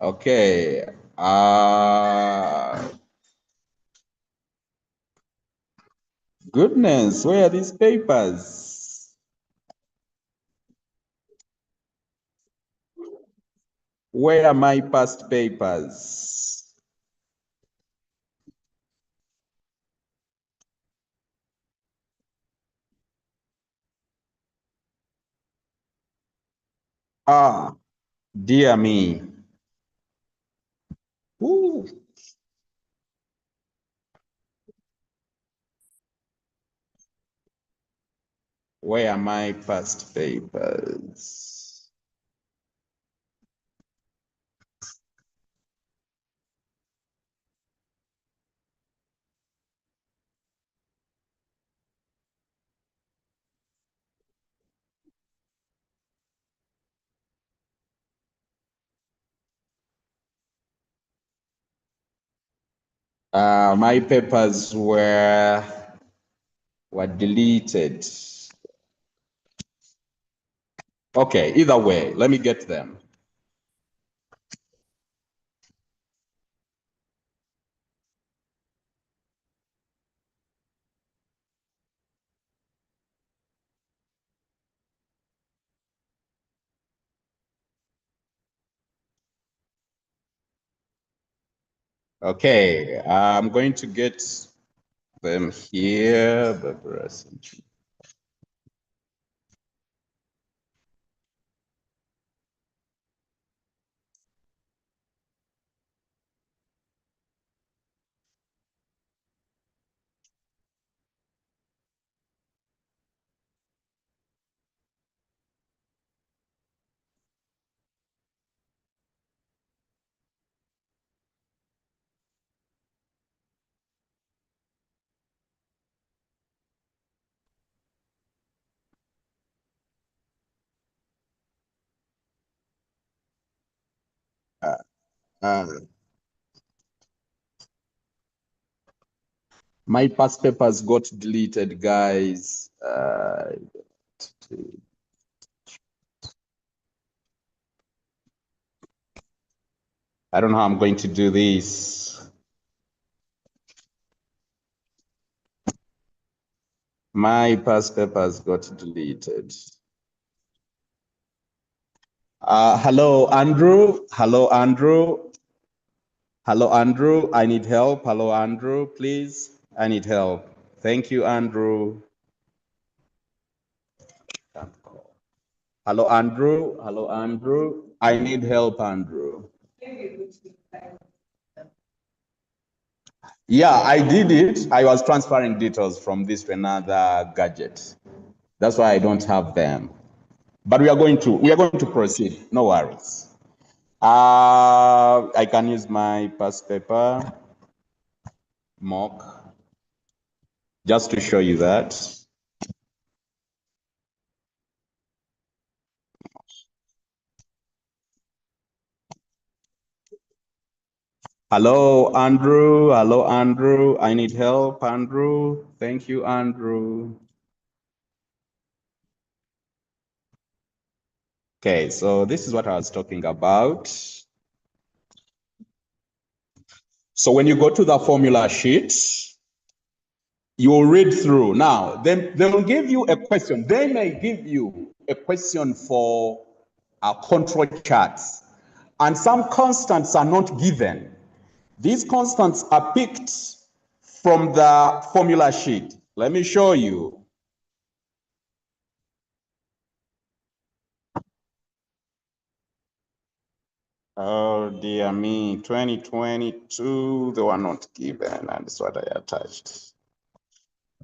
Okay. Goodness, where are these papers? Where are my past papers? Ah, dear me. Ooh. Where are my past papers? My papers were deleted. Okay, either way, let me get them. Okay, I'm going to get them here. My past papers got deleted, guys. I don't know how I'm going to do this. My past papers got deleted. Hello, Andrew. Hello, Andrew. Hello, Andrew. I need help. Hello, Andrew, please. I need help. Thank you, Andrew. Hello, Andrew. Hello, Andrew. I need help, Andrew. Yeah, I did it. I was transferring details from this to another gadget. That's why I don't have them. But we are going to proceed. No worries. I can use my past paper mock just to show you that. Hello, Andrew. Hello, Andrew. I need help, Andrew. Thank you, Andrew. Okay, so this is what I was talking about. So when you go to the formula sheet, you will read through. Now, then they will give you a question. They may give you a question for control charts, and some constants are not given. These constants are picked from the formula sheet. Let me show you. Oh dear me, 2022, they were not given, and that's what I attached.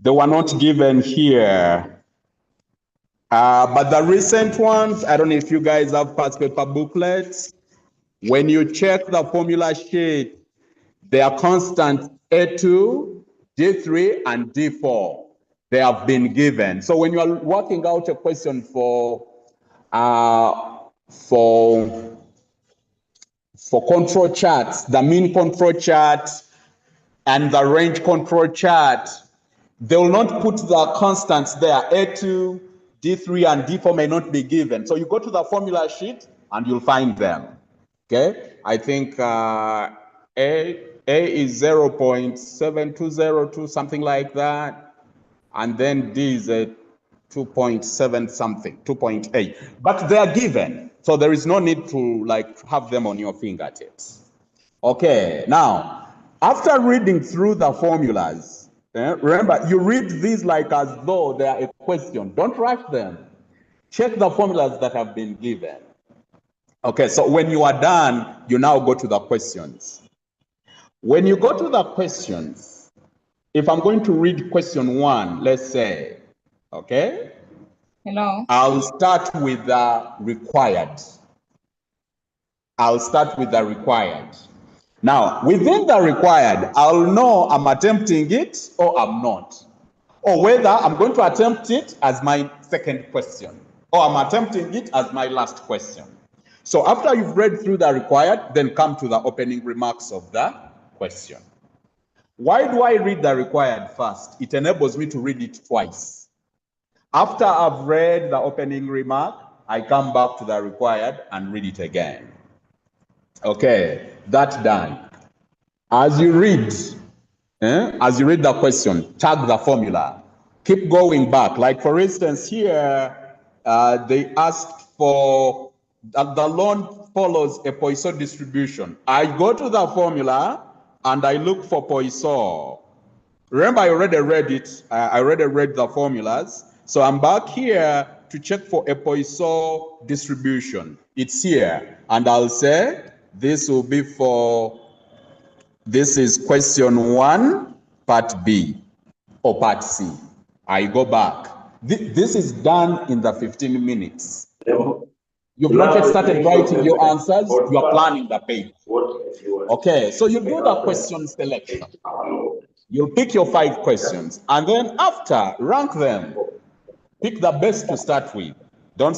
They were not given here. But the recent ones, I don't know if you guys have past paper booklets. When you check the formula sheet, they are constant A2, D3, and D4. They have been given. So when you are working out a question for control charts, the mean control chart and the range control chart, they will not put the constants there. A2, D3, and D4 may not be given. So you go to the formula sheet and you'll find them. Okay, I think A is 0.7202, something like that, and then D is a 2.7 something, 2.8, but they are given, so there is no need to like have them on your fingertips. Okay, now after reading through the formulas, remember you read these like as though they are a question. Don't rush them. Check the formulas that have been given. Okay, so when you are done, you now go to the questions. When you go to the questions, if I'm going to read question 1, let's say, okay? Hello. I'll start with the required. I'll start with the required. Now, within the required, I'll know I'm attempting it or I'm not. Or whether I'm going to attempt it as my second question, or I'm attempting it as my last question. So after you've read through the required, then come to the opening remarks of the question. Why do I read the required first? It enables me to read it twice. After I've read the opening remark, I come back to the required and read it again. Okay, that's done. As you read the question, tag the formula. Keep going back. Like for instance, here they asked for the loan follows a Poisson distribution. I go to the formula and I look for Poisson. Remember, I already read it. I already read the formulas. So I'm back here to check for a Poisson distribution. It's here. And I'll say this will be for, this is question 1, part B or part C. I go back. This is done in the 15 minutes. You've not yet started writing your answers. You are planning the paper. Okay, so you do the question selection. You'll pick your 5 questions, and then after, rank them. Pick the best to start with. Don't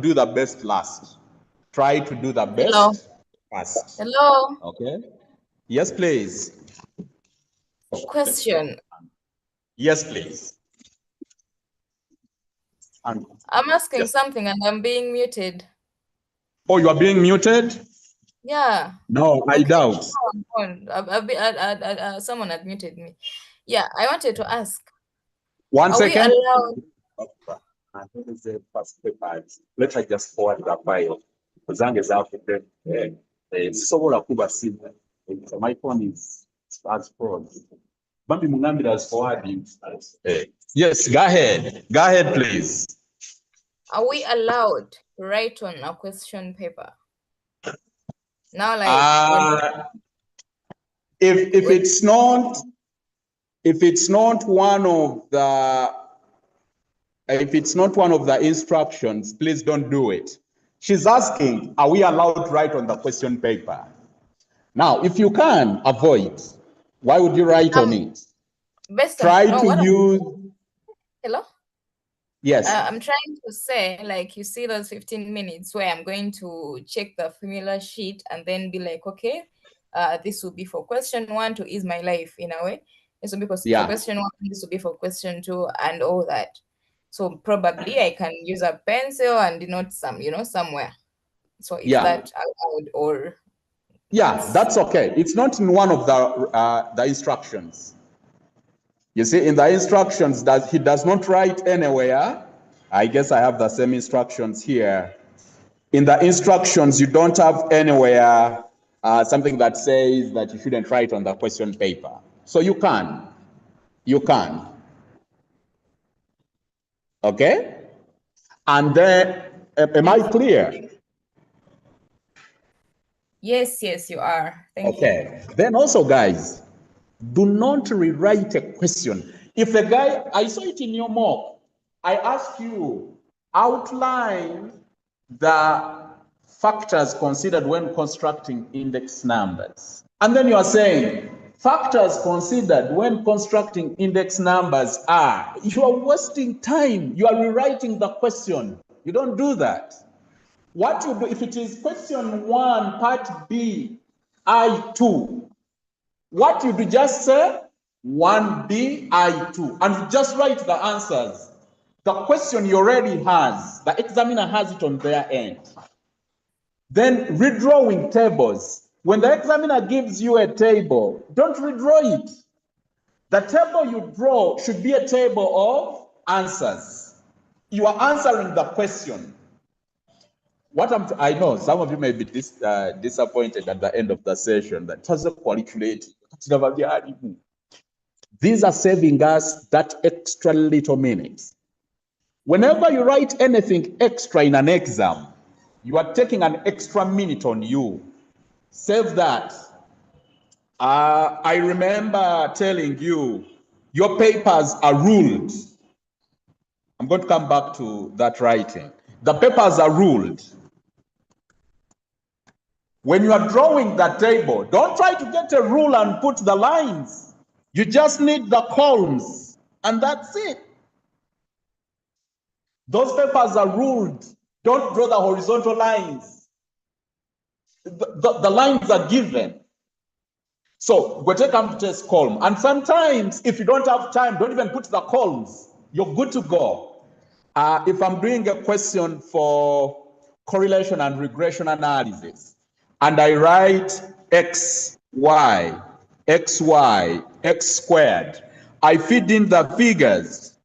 do the best last. Try to do the best first. Hello. Okay. Yes, please. Question. Yes, please. I'm asking something and I'm being muted. Oh, you are being muted? Yeah. No, I doubt. Someone had muted me. Yeah, I wanted to ask. One second. We allowed... Let me just forward the file. So my phone is as froze. Yes, go ahead. Go ahead, please. Are we allowed to write on a question paper? Now, like if it's not one of the instructions, please don't do it. She's asking, are we allowed to write on the question paper? Now, if you can avoid, why would you write on it? Hello? Yes. I'm trying to say, like, you see those 15 minutes where I'm going to check the formula sheet and then be like, okay, this will be for question 1 to ease my life in a way. This will be for question 1, this will be for question 2, and all that. So probably I can use a pencil and denote somewhere. So is that allowed or? Yeah, that's okay. It's not in one of the instructions. You see, in the instructions that he does not write anywhere. I guess I have the same instructions here. In the instructions, you don't have anywhere something that says that you shouldn't write on the question paper. So you can. You can. Okay? And then, am I clear? Yes, you are. Thank you. Then also, guys, do not rewrite a question. If a guy, I saw it in your mock, I asked you, outline the factors considered when constructing index numbers. And then you are saying, factors considered when constructing index numbers are, you are wasting time. You are rewriting the question. You don't do that. What you do, if it is question 1, part B, I2, what you do, just say 1B, I2, and you just write the answers. The question you already has, the examiner has it on their end. Then redrawing tables. When the examiner gives you a table, don't redraw it. The table you draw should be a table of answers. You are answering the question. I know some of you may be disappointed at the end of the session that doesn't calculate. These are saving us that extra little minutes. Whenever you write anything extra in an exam, you are taking an extra minute on you. Save that. I remember telling you, your papers are ruled. I'm going to come back to that writing. The papers are ruled. When you are drawing that table, don't try to get a rule and put the lines. You just need the columns, and that's it. Those papers are ruled. Don't draw the horizontal lines. The lines are given. So, go take them to test column. And sometimes, if you don't have time, don't even put the columns. You're good to go. If I'm doing a question for correlation and regression analysis, and I write x, y, xy, x squared, I feed in the figures.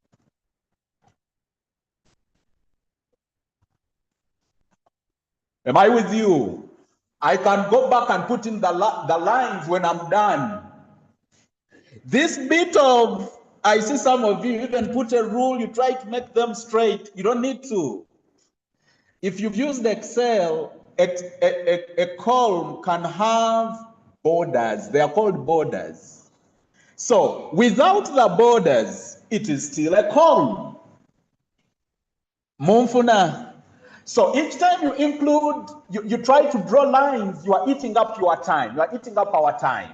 Am I with you? I can go back and put in the lines when I'm done. This bit of, I see some of you even put a rule, you try to make them straight. You don't need to. If you've used Excel, a column can have borders. They are called borders. So without the borders, it is still a column. Mumfuna. So each time you include, you try to draw lines, you are eating up your time. You are eating up our time.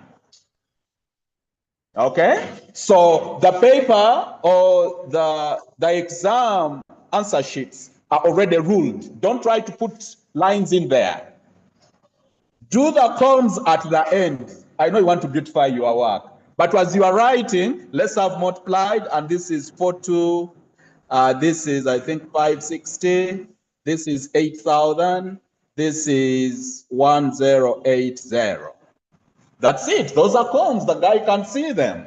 Okay? So the paper or the exam answer sheets are already ruled. Don't try to put lines in there. Do the columns at the end. I know you want to beautify your work, but as you are writing, let's have multiplied, and this is 42, this is, I think, 560, this is 8,000, this is 1080. That's it. Those are columns. The guy can see them.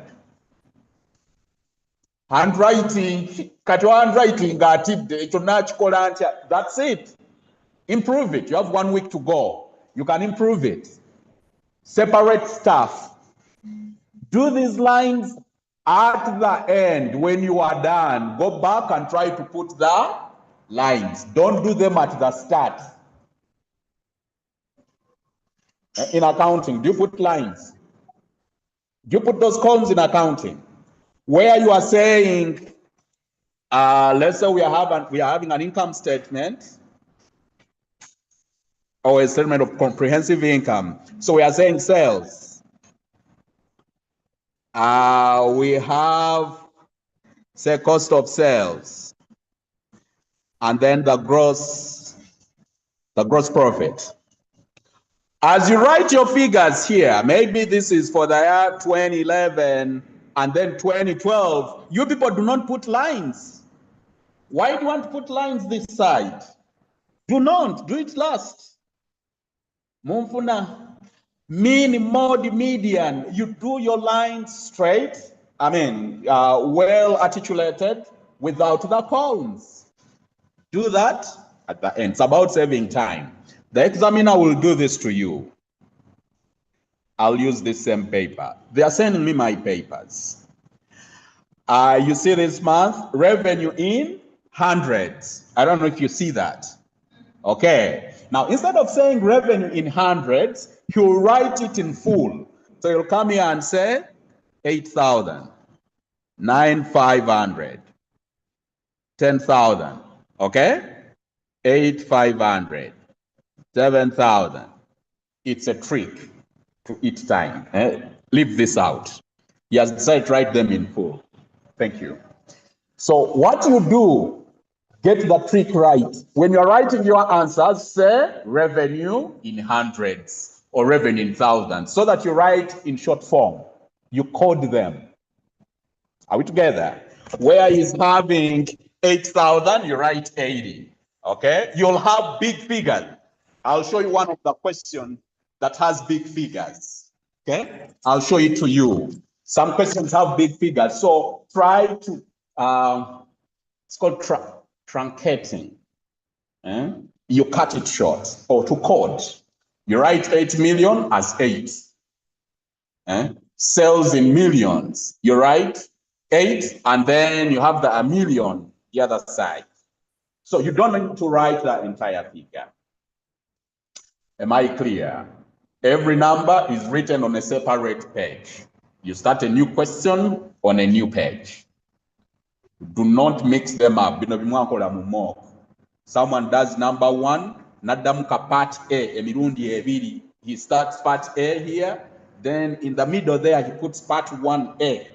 Handwriting, that's it. Improve it. You have 1 week to go. You can improve it. Separate stuff. Do these lines at the end. When you are done, go back and try to put the lines. Don't do them at the start. In accounting, do you put lines? Do you put those columns in accounting? Where you are saying, let's say we are having an income statement or a statement of comprehensive income. So we are saying sales. We have, say, cost of sales, and then the gross profit. As you write your figures here, maybe this is for the year 2011 and then 2012, you people do not put lines. Why do you want to put lines this side? Do not, do it last. Mumfuna, mean, mod, median, you do your lines straight, well articulated, without the columns. Do that at the end. It's about saving time. The examiner will do this to you. I'll use this same paper. They are sending me my papers. You see this month, revenue in hundreds. I don't know if you see that. Okay. Now, instead of saying revenue in hundreds, he'll write it in full. So he'll come here and say 8,000, 9,500, 10,000. Okay? 8,500, 7,000. It's a trick to eat time. Leave this out. He has decided to write them in full. Thank you. So what you do, get the trick right. When you're writing your answers, say revenue in hundreds or revenue in thousands, so that you write in short form. You code them. Are we together? Where he's having 8,000, you write 80. Okay? You'll have big figures. I'll show you one of the questions that has big figures. Okay, I'll show it to you. Some questions have big figures, so try to, it's called truncating. You cut it short, or to code. You write 8 million as 8. Sales in millions. You write 8, and then you have the a million the other side. So you don't need to write the entire figure. Am I clear? Every number is written on a separate page. You start a new question on a new page. Do not mix them up. Someone does number 1, nadamuka part A, emirundi ebiri. He starts part A here, then in the middle there he puts part 1A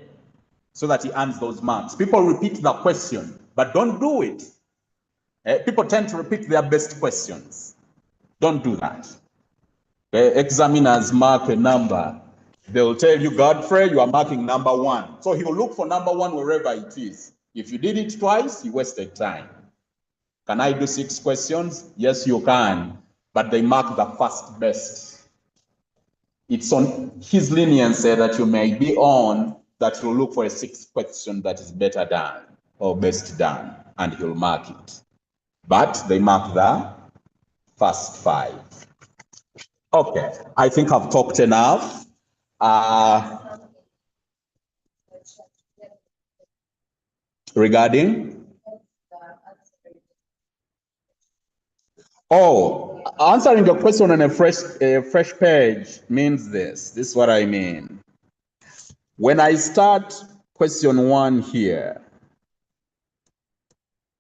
so that he earns those marks. People repeat the question, but don't do it. People tend to repeat their best questions. Don't do that. The examiners mark a number. They'll tell you, Godfrey, you are marking number 1. So he will look for number 1 wherever it is. If you did it twice, you wasted time. Can I do 6 questions? Yes, you can. But they mark the first best. It's on his leniency that you may be on that you'll look for a 6th question that is better done or best done, and he'll mark it. But they mark the first 5. Okay, I think I've talked enough. Regarding? Oh, answering the question on a fresh page means this. This is what I mean. When I start question 1 here,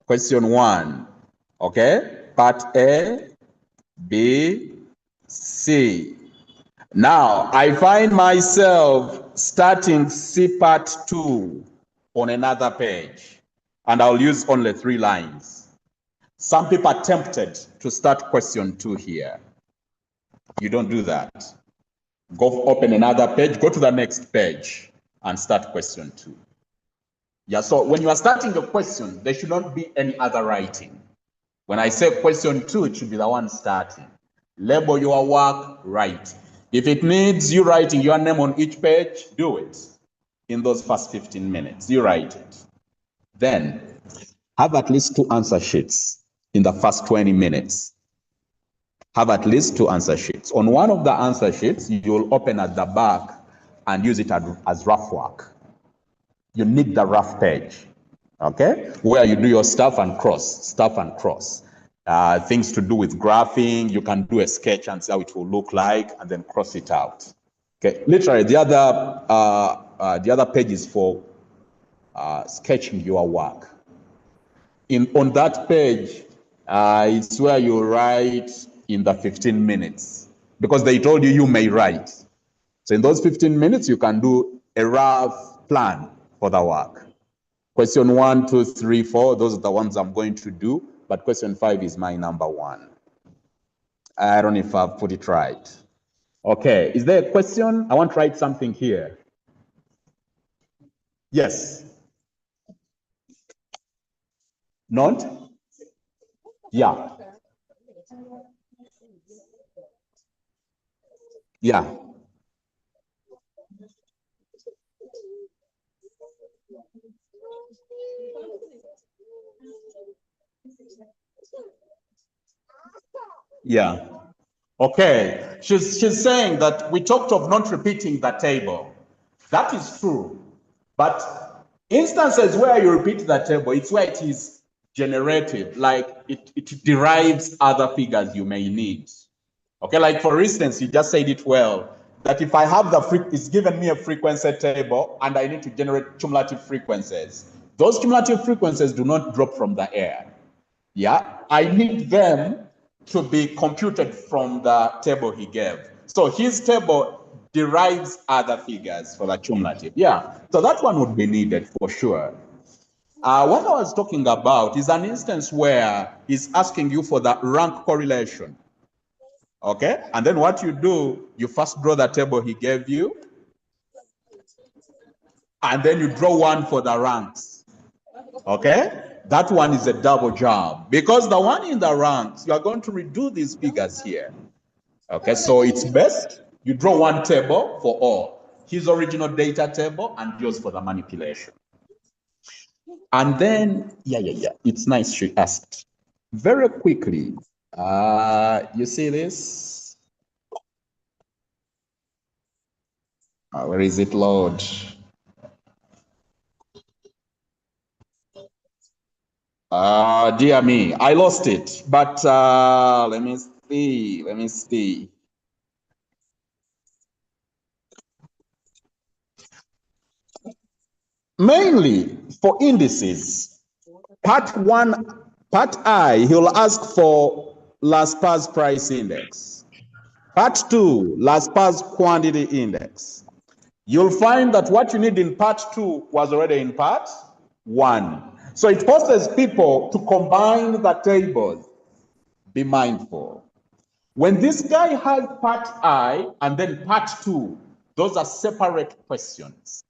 question 1, okay? Part A, B, C. Now, I find myself starting C part 2 on another page, and I'll use only 3 lines. Some people are tempted to start question 2 here. You don't do that. Go open another page, go to the next page, and start question 2. Yeah, so when you are starting a question, there should not be any other writing. When I say question 2, it should be the one starting. Label your work, write. If it needs you writing your name on each page, do it. In those first 15 minutes, you write it. Then, have at least 2 answer sheets in the first 20 minutes. Have at least 2 answer sheets. On one of the answer sheets, you will open at the back and use it as rough work. You need the rough page, okay? Where you do your stuff and cross. Things to do with graphing, you can do a sketch and see how it will look like, and then cross it out. Okay, literally the other page is for sketching your work. On that page, it's where you write in the 15 minutes, because they told you may write. So in those 15 minutes, you can do a rough plan for the work. Question 1, 2, 3, 4, those are the ones I'm going to do, but question 5 is my number 1. I don't know if I've put it right. Okay, is there a question? I want to write something here. Yes. Not? Yeah. Yeah. Yeah. Okay. She's saying that we talked of not repeating the table. That is true. But instances where you repeat the table, it's where it is generative, like it derives other figures you may need. Okay, like for instance, you just said it well, that if I have it's given me a frequency table and I need to generate cumulative frequencies. Those cumulative frequencies do not drop from the air. Yeah, I need them to be computed from the table he gave. So his table derives other figures for the cumulative. Yeah, so that one would be needed for sure. What I was talking about is an instance where he's asking you for the rank correlation. Okay, and then what you do, you first draw the table he gave you, and then you draw one for the ranks. Okay, That one is a double job because the one in the ranks, you are going to redo these figures here. Okay, so it's best you draw one table for all. His original data table and yours for the manipulation. And then, it's nice she asked. Very quickly, you see this? Where is it, Lord? Dear me, I lost it. But let me see. Mainly for indices, part I, he'll ask for last past price index. Part 2, last past quantity index. You'll find that what you need in part 2 was already in part 1. So it forces people to combine the tables. Be mindful. When this guy has part I and then part 2, those are separate questions.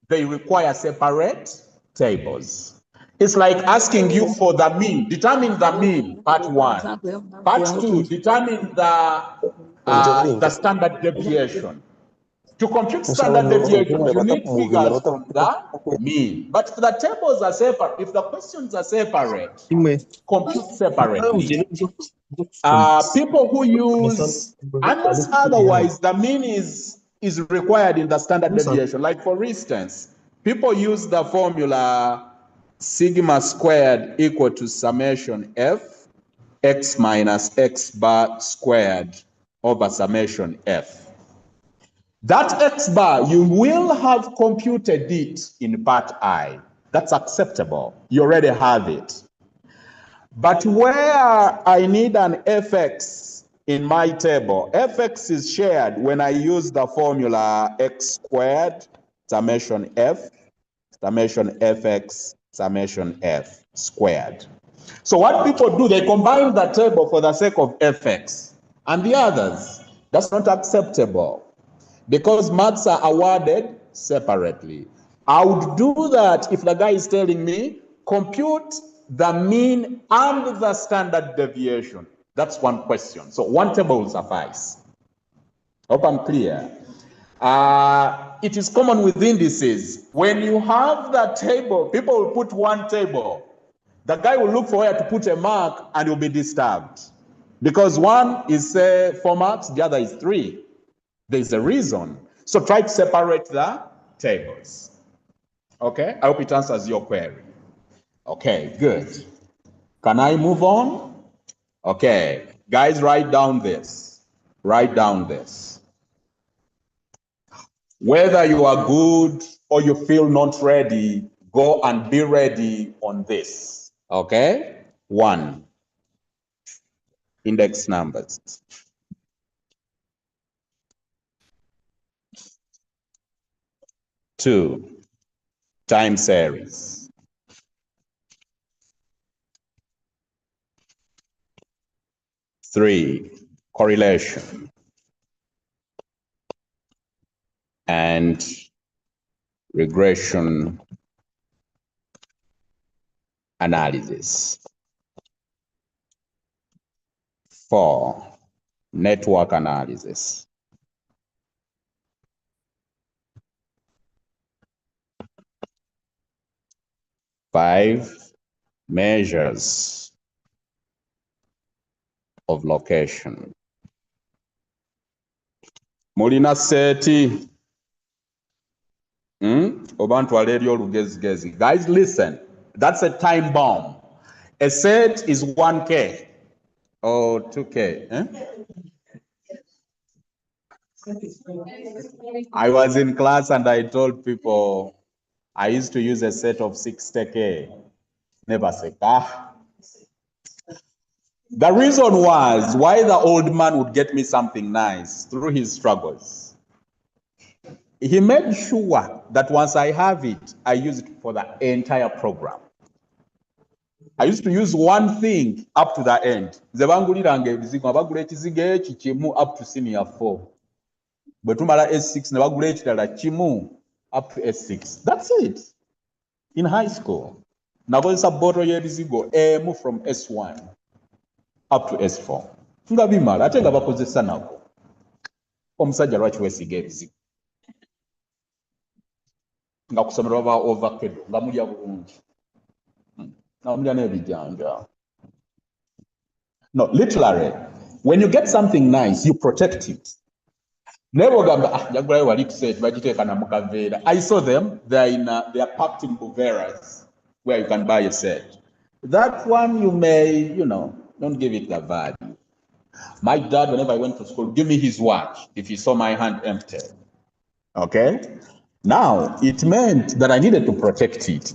They require separate tables. It's like asking you for the mean. Determine the mean, part 1. Part 2, determine the standard deviation. To compute standard deviation, you need figures from the mean. But if the tables are separate, if the questions are separate, compute separately. People who use, unless otherwise, the mean is required in the standard deviation. Like for instance, people use the formula sigma squared equal to summation f x minus x bar squared over summation f. That x bar, you will have computed it in part I. That's acceptable. You already have it. But where I need an fx in my table, fx is shared when I use the formula x squared summation f, summation fx, summation f squared. So what people do, they combine the table for the sake of fx. And the others, that's not acceptable because marks are awarded separately. I would do that if the guy is telling me, compute the mean and the standard deviation. That's one question. So one table will suffice. Hope I'm clear. It is common with indices. When you have the table, people will put one table. The guy will look for where to put a mark and will be disturbed. Because one is 4 marks, the other is 3. There's a reason. So try to separate the tables. Okay, I hope it answers your query. Okay, good. Can I move on? Okay, guys, write down this. Write down this. Whether you are good or you feel not ready, go and be ready on this. Okay? 1, index numbers. 2, time series. 3, correlation. And regression analysis. 4, network analysis. 5, measures of location. Mulina seti. Guys, listen. That's a time bomb. A set is 1K or 2K. I was in class and I told people I used to use a set of 60K. Never say, The reason was why the old man would get me something nice through his struggles. He made sure that once I have it, I use it for the entire program. I used to use one thing up to the end. Up to senior 4. But S6 up to S6. That's it. In high school. nakozesa bottle y'ebizigo emu from S1 up to S4 nga bimala ate nga bakozesa nako omusajja lwaki weesiga ebizigo nga ku ssomero baba overkedo nga mulya bulungi nga mulya n'ebijanja. No, literally, when you get something nice, you protect it. I saw them. They are packed in buveras where you can buy a set. That one you may, don't give it the value. My dad, whenever I went to school, give me his watch if he saw my hand empty. Okay? Now, it meant that I needed to protect it.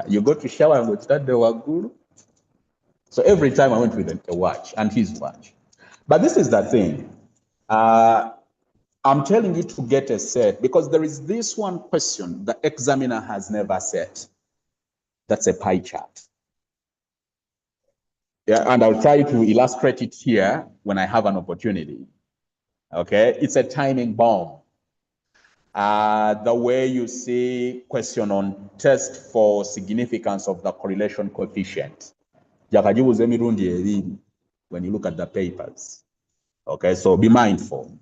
You go to shower and go start the waguru. So every time I went with a watch and his watch. But this is the thing. I'm telling you to get a set because there is this one question the examiner has never set. That's a pie chart. Yeah, and I'll try to illustrate it here when I have an opportunity. Okay, it's a timing bomb. The way you see question on test for significance of the correlation coefficient. When you look at the papers. Okay, so be mindful.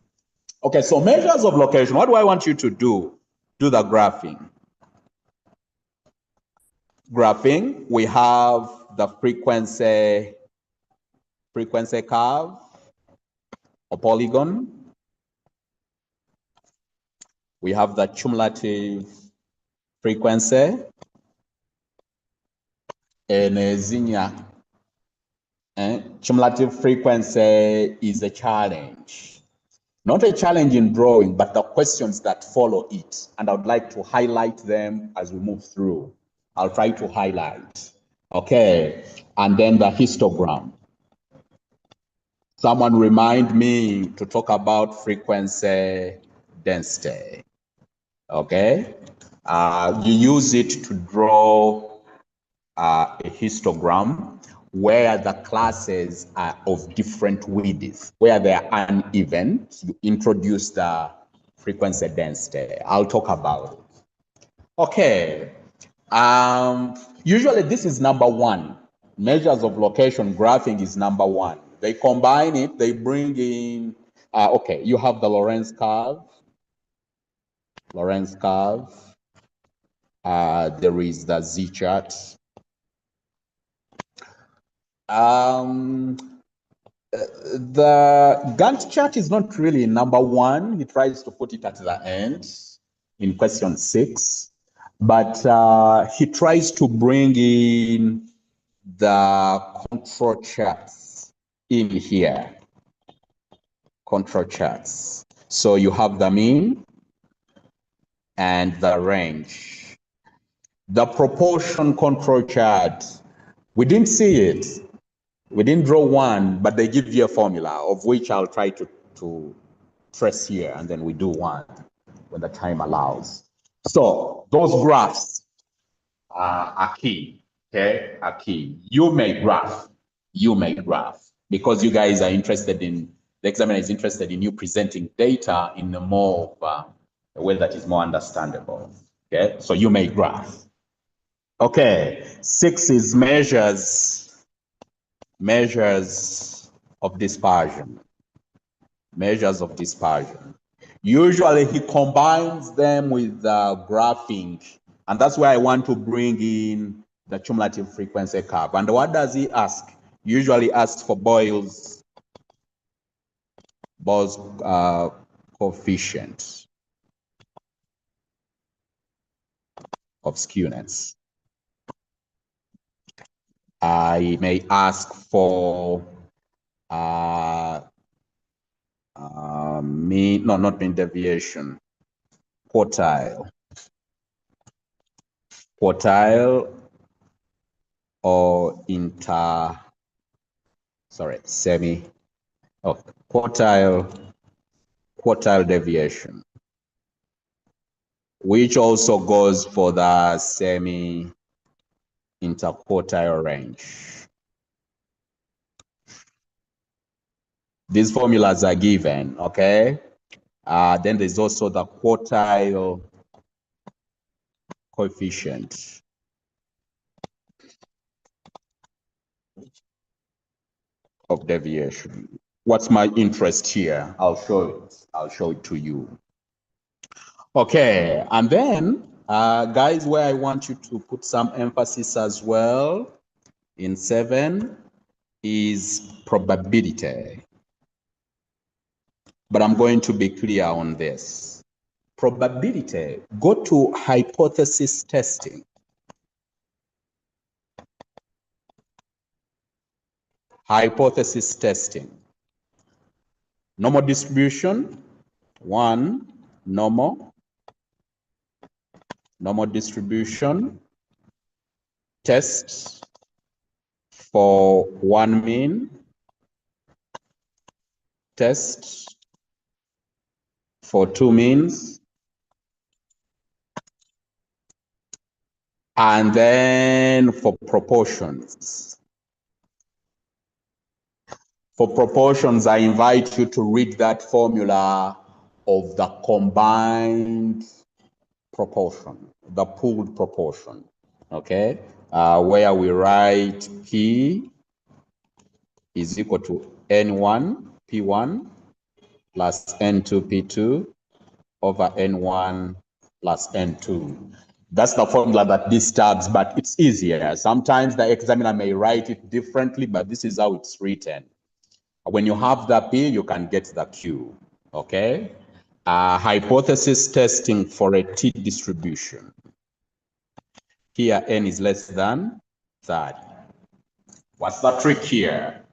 Okay, so measures of location. What do I want you to do? Do the graphing. Graphing, we have the frequency curve or polygon. We have the cumulative frequency. And cumulative frequency is a challenge. Not a challenge in drawing, but the questions that follow it. And I would like to highlight them as we move through. I'll try to highlight. Okay. And then the histogram. Someone remind me to talk about frequency density. Okay. You use it to draw a histogram where the classes are of different widths, where they are uneven. You introduce the frequency density. I'll talk about it. Okay. Usually this is number one. Measures of location graphing is number one. They combine it, they bring in, okay, you have the Lorentz curve. There is the Z chart. The Gantt chart is not really number one. He tries to put it at the end in question 6, but he tries to bring in the control charts in here. Control charts. So you have the mean and the range. The proportion control chart, we didn't see it. We didn't draw one, but they give you a formula of which I'll try to trace here, and then we do one when the time allows. So those graphs are key, okay, are key. You may graph, because you guys are interested in, the examiner is interested in you presenting data in a more a way that is more understandable, okay? So you may graph. Okay, 6 is measures of dispersion. Measures of dispersion. Usually he combines them with graphing, and that's where I want to bring in the cumulative frequency curve. And what does he ask? Usually asks for Boyle's coefficient of skewness. I may ask for mean, no, not mean deviation, quartile or quartile deviation, which also goes for the semi-interquartile range. These formulas are given, okay? Then there's also the quartile coefficient. of deviation. What's my interest here? I'll show it. I'll show it to you. Okay, and then, guys, where I want you to put some emphasis as well in 7 is probability. But I'm going to be clear on this. Probability, go to hypothesis testing. Hypothesis testing. Normal distribution, 1, normal distribution, test for 1 mean, test for 2 means, and then for proportions. For proportions, I invite you to read that formula of the combined proportion, the pooled proportion, okay? Where we write P is equal to N1, P1, plus N2, P2, over N1 plus N2. That's the formula that disturbs, but it's easier. Sometimes the examiner may write it differently, but this is how it's written. When you have the P, you can get the Q, okay? Hypothesis testing for a T distribution. Here, N is less than 30. What's the trick here?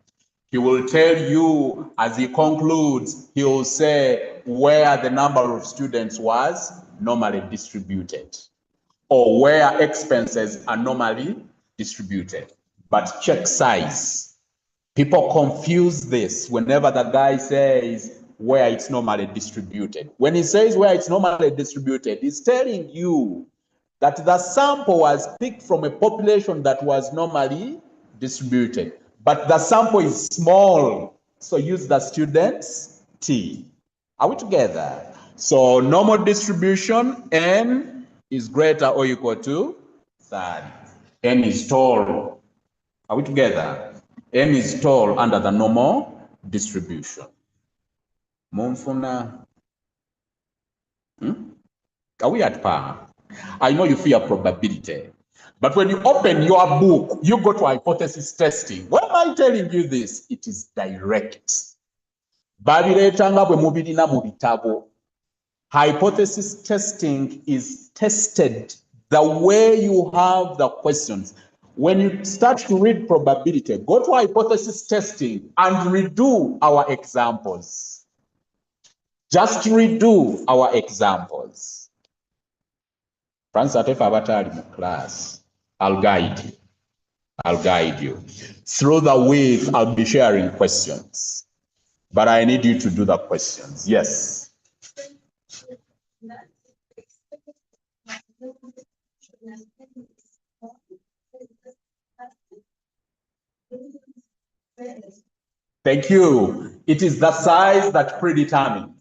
He will tell you, as he concludes, he will say where the number of students was normally distributed, or where expenses are normally distributed. But check size. People confuse this whenever the guy says where it's normally distributed. When he says where it's normally distributed, he's telling you that the sample was picked from a population that was normally distributed, but the sample is small, so use the students T. Are we together? So normal distribution, N is greater or equal to 30. N is tall. Are we together? N is tall under the normal distribution. Monfuna. Are we at par? I know you fear probability, but when you open your book, you go to hypothesis testing. Why am I telling you this? It is direct. Babiretanga bwe mubirina mu bitabo. Hypothesis testing is tested the way you have the questions. When you start to read probability, go to hypothesis testing and redo our examples. Just redo our examples. Francis Atefa abatali mu class. I'll guide you. I'll guide you. Through the week, I'll be sharing questions. But I need you to do the questions. Yes. Thank you. It is the size that predetermines.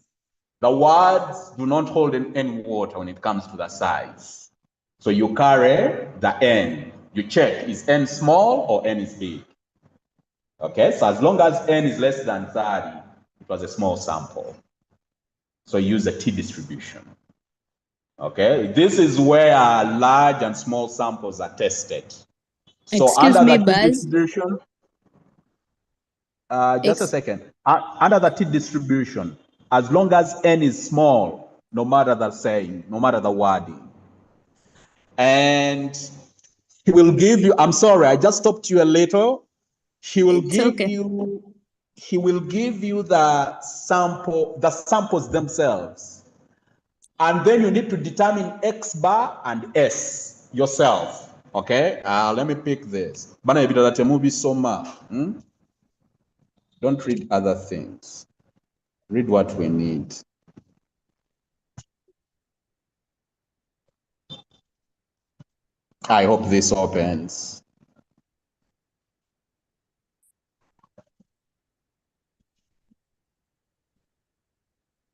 The words do not hold any water when it comes to the size. So you carry the N. You check, is N small or N is big? Okay, so as long as N is less than 30, it was a small sample. So use a T distribution. Okay, this is where large and small samples are tested. So Excuse under me, the T Buzz. distribution, just a second. Under the T distribution, as long as N is small, no matter the saying, no matter the wording, and he will give you, I'm sorry, I just stopped you a little. He will give you the samples themselves. And then you need to determine X bar and S yourself. Okay, let me pick this. Don't read other things. Read what we need. I hope this opens.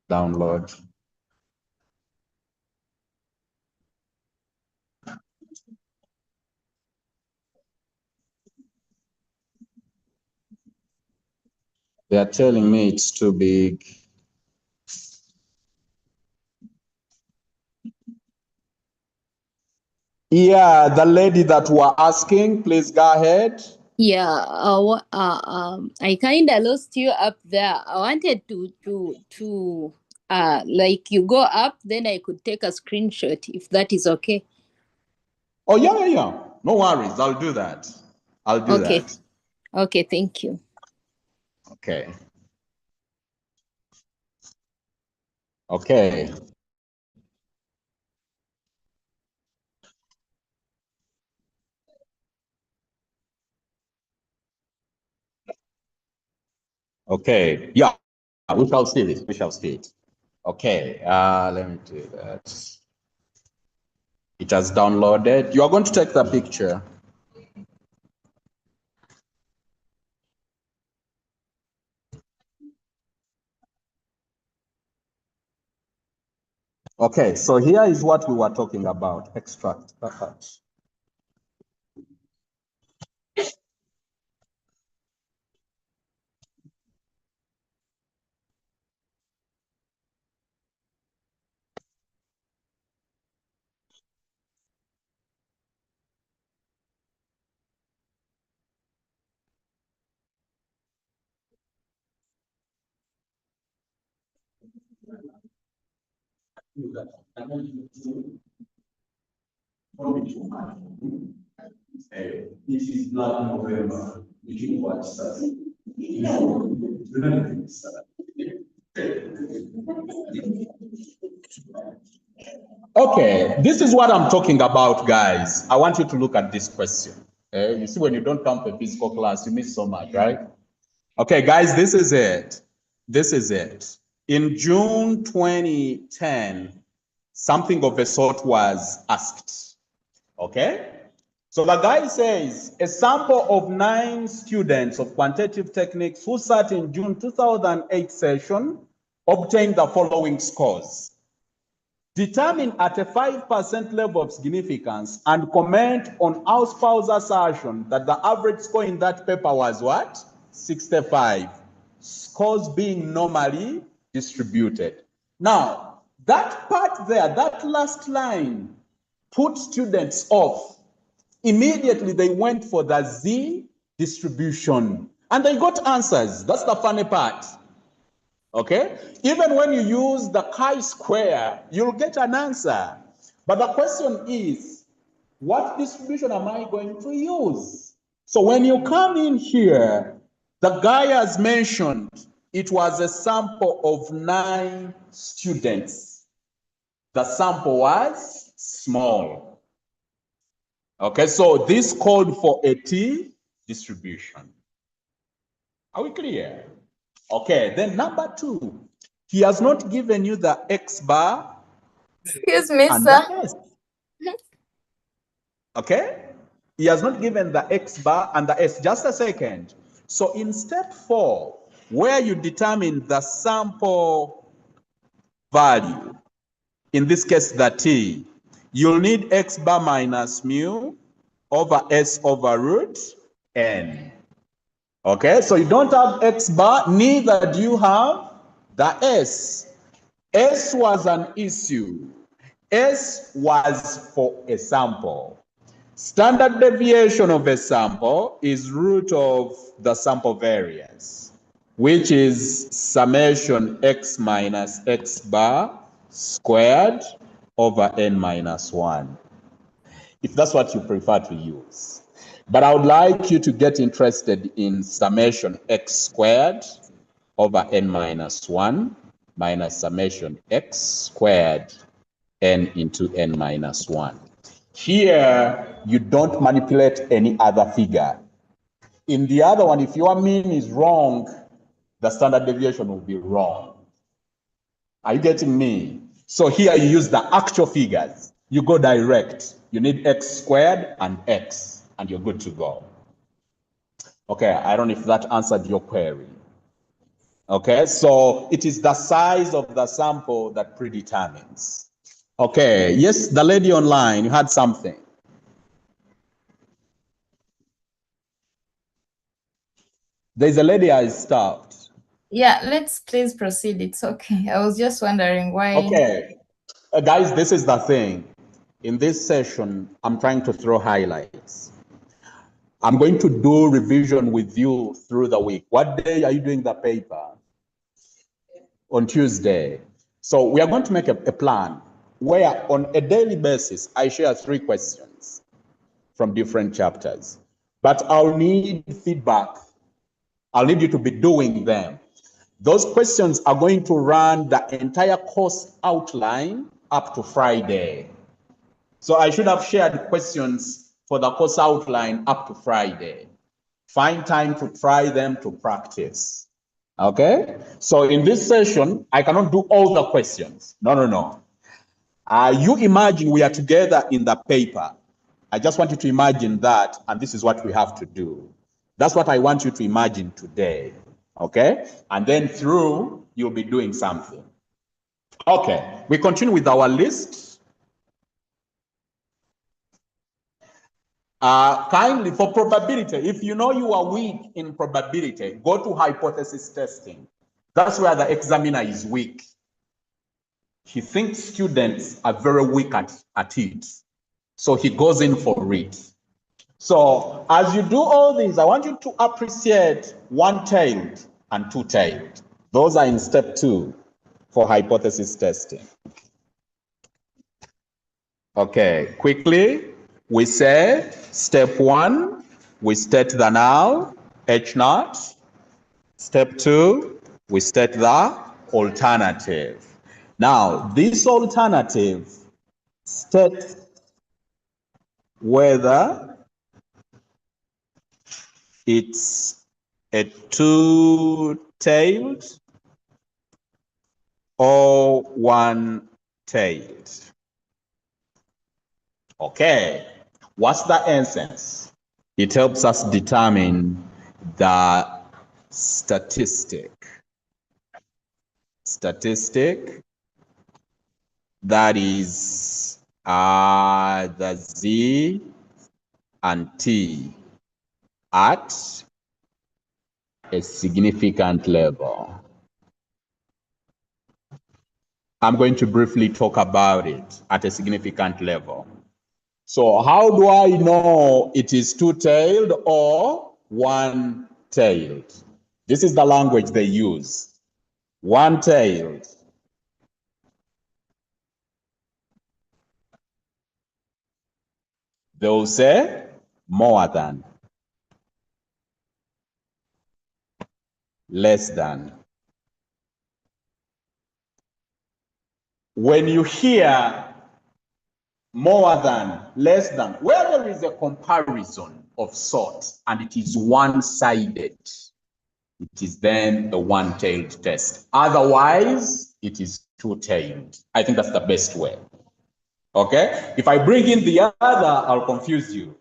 Download. They are telling me it's too big. Yeah, the lady that were asking, please go ahead. Yeah, I kind of lost you up there. I wanted to like you go up, then I could take a screenshot if that is okay. Oh, yeah. No worries. I'll do that. I'll do that. Okay, thank you. Okay. Okay. Okay. Yeah, we shall see this. We shall see it. Okay. Let me do that. It has downloaded. You are going to take the picture. Okay, so here is what we were talking about, extract. This is Black November. You watch that. Okay, this is what I'm talking about, guys. I want you to look at this question. You see, when you don't come to physical class, you miss so much, right? Okay, guys, this is it. This is it. In June 2010, something of a sort was asked. Okay? So the guy says, a sample of 9 students of quantitative techniques who sat in June 2008 session obtained the following scores. Determine at a 5% level of significance and comment on our spouse assertion that the average score in that paper was what? 65. Scores being normally distributed. Now, that part there, that last line, put students off. Immediately they went for the Z distribution and they got answers. That's the funny part. Okay? Even when you use the chi-square, you'll get an answer. But the question is, what distribution am I going to use? So when you come in here, the guy has mentioned it was a sample of 9 students. The sample was small. Okay, so this called for a T distribution. Are we clear? Okay, then number 2, he has not given you the X bar. Excuse me, and sir. the S. Okay? He has not given the X bar and the S. Just a second. So in step 4, where you determine the sample value, in this case the T, you'll need X bar minus mu over S over root N. Okay, so you don't have X bar, neither do you have the S. S was an issue. S was for a sample. Standard deviation of a sample is root of the sample variance, which is summation x minus x bar squared over n minus 1, if that's what you prefer to use. But I would like you to get interested in summation x squared over n minus 1 minus summation x squared n into n minus 1. Here, you don't manipulate any other figure. In the other one, if your mean is wrong, the standard deviation will be wrong. Are you getting me? So here you use the actual figures. You go direct. You need x squared and x, and you're good to go. Okay, I don't know if that answered your query. Okay, so it is the size of the sample that predetermines. Okay, yes, the lady online, you had something. There's a lady I stopped. Yeah, let's please proceed. It's okay. I was just wondering why. Okay. Guys, this is the thing. In this session, I'm trying to throw highlights. I'm going to do revision with you through the week. What day are you doing the paper? On Tuesday. So we are going to make a plan where on a daily basis, I share 3 questions from different chapters. But I'll need feedback. I'll need you to be doing them. Those questions are going to run the entire course outline up to Friday. So I should have shared questions for the course outline up to Friday. Find time to try them to practice. Okay? So in this session, I cannot do all the questions. No. You imagine we are together in the paper. I just want you to imagine that, and this is what we have to do. That's what I want you to imagine today. Okay? And then through, you'll be doing something. Okay, we continue with our list. Kindly, for probability, if you know you are weak in probability, go to hypothesis testing. That's where the examiner is weak. He thinks students are very weak at it. So he goes in for it. So as you do all these, I want you to appreciate one-tailed and two-tailed. Those are in step 2 for hypothesis testing. Okay, quickly, we say step 1, we state the null, H naught. Step 2, we state the alternative. Now, this alternative states whether it's a two-tailed or one-tailed. Okay, what's the essence? It helps us determine the statistic that is the Z and T at a significant level. I'm going to briefly talk about it at a significant level. So how do I know it is two-tailed or one-tailed? This is the language they use. One-tailed. They will say more than, less than. When you hear more than, less than, where there is a comparison of sort and it is one-sided, it is then a one-tailed test. Otherwise, it is two-tailed. I think that's the best way. Okay? If I bring in the other, I'll confuse you.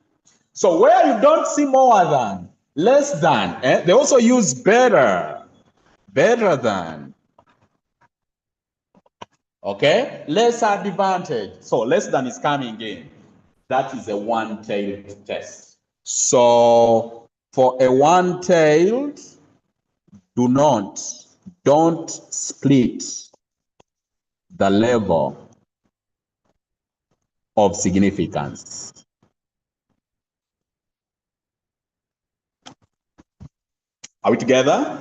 So where you don't see more than, less than, they also use better than. Okay? Lesser advantage. So less than is coming in. That is a one-tailed test. So for a one-tailed, don't split the level of significance. Are we together?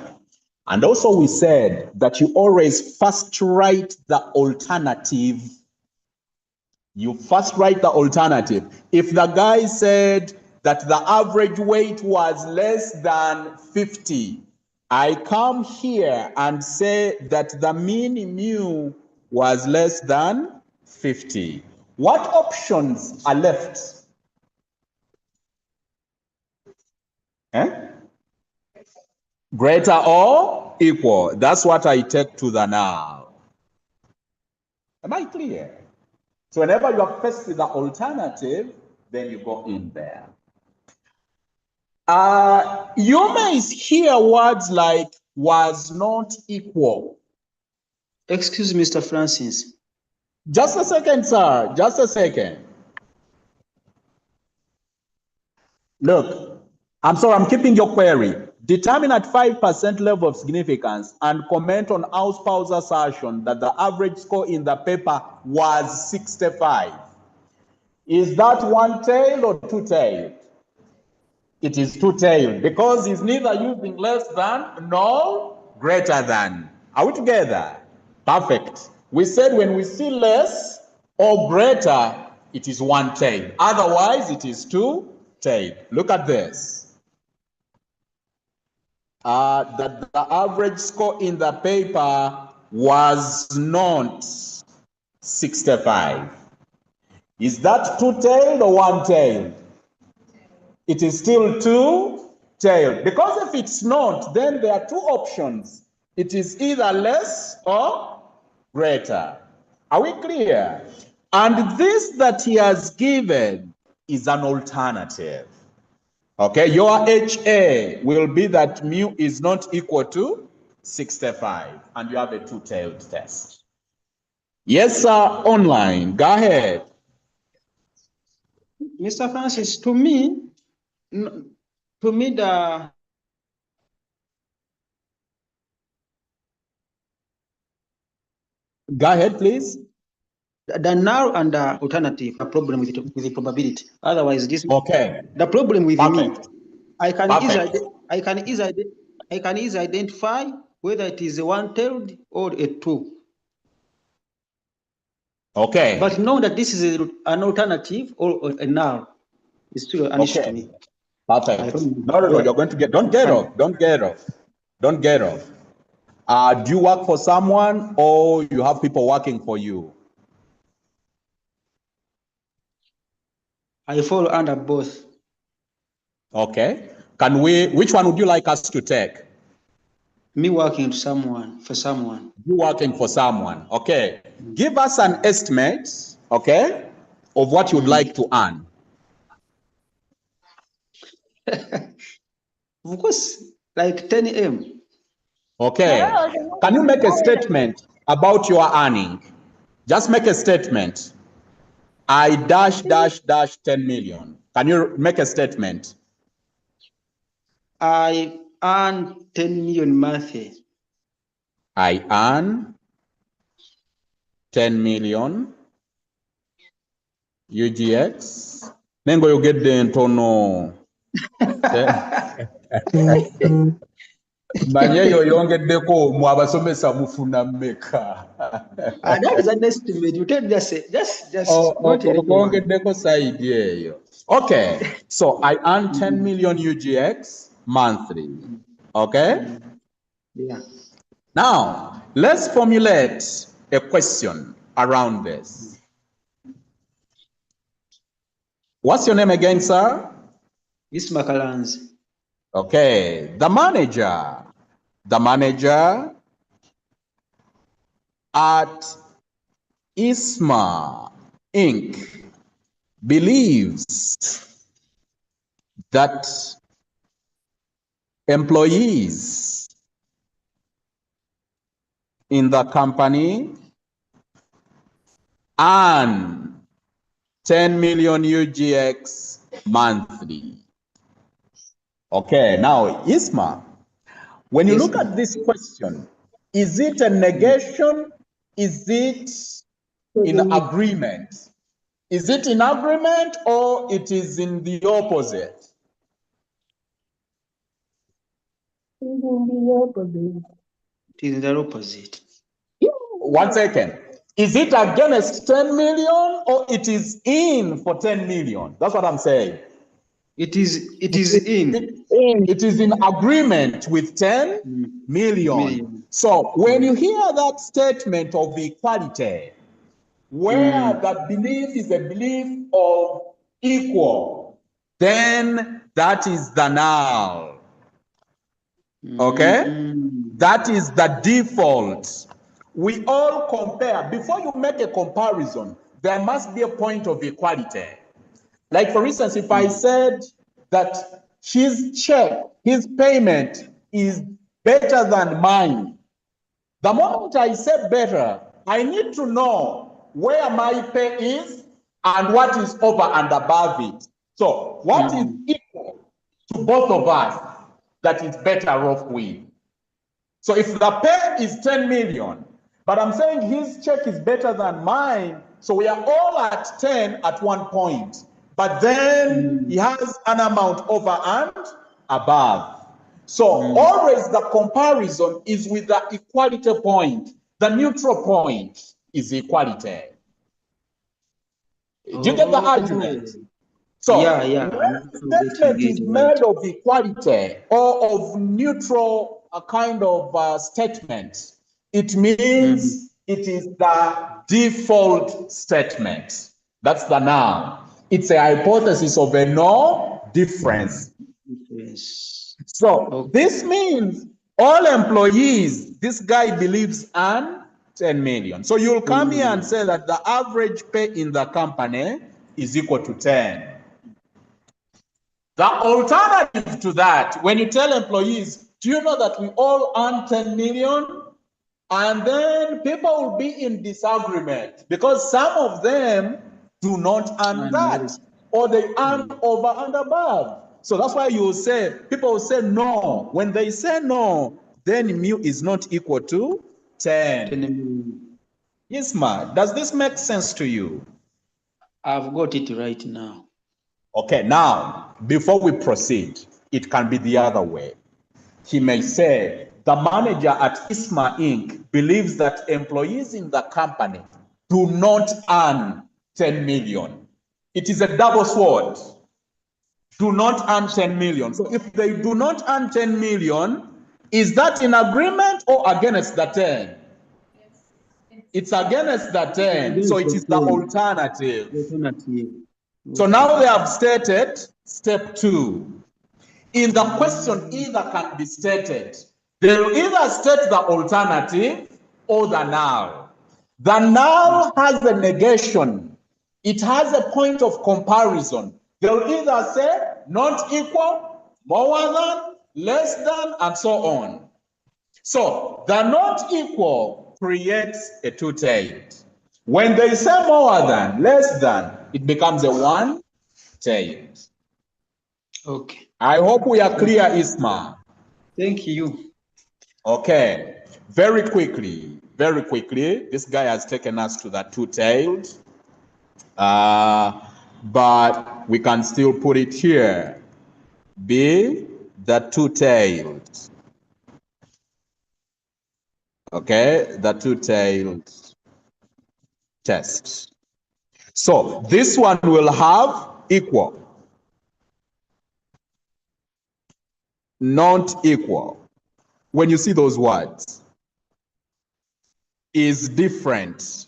And also we said that you always first write the alternative. You first write the alternative. If the guy said that the average weight was less than 50, I come here and say that the mean mu was less than 50. What options are left? Greater or equal. That's what I take to the now. Am I clear? So whenever you are faced with the alternative, then you go in there. You may hear words like was not equal. Excuse me, Mr. Francis. Just a second, sir. Just a second. Look, I'm sorry, I'm keeping your query. Determine at 5% level of significance and comment on our spouse assertion that the average score in the paper was 65. Is that one-tailed or two-tailed? It is two-tailed because it's neither using less than nor greater than. Are we together? Perfect. We said when we see less or greater, it is one-tailed. Otherwise, it is two-tailed. Look at this. That the average score in the paper was not 65. Is that two-tailed or one-tailed? It is still two-tailed. Because if it's not, then there are two options. It is either less or greater. Are we clear? And this that he has given is an alternative. Okay, your HA will be that mu is not equal to 65, and you have a two-tailed test. Yes, sir, online. Go ahead. Mr. Francis, to me, the Go ahead, please. the null and the alternative a problem with the probability. Otherwise, this Okay. the problem with Perfect. me. I can Perfect. easily identify whether it is a one-tailed or a two. Okay. But know that this is an alternative or a null. It's still an issue to me. Perfect. No, you're going to get, don't get off. Don't get off. Don't get off. Do you work for someone or you have people working for you? I fall under both. Okay. Which one would you like us to take? Me working for someone. You working for someone. Okay. Give us an estimate, okay, of what you'd like to earn. Of course, like 10 M. Okay. Can you make a statement about your earning? Just make a statement. I dash 10 million. Can you make a statement? I earn 10 million monthly. I earn 10 million UGX. Nengo yogedde ntono. Manye yo yongeddeko mu abasomesa mufuna mmeka. That is an estimate. You can just say, just Yongeddeko side eyo. Okay, so I earn 10 million UGX monthly. Okay? Yeah. Now, let's formulate a question around this. What's your name again, sir? This Makalanzi. Okay, the manager at ISMA Inc. believes that employees in the company earn 10 million UGX monthly. Okay, now ISMA, when you look at this question, is it a negation? Is it in agreement? Is it in agreement or it is in the opposite? It is the opposite. 1 second. Is it against 10 million or it is in for 10 million? That's what I'm saying. It is in. It is in agreement with 10 million. So when you hear that statement of equality, where that belief is a belief of equal, then that is the null. Okay? That is the default. We all compare. Before you make a comparison, there must be a point of equality. Like, for instance, if I said that his check, his payment is better than mine, the moment I say better, I need to know where my pay is and what is over and above it. So, what is equal to both of us? that it's better off with. So if the pay is 10 million, but I'm saying his check is better than mine, so we are all at 10 at one point, but then he has an amount over and above. So always the comparison is with the equality point. The neutral point is equality. Do you get the argument? So yeah. when the statement is made of equality or of neutral kind of statement, it means it is the default statement. That's the noun. It's a hypothesis of a no difference. So this means all employees, this guy believes earn 10 million. So you'll come here and say that the average pay in the company is equal to 10. The alternative to that, when you tell employees, do you know that we all earn 10 million? And then people will be in disagreement because some of them do not earn that, or they earn over and above. So that's why you will say, people will say no. When they say no, then mu is not equal to 10. Yes, ma. Does this make sense to you? I've got it right now. Okay, now, before we proceed, it can be the other way. He may say, the manager at ISMA Inc. believes that employees in the company do not earn 10 million. It is a double sword. Do not earn 10 million. So if they do not earn 10 million, is that in agreement or against the 10? It's against the 10. So it is the alternative. So now they have stated step 2. In the question, either can be stated. They'll either state the alternative or the null. The null has a negation. It has a point of comparison. They'll either say not equal, more than, less than, and so on. So the not equal creates a two-tailed. When they say more than, less than, it becomes a one-tailed. Okay. I hope we are clear, Isma. Thank you. Okay, very quickly, this guy has taken us to the two-tailed, but we can still put it here. B, the two-tailed. Okay, the two-tailed test. So this one will have equal, not equal. When you see those words, is different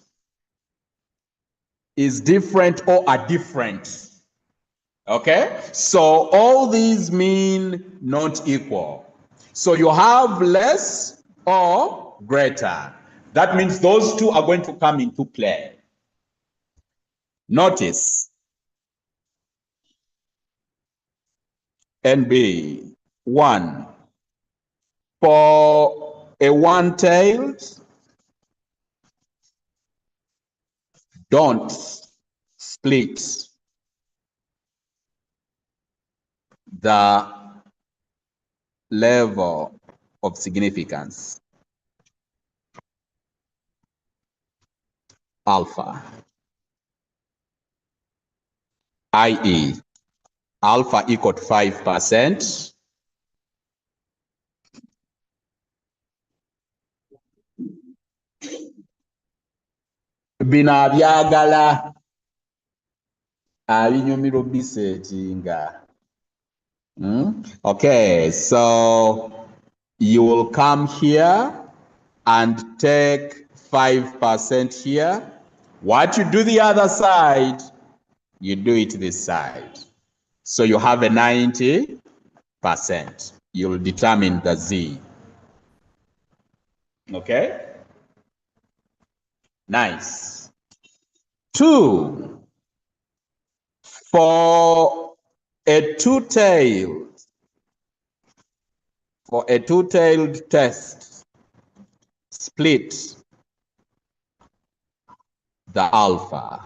or are different. Okay, so all these mean not equal. So you have less or greater. That means those two are going to come into play. Notice NB 1. For a one-tailed, don't split the level of significance alpha, i.e. alpha equal to 5%, bino abyagala abinyumira obisetinga. Okay, so you will come here and take 5% here. What you do the other side, you do it this side. So you have a 90%. You'll determine the Z. Okay? Nice. 2, for a two-tailed test, split the alpha.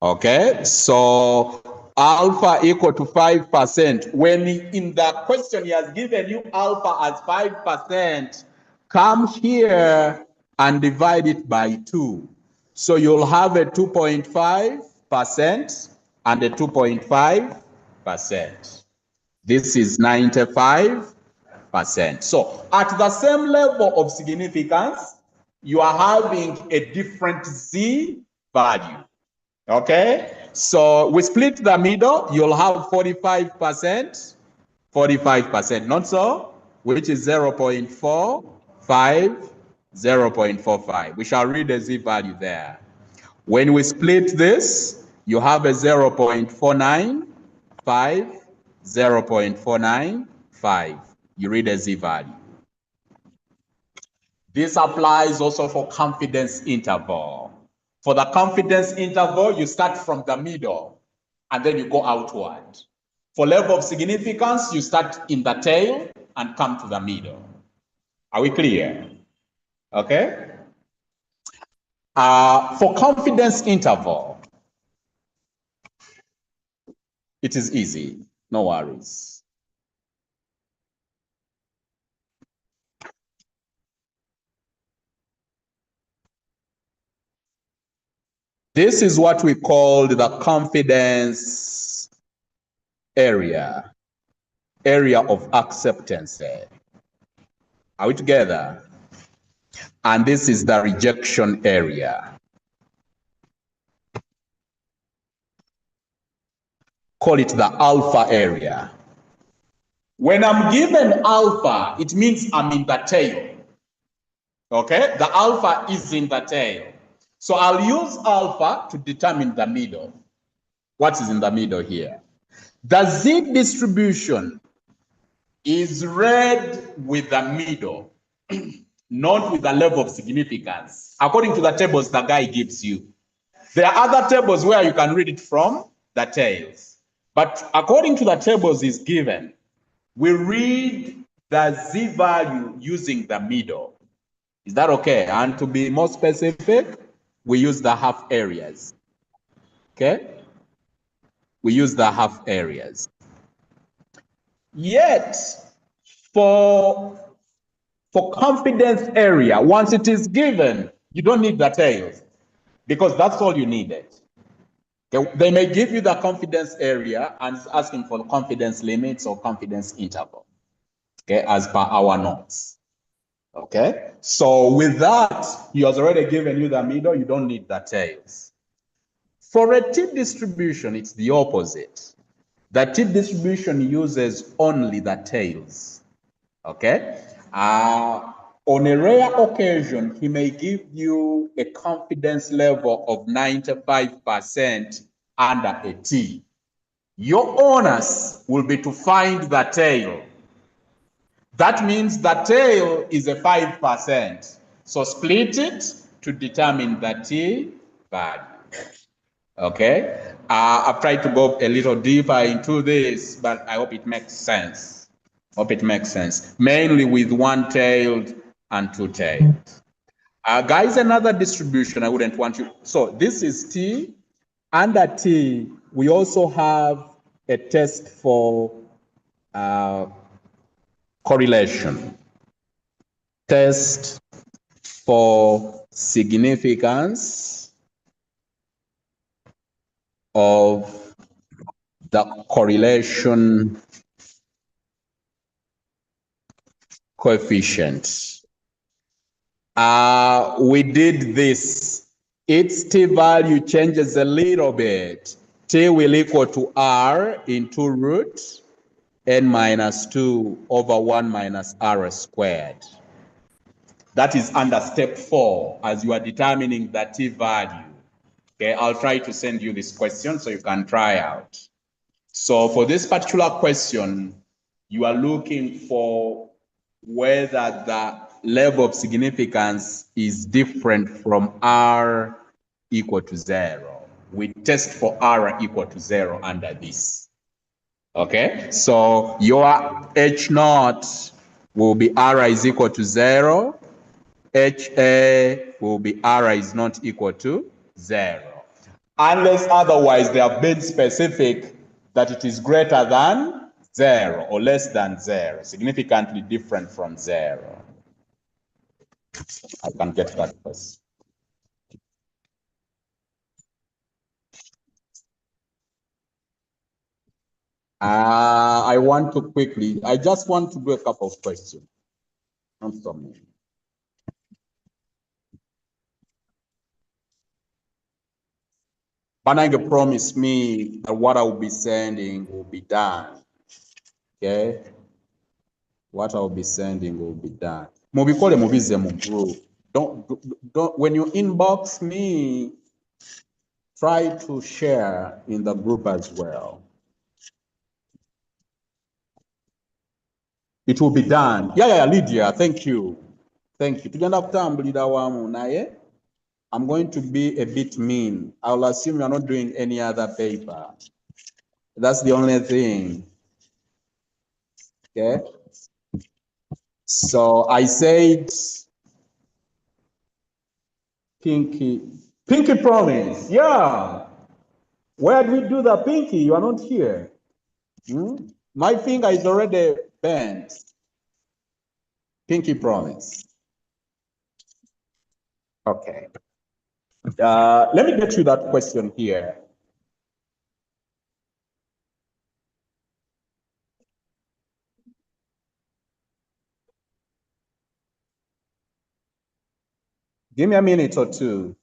Okay, so alpha equal to 5%. When in the question he has given you alpha as 5%, come here and divide it by 2. So you'll have a 2.5% and a 2.5%. This is 95%. So at the same level of significance, you are having a different Z value. Okay, so we split the middle, you'll have 45%, 45%, not so, which is 0.45, 0.45. We shall read the Z value there. When we split this, you have a 0.495, 0.495. You read a Z value. This applies also for confidence interval. For the confidence interval, you start from the middle and then you go outward. For level of significance, you start in the tail and come to the middle. Are we clear? Okay. For confidence interval, it is easy, no worries. This is what we call the confidence area of acceptance. Are we together? And this is the rejection area. Call it the alpha area. When I'm given alpha, it means I'm in the tail. Okay? The alpha is in the tail. So I'll use alpha to determine the middle. What is in the middle here? The Z distribution is read with the middle, not with the level of significance, according to the tables the guy gives you. There are other tables where you can read it from the tails. But according to the tables he's given, we read the Z value using the middle. Is that okay? And to be more specific, we use the half areas. Okay? We use the half areas. Yet, for confidence area, once it is given, you don't need the tails because that's all you needed. Okay? They may give you the confidence area and it's asking for the confidence limits or confidence interval, okay, as per our notes. Okay, so with that, he has already given you the middle, you don't need the tails. For a T distribution, it's the opposite. The T distribution uses only the tails. Okay, on a rare occasion, he may give you a confidence level of 95% under a T. Your onus will be to find the tail. That means the tail is a 5%. So split it to determine the T value. Okay? I've tried to go a little deeper into this, but I hope it makes sense. Hope it makes sense. Mainly with one-tailed and two-tailed. Guys, another distribution I wouldn't want you. So this is T. Under T, we also have a test for correlation. Test for significance of the correlation coefficient. We did this. Its T value changes a little bit. T will equal to R into root n minus 2 over 1 minus R squared. That is under step 4 as you are determining the T value. Okay, I'll try to send you this question so you can try out. So for this particular question, you are looking for whether the level of significance is different from R equal to 0. We test for R equal to 0 under this. Okay, so your H naught will be R is equal to 0. HA will be R is not equal to 0. unless otherwise they have been specific that it is greater than 0 or less than 0, significantly different from 0. I can get that question. I want to quickly, I just want to do a couple of questions. Not so many. Bananga promised me that what I will be sending will be done. Okay? What I will be sending will be done. Mubikole mubize mu group. Don't, when you inbox me, try to share in the group as well. It will be done. Yeah, Lydia, thank you. Thank you. Tugenda kutambulira wamu naye. I'm going to be a bit mean. I'll assume you're not doing any other paper. That's the only thing. Okay? So I said, Pinky promise. Yeah. Where did we do the Pinky? You are not here. My finger is already bent. Pinky promise. Okay. Let me get you that question here. Give me a minute or two.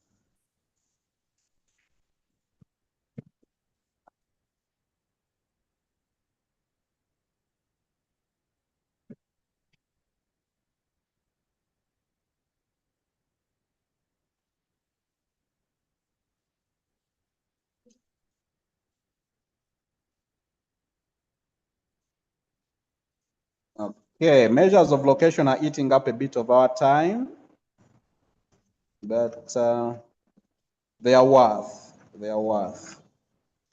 Okay, measures of location are eating up a bit of our time, but they are worth. They are worth.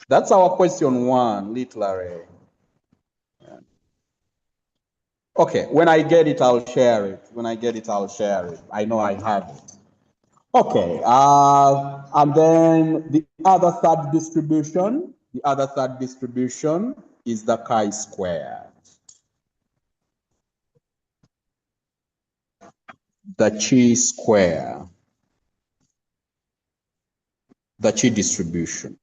That's our question 1, literally. Okay, when I get it, I'll share it. When I get it, I'll share it. I know I have it. Okay, and then the other third distribution is the chi-square. The chi-square. The chi distribution.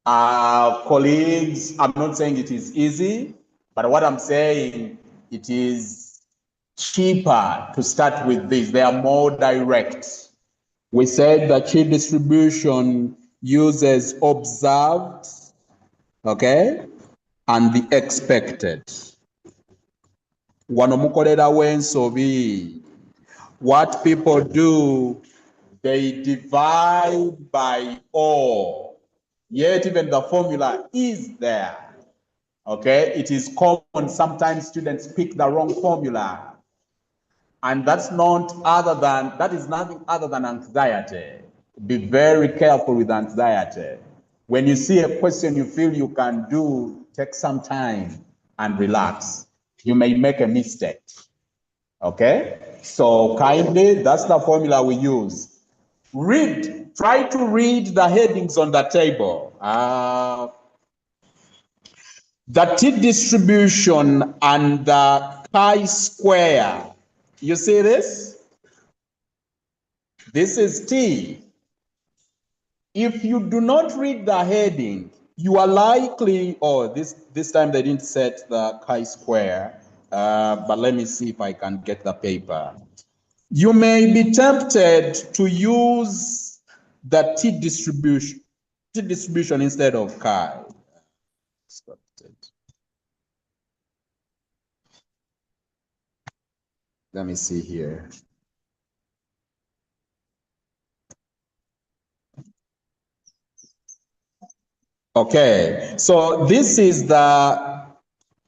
Colleagues, I'm not saying it is easy, but what I'm saying, it is cheaper to start with this. They are more direct. We said the chi distribution uses observed, okay, and the expected. Wanomukolera wensobi. What people do, they divide by all. Yet even the formula is there. Okay, it is common. Sometimes students pick the wrong formula. And that is nothing other than anxiety. Be very careful with anxiety. When you see a question you feel you can do, take some time and relax. You may make a mistake. Okay? So kindly, that's the formula we use. Try to read the headings on the table. The T distribution and the chi-square. You see this? This is T. If you do not read the heading, you are likely, this time they didn't set the chi-square, but let me see if I can get the paper. You may be tempted to use the T distribution instead of chi. Let me see here. Okay, so this is the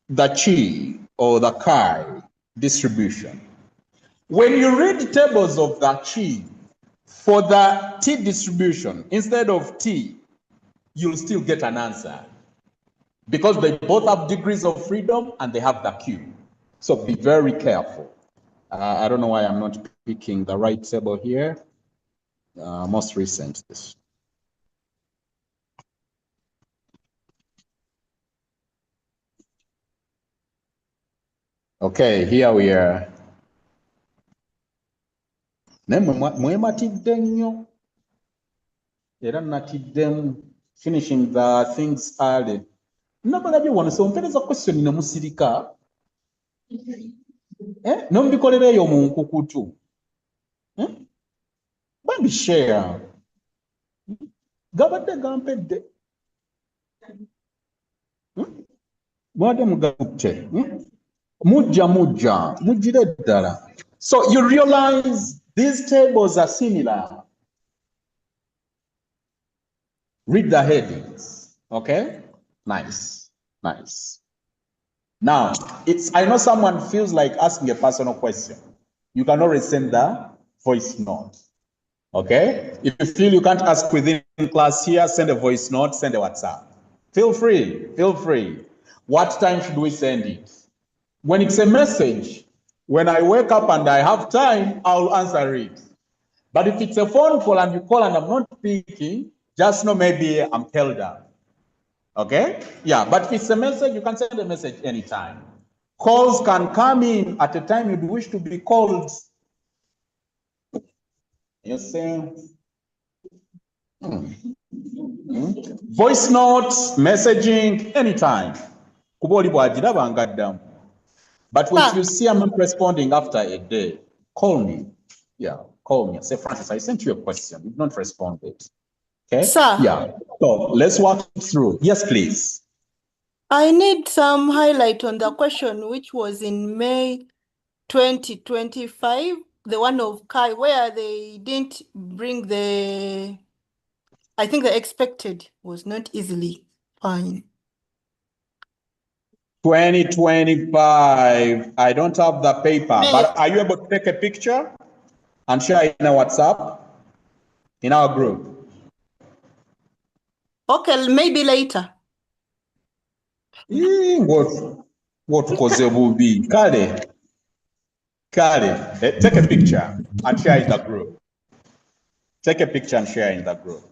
chi or the chi distribution. When you read tables of the chi, for the T distribution, instead of T, you'll still get an answer because they both have degrees of freedom and they have the Q. So be very careful. I don't know why I'm not picking the right table here. Most recent. Okay, here we are. Mwematidde nnyo era natiddemu finishing the things early. Nabalabye wano so mpereza question ne musirika nombikolera eyo mu nkukutu bambi share gabadde gampedde mwadde mugatte mujjire ddala. So you realize these tables are similar. Read the headings. Okay, nice. Now I know someone feels like asking a personal question. You can always send the voice note. Okay, if you feel you can't ask within class here, send a voice note, send a WhatsApp. Feel free. What time should we send it? When it's a message, when I wake up and I have time, I'll answer it. But if it's a phone call and you call and I'm not speaking, just know maybe I'm held up. Okay? Yeah, but if it's a message, you can send a message anytime. Calls can come in at a time you'd wish to be called. You see? Voice notes, messaging, anytime. But if you see I'm not responding after a day, call me. Yeah, call me. Say, Francis, I sent you a question. You've not responded. Okay? Sir. Yeah. So let's walk through. Yes, please. I need some highlight on the question which was in May 2025, the one of Kai, where they didn't bring I think the expected was not easily fine. 2025. I don't have the paper, May. but are you able to take a picture and share it in our WhatsApp, in our group? Okay, maybe later. What cause bubi? Kale, take a picture and share in the group. Take a picture and share in the group.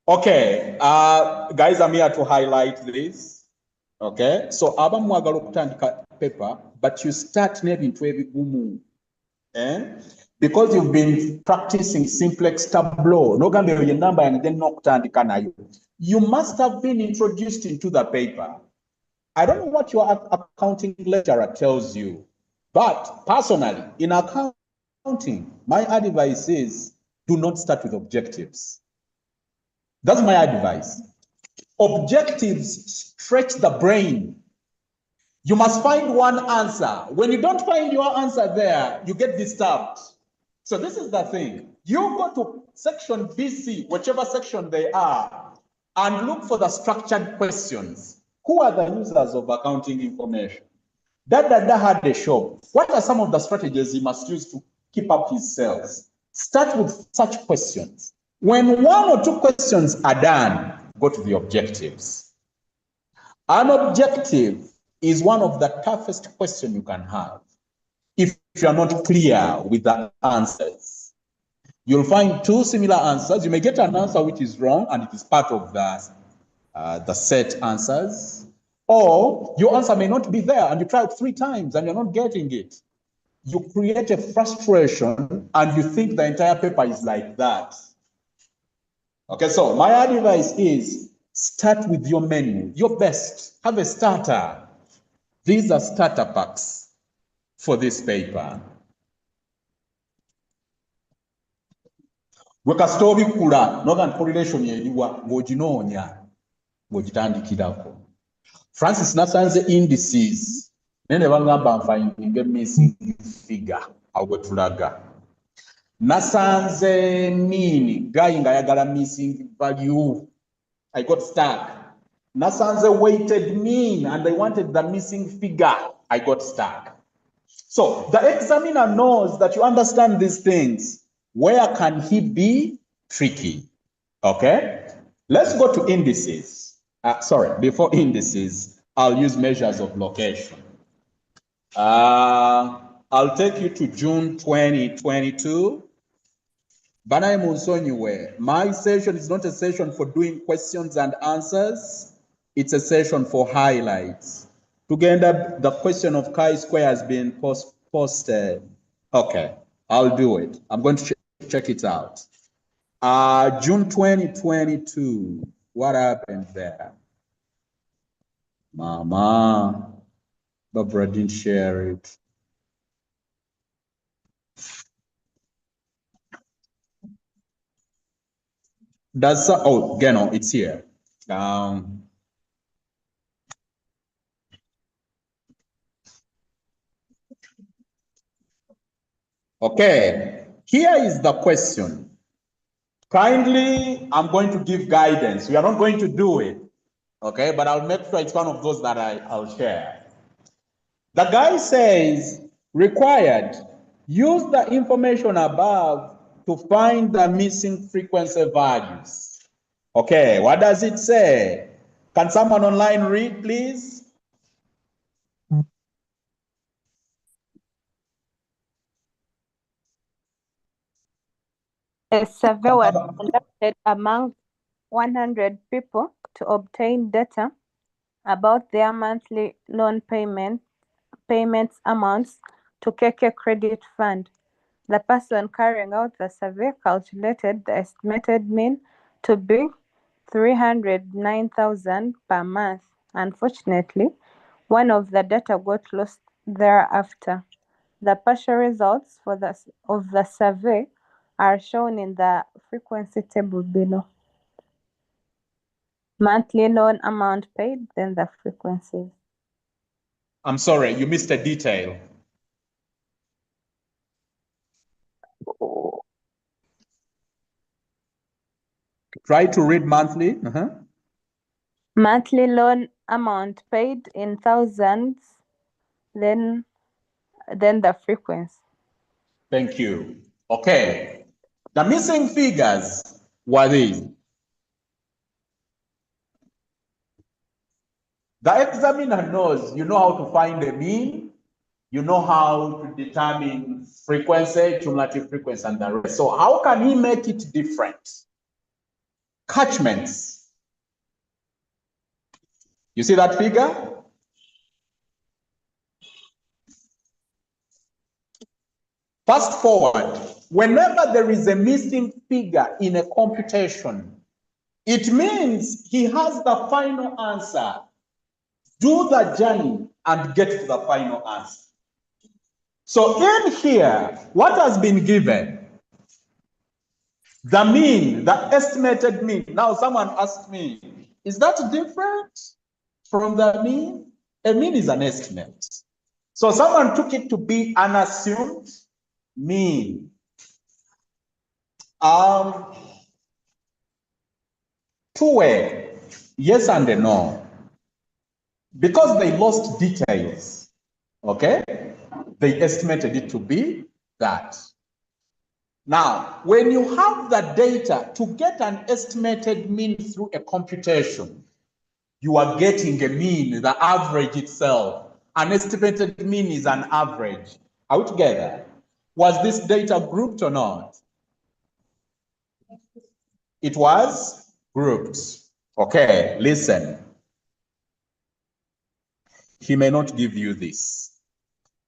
Okay, guys, I'm here to highlight this. Okay, so abamu mwagala okutandika paper, but you start n'ebintu ebigumu. Because you've been practicing simplex tableau, nogambe your number and then nokutandika nayo. You must have been introduced into the paper. I don't know what your accounting lecturer tells you, but personally, in accounting, my advice is do not start with objectives. That's my advice. Objectives stretch the brain. You must find one answer. When you don't find your answer there, you get disturbed. So this is the thing. You go to section BC, whichever section they are, and look for the structured questions. Who are the users of accounting information? Dada had a shop. What are some of the strategies he must use to keep up his sales? Start with such questions. When one or two questions are done, go to the objectives. An objective is one of the toughest questions you can have if you're not clear with the answers. You'll find two similar answers. You may get an answer which is wrong and it is part of the set answers, or your answer may not be there and you try it 3 times and you're not getting it. You create a frustration and you think the entire paper is like that. Okay, so my advice is start with your menu, your best. Have a starter. These are starter packs for this paper. Wekasita obikula noga nti correlation eriwa ng'oginoonya ng'ogitandikirako. Francis nasanze indices nene bangamba nfindinge missing figure awo bwe tulaga. Nasanze mean guy nga ayagala missing value. I got stuck. Nasanze weighted mean and I wanted the missing figure. I got stuck. So the examiner knows that you understand these things. Where can he be tricky? Okay, let's go to indices. Before indices, I'll use measures of location. I'll take you to June 2022. Banaye munsonyiwe, my session is not a session for doing questions and answers. It's a session for highlights. Together, the question of chi-square has been posted. Okay, I'll do it. I'm going to check it out. June 2022, what happened there? Mama, Barbara didn't share it. Oh, Geno, it's here. Okay, here is the question. Kindly, I'm going to give guidance. We are not going to do it, okay? But I'll make sure it's one of those that I'll share. The guy says, required, use the information above to find the missing frequency values. Okay, what does it say? Can someone online read, please? A survey was conducted among 100 people to obtain data about their monthly loan payments amounts to KK Credit Fund. The person carrying out the survey calculated the estimated mean to be 309,000 per month. Unfortunately, one of the data got lost thereafter. The partial results of the survey are shown in the frequency table below. Monthly loan amount paid, then the frequencies. I'm sorry, you missed a detail. Try to read monthly. Monthly loan amount paid in thousands, then the frequency. Thank you. Okay. The missing figures were these. The examiner knows, you know how to find the mean, you know how to determine frequency, cumulative frequency, and the rest. So how can he make it different? Catchments. You see that figure? Fast forward, whenever there is a missing figure in a computation, it means he has the final answer. Do the journey and get to the final answer. So in here, what has been given? The mean, the estimated mean. Now someone asked me, is that different from the mean? A mean is an estimate. So someone took it to be an assumed mean. Two-way, yes and a no. Because they lost details, okay? They estimated it to be that. Now, when you have the data to get an estimated mean through a computation, you are getting a mean, the average itself. An estimated mean is an average. Are we together? Was this data grouped or not? It was grouped. Okay, listen. He may not give you this.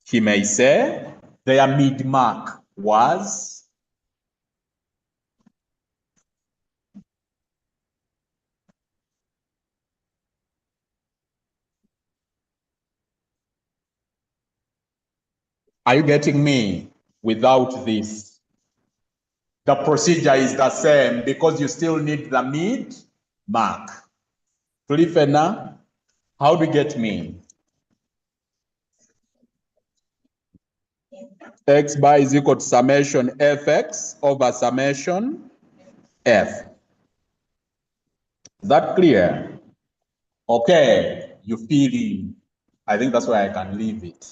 He may say their mid-mark was Are you getting me? Without this, the procedure is the same because you still need the mid-mark. Cliffena, how do you get me? X bar is equal to summation fx over summation f. Is that clear? Okay, you feel in. I think that's why I can leave it.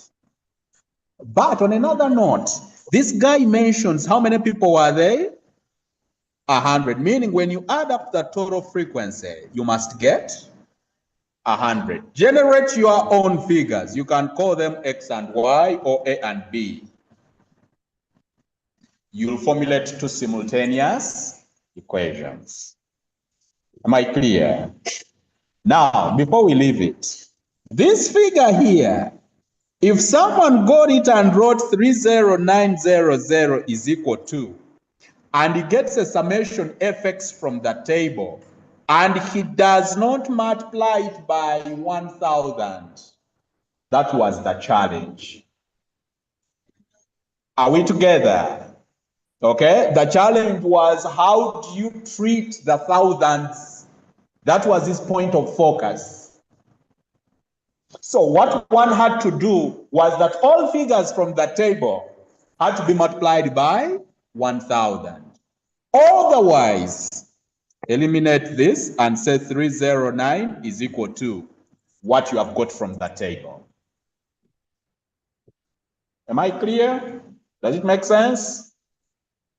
But on another note, this guy mentions how many people were there? 100, meaning when you add up the total frequency, you must get 100. Generate your own figures. You can call them X and Y or A and B. You'll formulate two simultaneous equations. Am I clear? Now, before we leave it, This figure here, if someone got it and wrote 30900 is equal to, and he gets a summation fx from the table, and he does not multiply it by 1000, that was the challenge. Are we together? Okay, the challenge was, how do you treat the thousands? That was his point of focus. So what one had to do was that all figures from the table had to be multiplied by 1000. Otherwise, eliminate this and say 309 is equal to what you have got from the table. Am I clear? Does it make sense?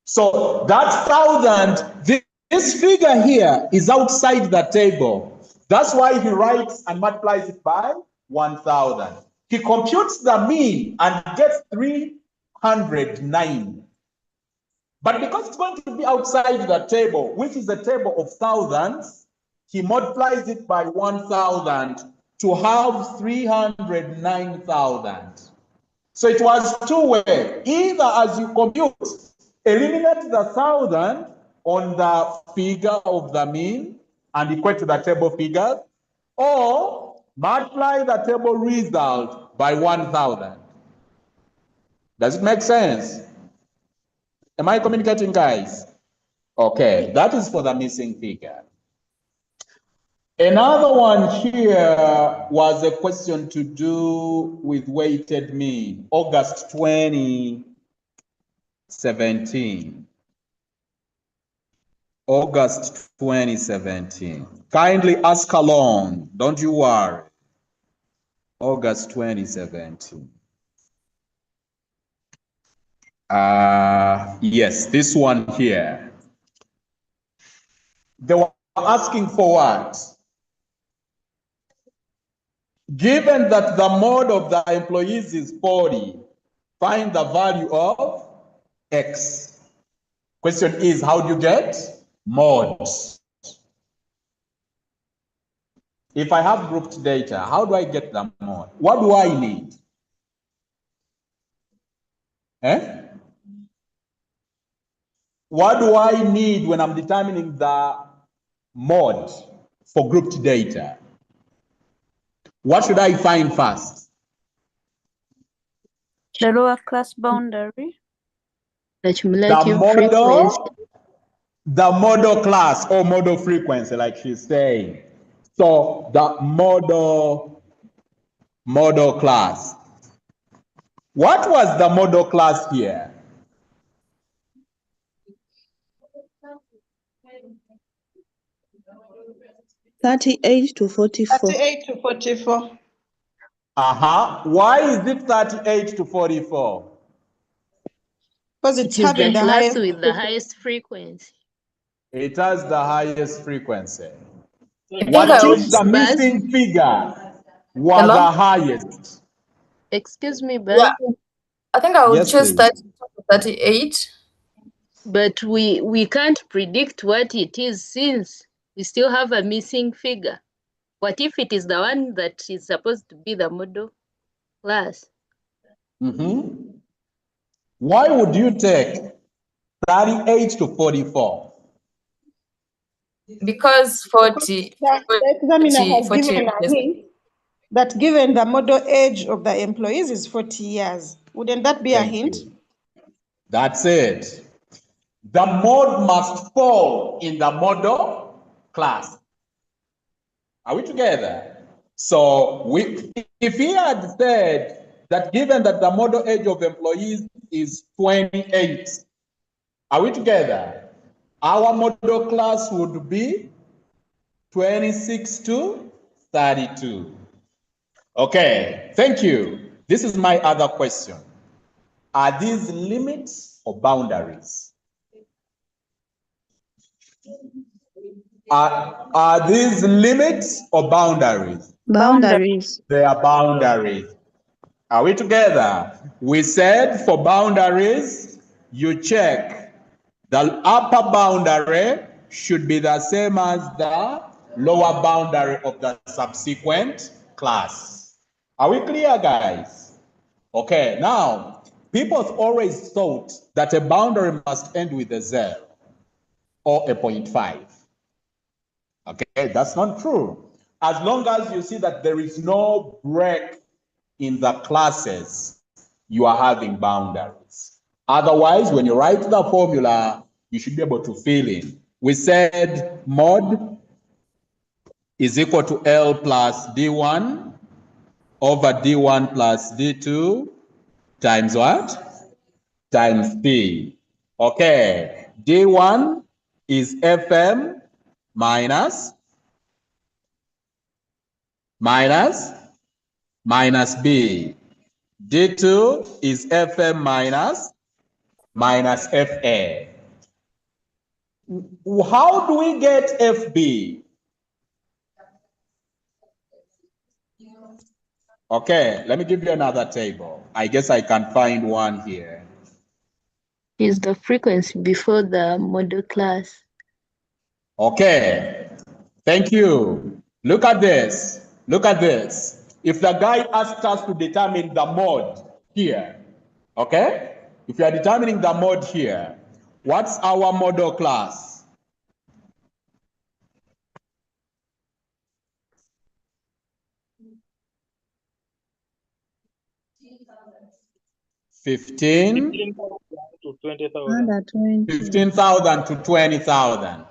So that 1000, this figure here is outside the table. That's why he writes and multiplies it by 1000. He computes the mean and gets 309. But because it's going to be outside the table, which is the table of thousands, he multiplies it by 1000 to have 309,000. So it was two-way. Either as you compute, eliminate the 1000 on the figure of the mean and equate to the table figure, or multiply the table result by 1000. Does it make sense? Am I communicating, guys? Okay, that is for the missing figure. Another one here was a question to do with weighted mean, August 2017. August 2017. Kindly ask along, don't you worry. August 2017. Yes, this one here. They were asking for what? Given that the mode of the employees is 40, find the value of X. Question is, how do you get mode? If I have grouped data, how do I get the mode? What do I need? What do I need when I'm determining the mode for grouped data? What should I find first? The lower class boundary. The cumulative frequency. The model class or model frequency, like she's saying. So the model class. What was the model class here? $38 to $44. 38 to 44. Why is it 38 to 44? Because It it's is having the the class highest with the highest frequency. It has the highest frequency. I think What I if would. the missing figure was Hello? the highest? Excuse me, Yeah, but I think I would Yes, choose please. 38. but we can't predict what it is since we still have a missing figure. What if it is the one that is supposed to be the model class? Why would you take 38 to 44? Because 40, The examiner has 40 given a hint that given the model age of the employees is 40 years. Wouldn't that be a Thank hint? you. That's it. The mode must fall in the model class. Are we together? So if he had said that given that the model age of employees is 28, are we together? Our model class would be 26 to 32. Okay, thank you. This is my other question. Are these limits or boundaries? Are these limits or boundaries? Boundaries. They are boundaries. Are we together? We said for boundaries, you check the upper boundary should be the same as the lower boundary of the subsequent class. Are we clear, guys? Okay, now, people have always thought that a boundary must end with a 0 or a 0.5. Okay, that's not true. As long as you see that there is no break in the classes, you are having boundaries. Otherwise, when you write the formula, you should be able to fill in. We said mod is equal to L plus D1 over D1 plus D2 times what? Times P. Okay, D1 is FM minus B. D2 is FM minus FA. How do we get FB? Okay, let me give you another table. I guess I can find one here. Is the frequency before the model class. Okay, thank you. Look at this. Look at this. If the guy asked us to determine the mode here, okay? If you are determining the mode here, what's our model class? to 20,000. 15,000 to 20,000.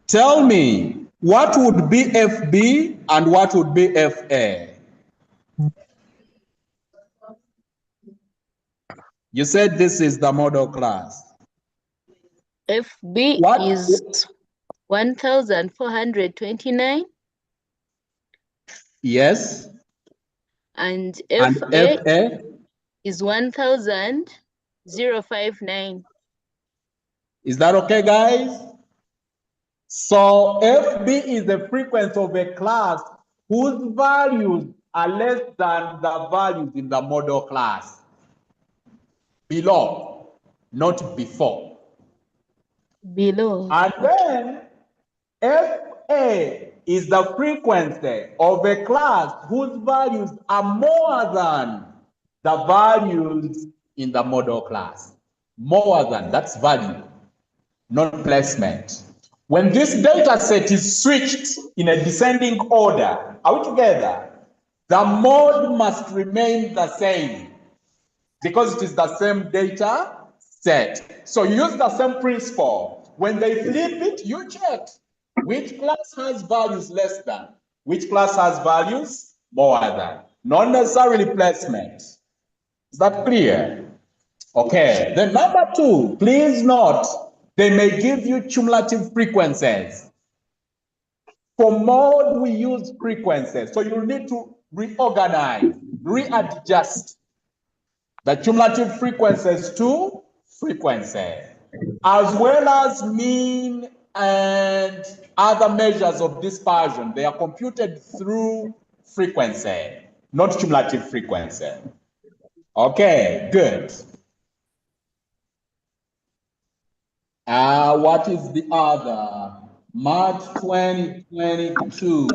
Tell me, what would be FB and what would be FA? You said this is the model class. FB What? is 1,429. Yes. And And FA FA is 1,059. Is that okay, guys? So FB is the frequency of a class whose values are less than the values in the model class. Below, not before. Below. And then FA is the frequency of a class whose values are more than the values in the model class. More than, that's value, not placement. When this data set is switched in a descending order, are we together? The mode must remain the same because it is the same data set. So use the same principle. When they flip it, you check which class has values less than, which class has values more than. Not necessarily placement. Is that clear? Okay. Then number 2, please note, they may give you cumulative frequencies. For mode, we use frequencies. So you need to reorganize, readjust the cumulative frequencies to frequency, as well as mean and other measures of dispersion. They are computed through frequency, not cumulative frequency. Okay, good. What is the other? March 2022.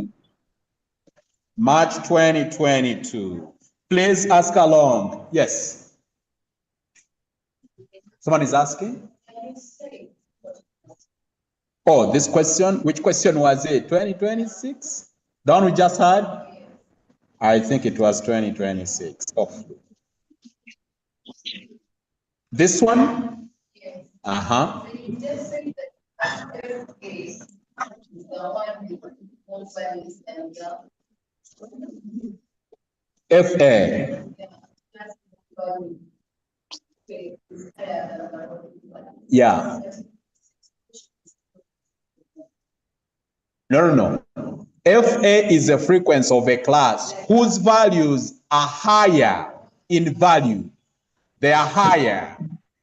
March 2022. Please ask along. Yes. Someone is asking? Oh, this question, which question was it? 2026? The one we just had? I think it was 2026. Oh. This one? Uh-huh. FA. Yeah. No. FA is the frequency of a class whose values are higher in value. They are higher.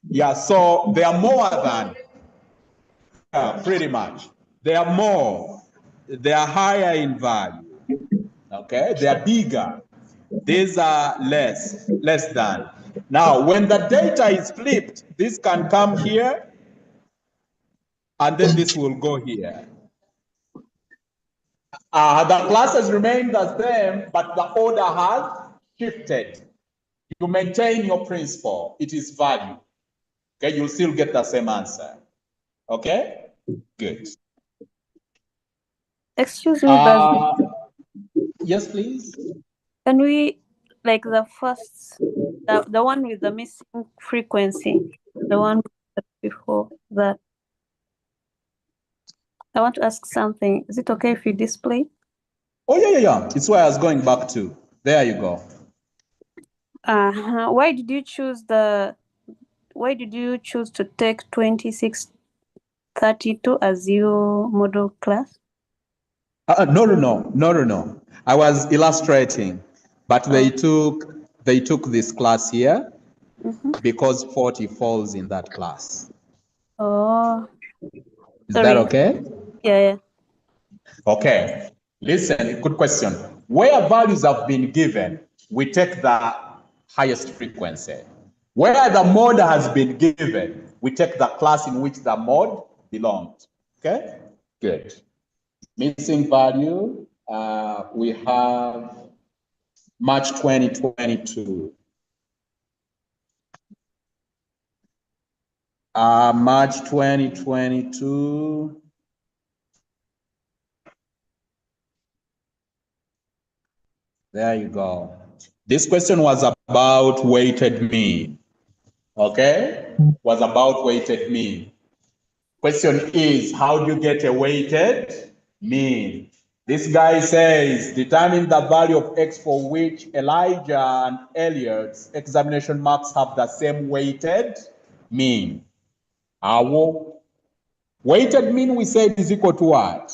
Yeah, so they are more than, pretty much. They are more. They are higher in value. Okay, they are bigger. These are less than. Now, when the data is flipped, this can come here, and then this will go here. The classes remain the same, but the order has shifted, you maintain your principle, it is value. Okay, you'll still get the same answer. Okay, good. Excuse me, but Yes, please. can we, like the first, the one with the missing frequency, the one before that? I want to ask something. Is it okay if you display? Oh, yeah. It's where I was going back to. There you go. Why did you choose to take 2632 as your model class? No. I was illustrating, but they took this class here because 40 falls in that class. Oh, Is sorry. that okay? Yeah. Okay. Listen, good question. Where values have been given, we take the highest frequency. Where the mode has been given, we take the class in which the mode belonged. Okay? Good. Missing value, we have March 2022. March 2022. There you go. This question was about weighted mean. Okay? Was about weighted mean. Question is, how do you get a weighted mean? This guy says, determine the value of X for which Elijah and Elliot's examination marks have the same weighted mean. Our weighted mean, we said, is equal to what?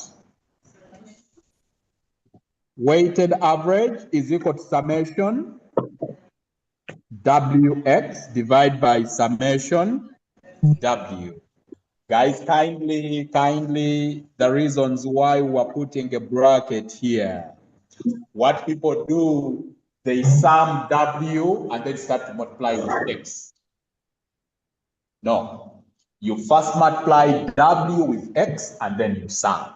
Weighted average is equal to summation WX divided by summation W. Guys, kindly, the reasons why we're putting a bracket here. What people do, they sum W and then start to multiply with X. No, you first multiply W with X and then you sum.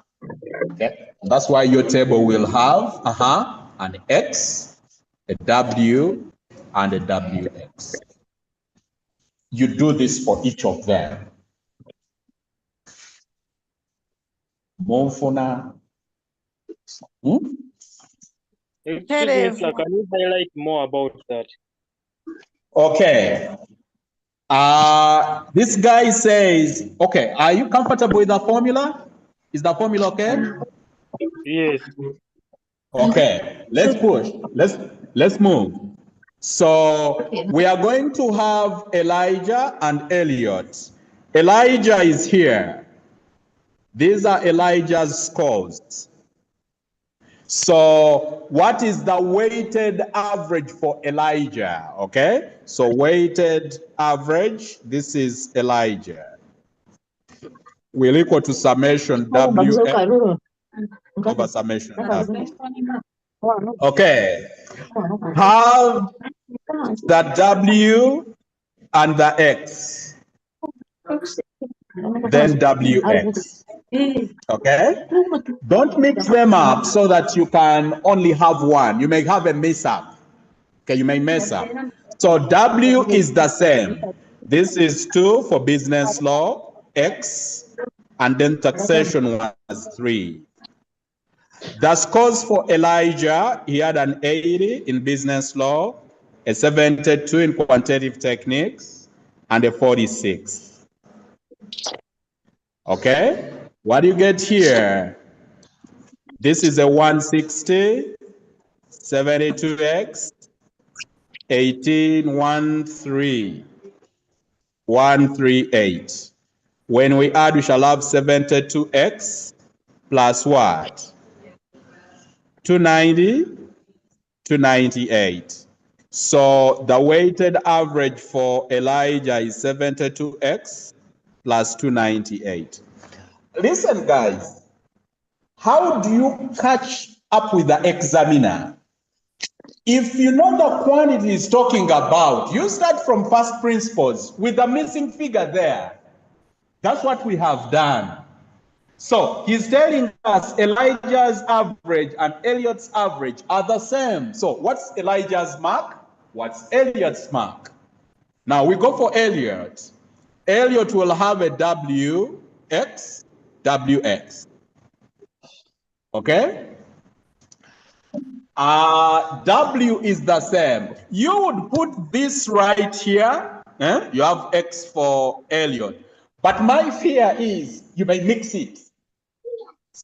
Okay, and that's why your table will have an X, a W, and a WX. You do this for each of them. Mofona. Excuse me, sir, can you highlight more about that? Okay. This guy says, okay, are you comfortable with the formula? Is the formula okay? Yes. Okay, let's push. Let's move. So we are going to have Elijah and Elliot. Elijah is here. These are Elijah's scores. So what is the weighted average for Elijah? Okay, so weighted average, this is Elijah. Will equal to summation W over summation W. Okay, have the W and the X, then WX. Okay, don't mix them up so that you can only have one. You may have a mess up. Okay, you may mess up. So W is the same. This is 2 for business law, X, and then taxation was 3. The scores for Elijah, he had an 80 in business law, a 72 in quantitative techniques, and a 46. Okay, what do you get here? This is a 160, 72X, 1813, 138. When we add, we shall have 72X plus what? 290, 298. So the weighted average for Elijah is 72X plus 298. Listen, guys, how do you catch up with the examiner? If you know the quantity he's talking about, you start from first principles with the missing figure there. That's what we have done. So he's telling us Elijah's average and Elliot's average are the same. So what's Elijah's mark? What's Elliot's mark? Now we go for Elliot. Elliot will have a WX, WX. Okay? W is the same. You would put this right here. You have X for Elliot. But my fear is you may mix it.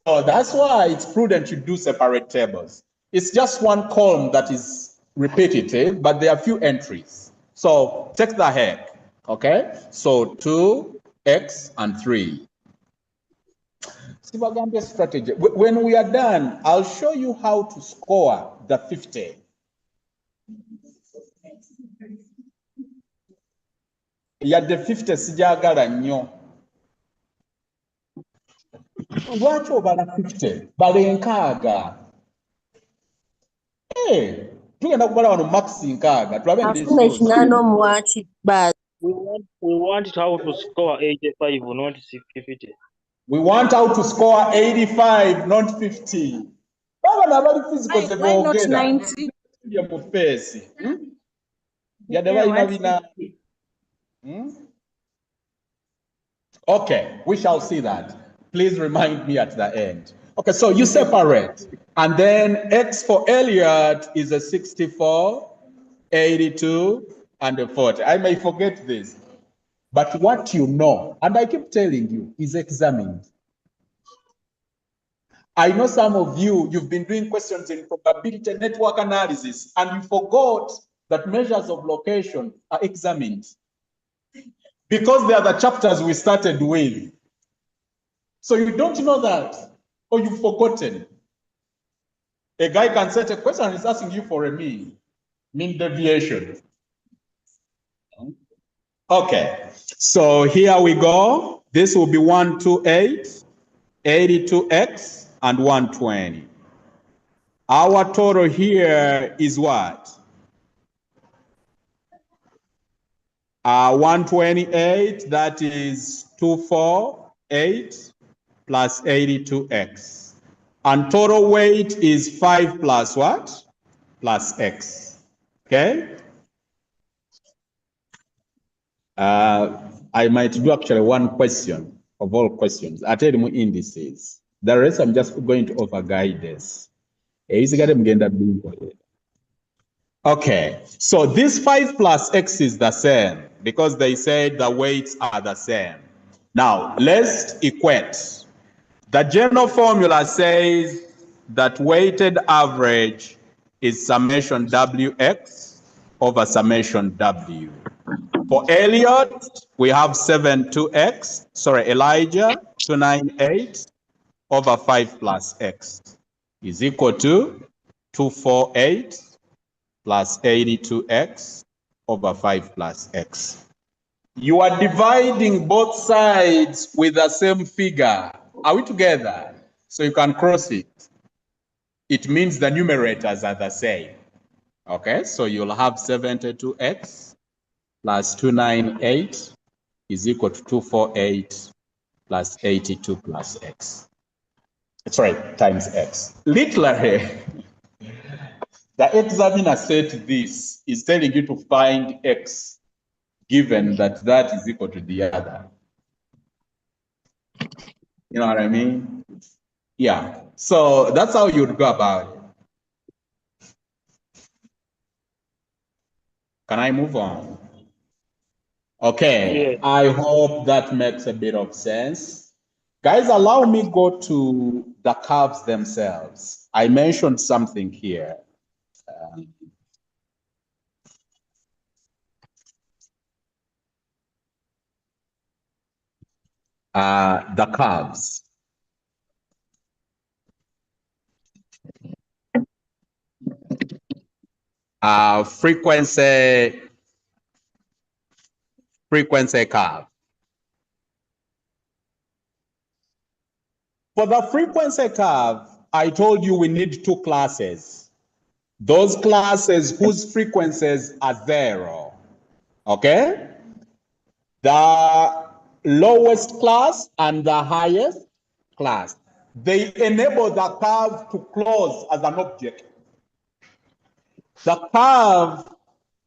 So that's why it's prudent to do separate tables. It's just one column that is repetitive, but there are few entries. So take the head, okay? So 2, X, and 3. Sibagambia strategy. When we are done, I'll show you how to score the 50. Yadde 50 sijagala nnyo. Lwaki obala 50? Bala enkaaga. Tugenda kubala wano max nkaaga. Tulabe Afuna ekinano omuwaaki bba. We want it how to score 85, not 50. We want how to score 85, not 50. Baba nabali physical ze Why not boogera. 90? Ya mu face. Yadde Yeah, balina what bina. Okay, we shall see that. Please remind me at the end. Okay, so you separate. And then X for Elliot is a 64, 82, and a 40. I may forget this. But what you know, and I keep telling you, is examined. I know some of you, you've been doing questions in probability network analysis, and you forgot that measures of location are examined. Because they are the chapters we started with. So you don't know that, or you've forgotten. A guy can set a question and is asking you for a mean deviation. Okay, so here we go. This will be 128, 82X, and 120. Our total here is what? 128, that is 248 plus 82X. And total weight is 5 plus what? Plus X. Okay? I might do actually one question of all questions. I tell you indices. The rest I'm just going to offer guidance. Okay, so this 5 plus X is the same because they said the weights are the same. Now, let's equate. The general formula says that weighted average is summation WX over summation W. For Elliot, we have 72X, Elijah, 298 over 5 plus X is equal to 248 plus 82X over 5 plus X. You are dividing both sides with the same figure. Are we together? So you can cross it. It means the numerators are the same. Okay, so you'll have 72X plus 298 is equal to 248 plus 82 plus X. That's right, times X. Literally, the examiner said this is telling you to find X given that that is equal to the other. You know what I mean? Yeah, so that's how you'd go about it. Can I move on? Okay, Yeah. I hope that makes a bit of sense. Guys, allow me go to the curves themselves. I mentioned something here. The curves. Frequency curve. For the frequency curve, I told you we need two classes. Those classes whose frequencies are 0. Okay? The lowest class and the highest class, they enable the curve to close as an object. The curve,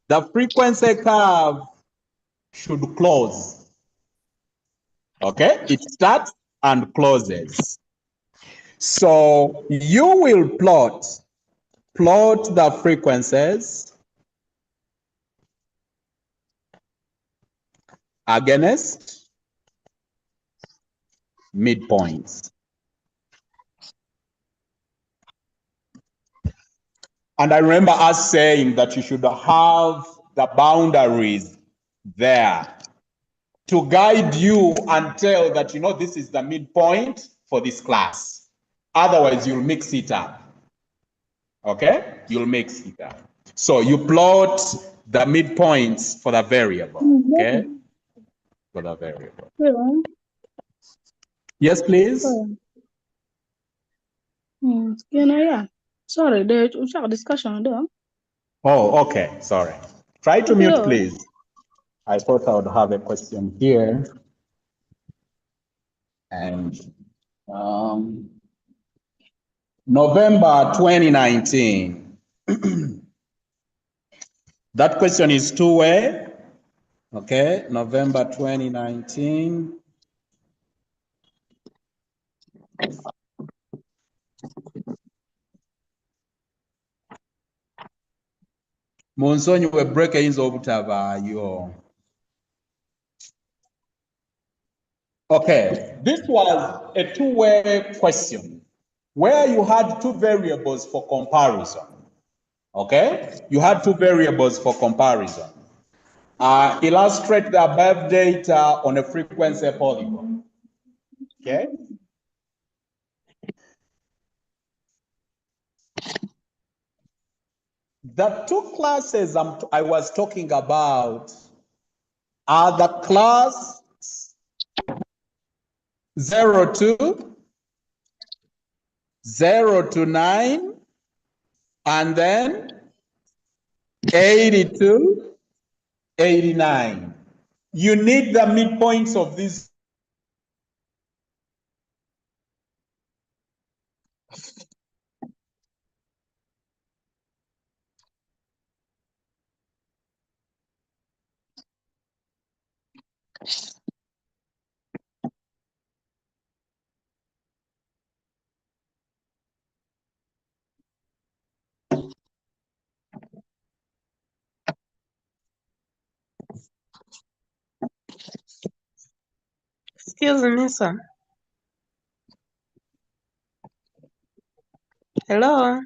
the frequency curve should close. Okay, it starts and closes. So you will plot the frequencies against midpoints. And I remember us saying that you should have the boundaries there to guide you and tell that, you know, this is the midpoint for this class. Otherwise, you'll mix it up. Okay? You'll mix it up. So you plot the midpoints for the variable. Okay? For the variable. Yes, please. Yeah. Sorry, the discussion there. Oh, okay. Sorry. Try to mute, please. I thought I would have a question here. And November 2019. That question is two-way. Okay, November 2019. Monsonyi we break ins obutabayo. Okay, this was a two-way question where you had two variables for comparison. Okay, you had two variables for comparison. Illustrate the above data on a frequency polygon. Okay. The two classes I was talking about are the class 0 to 9, and then 80 to 89. You need the midpoints of these. Excuse me, sir. Hello.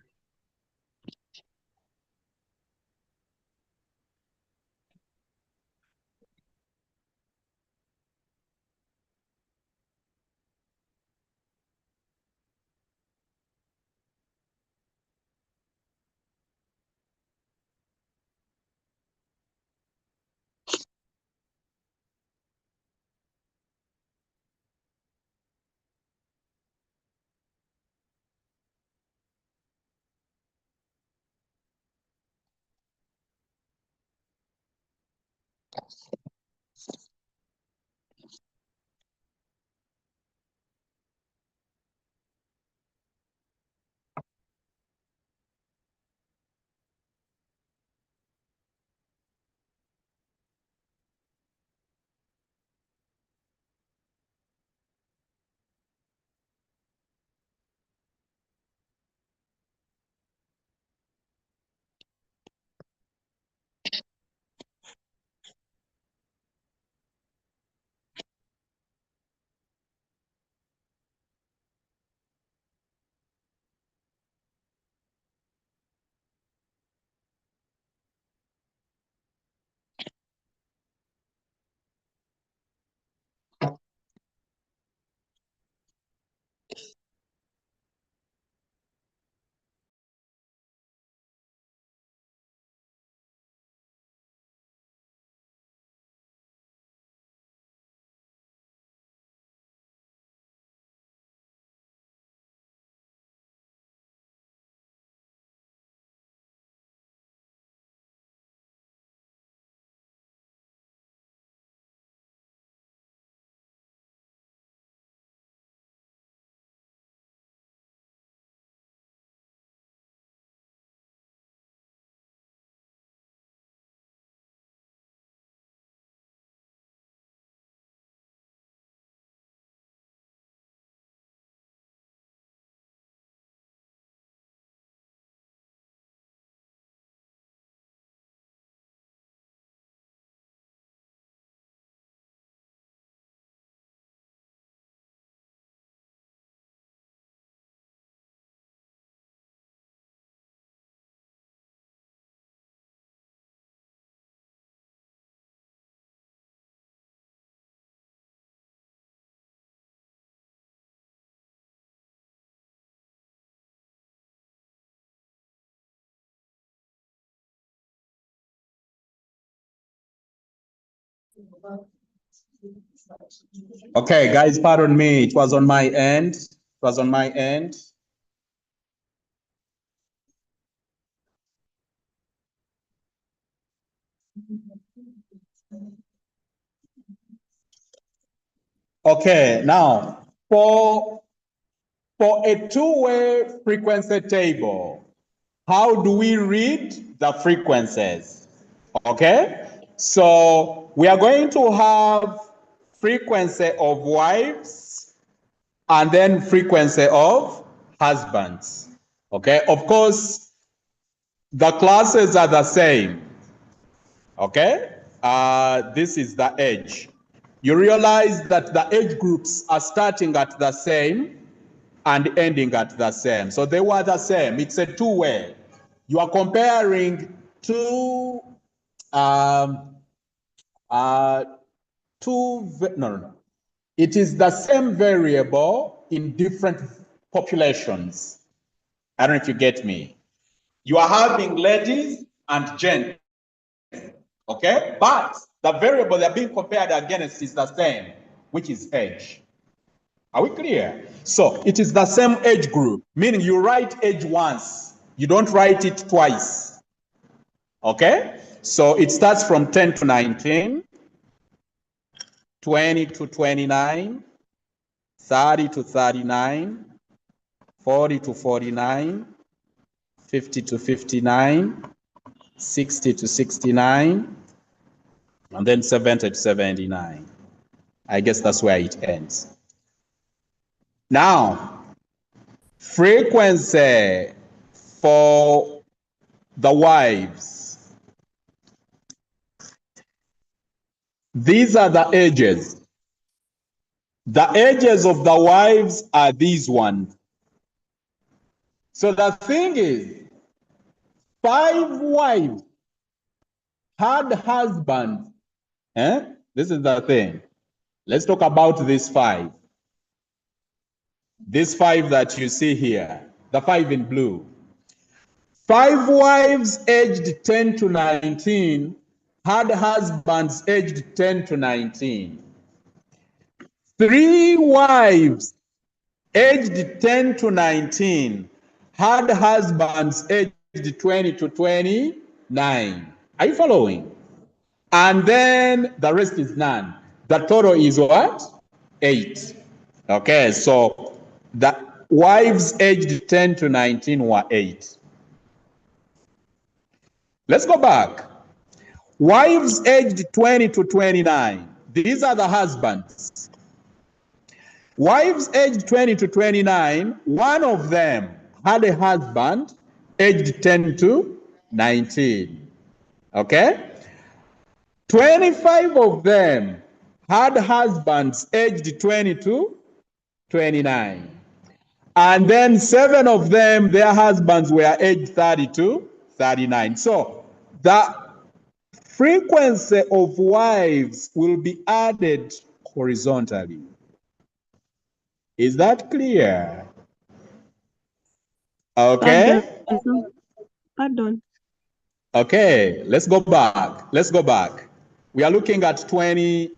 Okay, guys, pardon me. It was on my end. It was on my end. Okay, now for a two-way frequency table, how do we read the frequencies? Okay, so we are going to have frequency of wives and then frequency of husbands. Okay, of course, the classes are the same. Okay, this is the age. You realize that the age groups are starting at the same and ending at the same. So they were the same. It's a two-way. You are comparing two, no. It is the same variable in different populations. I don't know if you get me. You are having ladies and gents, okay? But the variable they're being compared against is the same, which is age. Are we clear? So it is the same age group, meaning you write age once, you don't write it twice. Okay? So it starts from 10 to 19, 20 to 29, 30 to 39, 40 to 49, 50 to 59, 60 to 69, and then 70 to 79. I guess that's where it ends. Now, frequency for the wives. These are the ages. The ages of the wives are these ones. So the thing is, 5 wives had husbands. This is the thing. Let's talk about these 5. These 5 that you see here, the 5 in blue. 5 wives aged 10 to 19 had husbands aged 10 to 19. 3 wives aged 10 to 19 had husbands aged 20 to 29. Are you following? And then the rest is none. The total is what? 8. Okay, so the wives aged 10 to 19 were 8. Let's go back. Wives aged 20 to 29. These are the husbands. Wives aged 20 to 29, one of them had a husband aged 10 to 19. Okay? 25 of them had husbands aged 20 to 29. And then 7 of them, their husbands were aged 30 to 39. So the frequency of wives will be added horizontally. Is that clear? Okay. Pardon. Okay, let's go back. Let's go back. We are looking at 20 to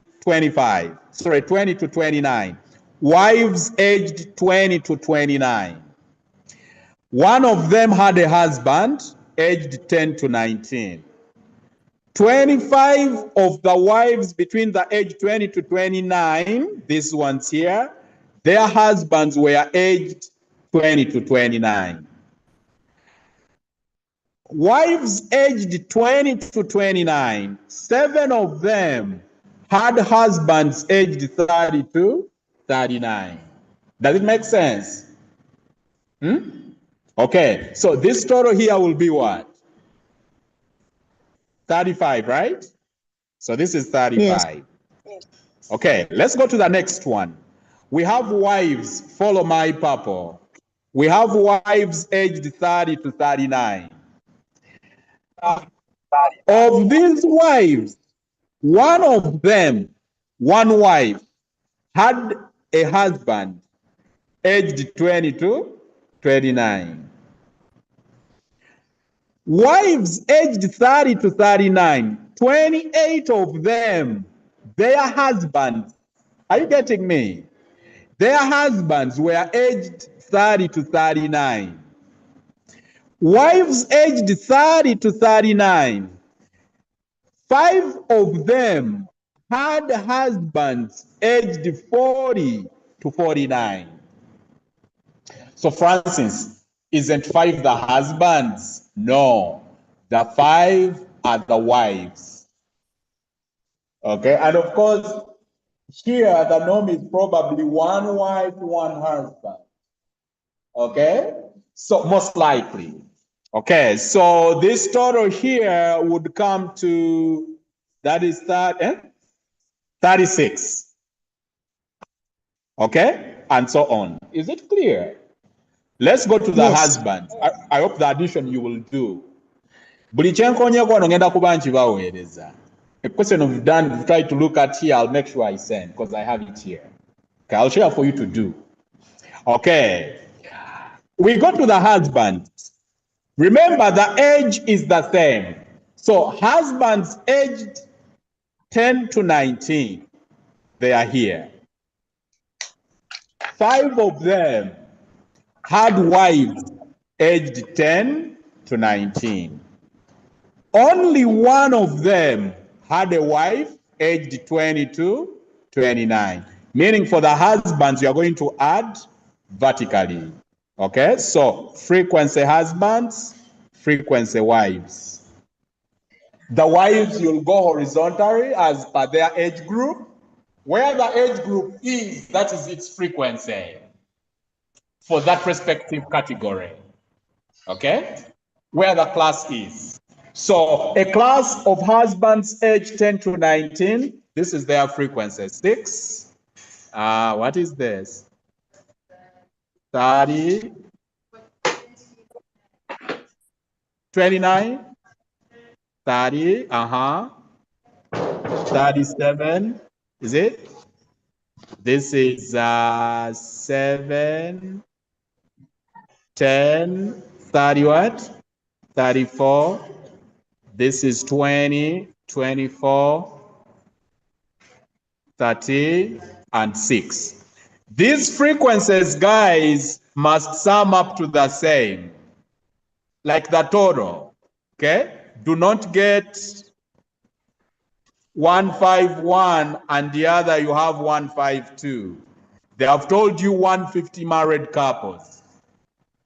29. Wives aged 20 to 29. One of them had a husband aged 10 to 19. 25 of the wives between the age 20 to 29, these ones here, their husbands were aged 20 to 29. Wives aged 20 to 29, 7 of them had husbands aged 30 to 39. Does it make sense? Okay, so this total here will be what? 35, right? So this is 35. Yes. Okay, let's go to the next one. We have wives, follow my purple. We have wives aged 30 to 39. Of these wives, one of them, one wife, had a husband aged 20 to 29. Wives aged 30 to 39, 28 of them their husbands, are you getting me? Their husbands were aged 30 to 39. Wives aged 30 to 39. 5 of them had husbands aged 40 to 49. So, Francis, isn't 5 the husbands? No, the 5 are the wives. Okay, and of course, here the norm is probably 1 wife, 1 husband. Okay, so most likely. Okay, so this total here would come to, that is 36. Okay, and so on. Is it clear? Let's go to the Yes. husband. I hope the addition you will do. Buli kyenkonyeko wano ngenda kuba nkibaweereza. A question of done, try to look at here, I'll make sure I send, because I have it here. Okay, I'll share for you to do. Okay, we go to the husband. Remember, the age is the same. So husbands aged 10 to 19, they are here. 5 of them had wives aged 10 to 19. Only 1 of them had a wife aged 20 to 29. Meaning for the husbands, you are going to add vertically. Okay, so frequency husbands, frequency wives. The wives, you'll go horizontally as per their age group. Where the age group is, that is its frequency for that respective category. Okay? Where the class is. So a class of husbands aged 10 to 19, this is their frequency. 6. What is this? 30. 29. 30. 37. Is it? This is 7, 10, 30 what? 34. This is 20, 24, 30, and 6. These frequencies, guys, must sum up to the same, like the total, okay? Do not get 151 and the other you have 152. They have told you 150 married couples,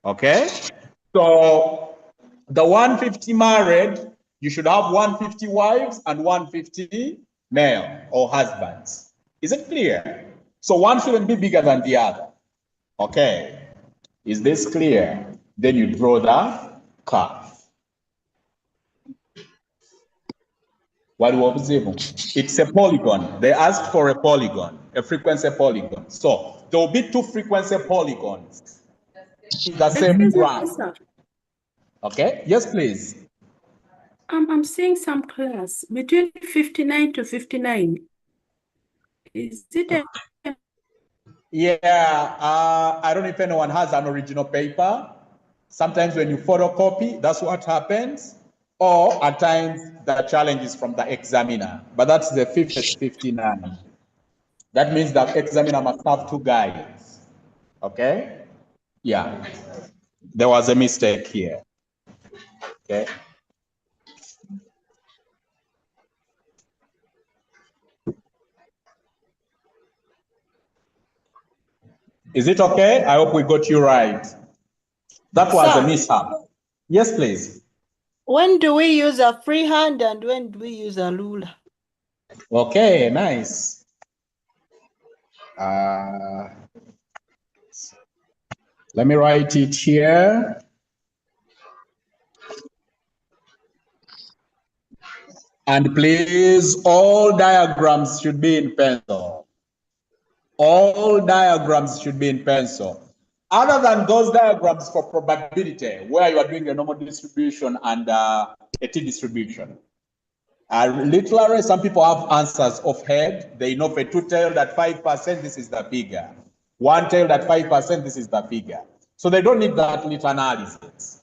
okay? So the 150 married, you should have 150 wives and 150 male or husbands. Is it clear? So one shouldn't be bigger than the other. Okay. Is this clear? Then you draw the curve. What do you observe? It's a polygon. They asked for a polygon, a frequency polygon. So there will be 2 frequency polygons in the same Excuse me, graph. sir. Okay. Yes, please. I'm seeing some class between 59 to 59. Is it a Yeah, I don't know if anyone has an original paper. Sometimes when you photocopy, that's what happens. Or at times the challenge is from the examiner, but that's the 59. That means the examiner must have 2 guides. Okay? Yeah. There was a mistake here. Okay. Is it okay? I hope we got you right. That was a Sir. mishap. Yes, please. When do we use a freehand and when do we use a ruler? Okay, nice. Let me write it here. And please, all diagrams should be in pencil. All diagrams should be in pencil. Other than those diagrams for probability, where you are doing a normal distribution and a t-distribution. Literally, some people have answers offhand. They know for 2-tailed at 5%, this is the figure. 1-tailed at 5%, this is the figure. So they don't need that little analysis.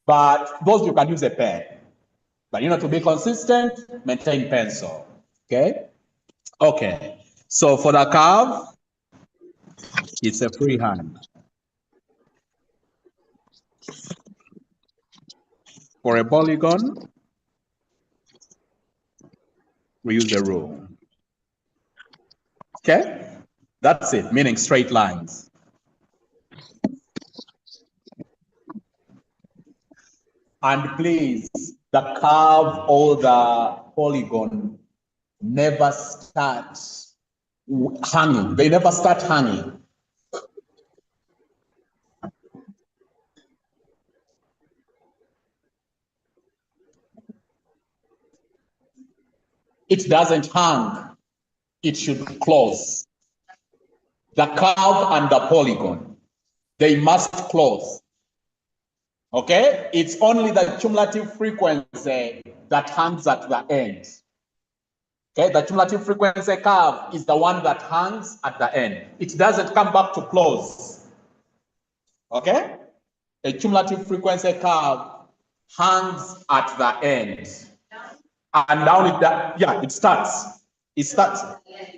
But those you can use a pen. But to be consistent, maintain pencil. Okay? Okay, so for the curve, it's a freehand. For a polygon, we use a rule. Okay, that's it, meaning straight lines. And please, the curve or the polygon never start hanging. They never start hanging. It doesn't hang. It should close. The curve and the polygon, they must close. Okay? It's only the cumulative frequency that hangs at the end. Okay? The cumulative frequency curve is the one that hangs at the end. It doesn't come back to close. Okay? A cumulative frequency curve hangs at the end. And down it starts. It starts.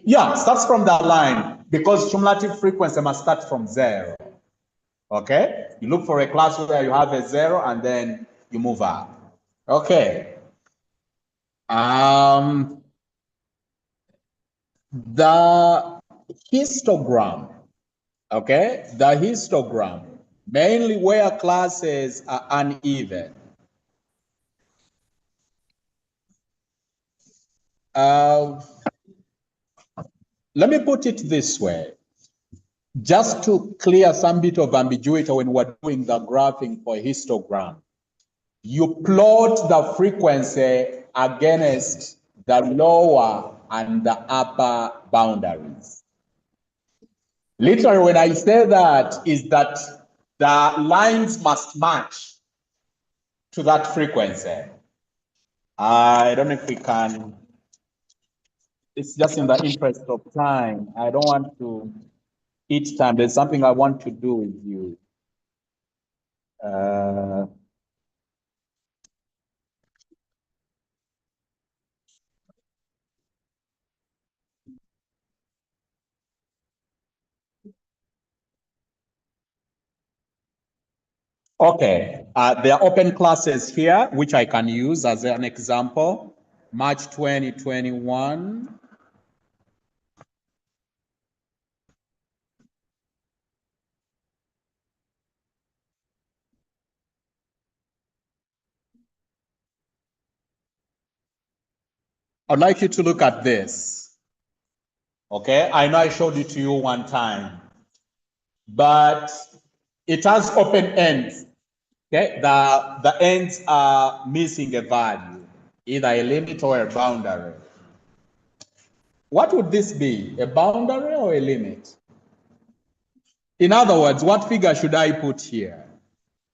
Yeah, starts from the line because cumulative frequency must start from 0. Okay? You look for a class where you have a 0 and then you move up. Okay. The histogram. Okay? The histogram, mainly where classes are uneven. Let me put it this way, just to clear some bit of ambiguity when we're doing the graphing for histogram. You plot the frequency against the lower and the upper boundaries. Literally, when I say that, is that the lines must match to that frequency. I don't know if we can. It's just in the interest of time. I don't want to eat time. There's something I want to do with you. Okay, there are open classes here, which I can use as an example. March 2021. I'd like you to look at this. Okay, I know I showed it to you one time, but it has open ends. Okay, the ends are missing a value, either a limit or a boundary. What would this be, a boundary or a limit? In other words, what figure should I put here?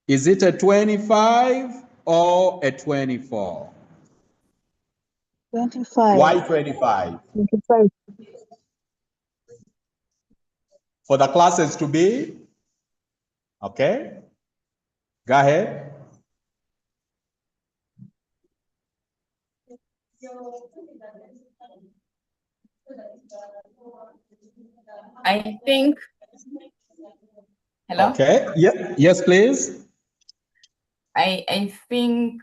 Is it a 25 or a 24? 25. Why 25? 25. For the classes to be? Okay. Go ahead. I think. Hello? Okay. Yeah. Yes, please. I think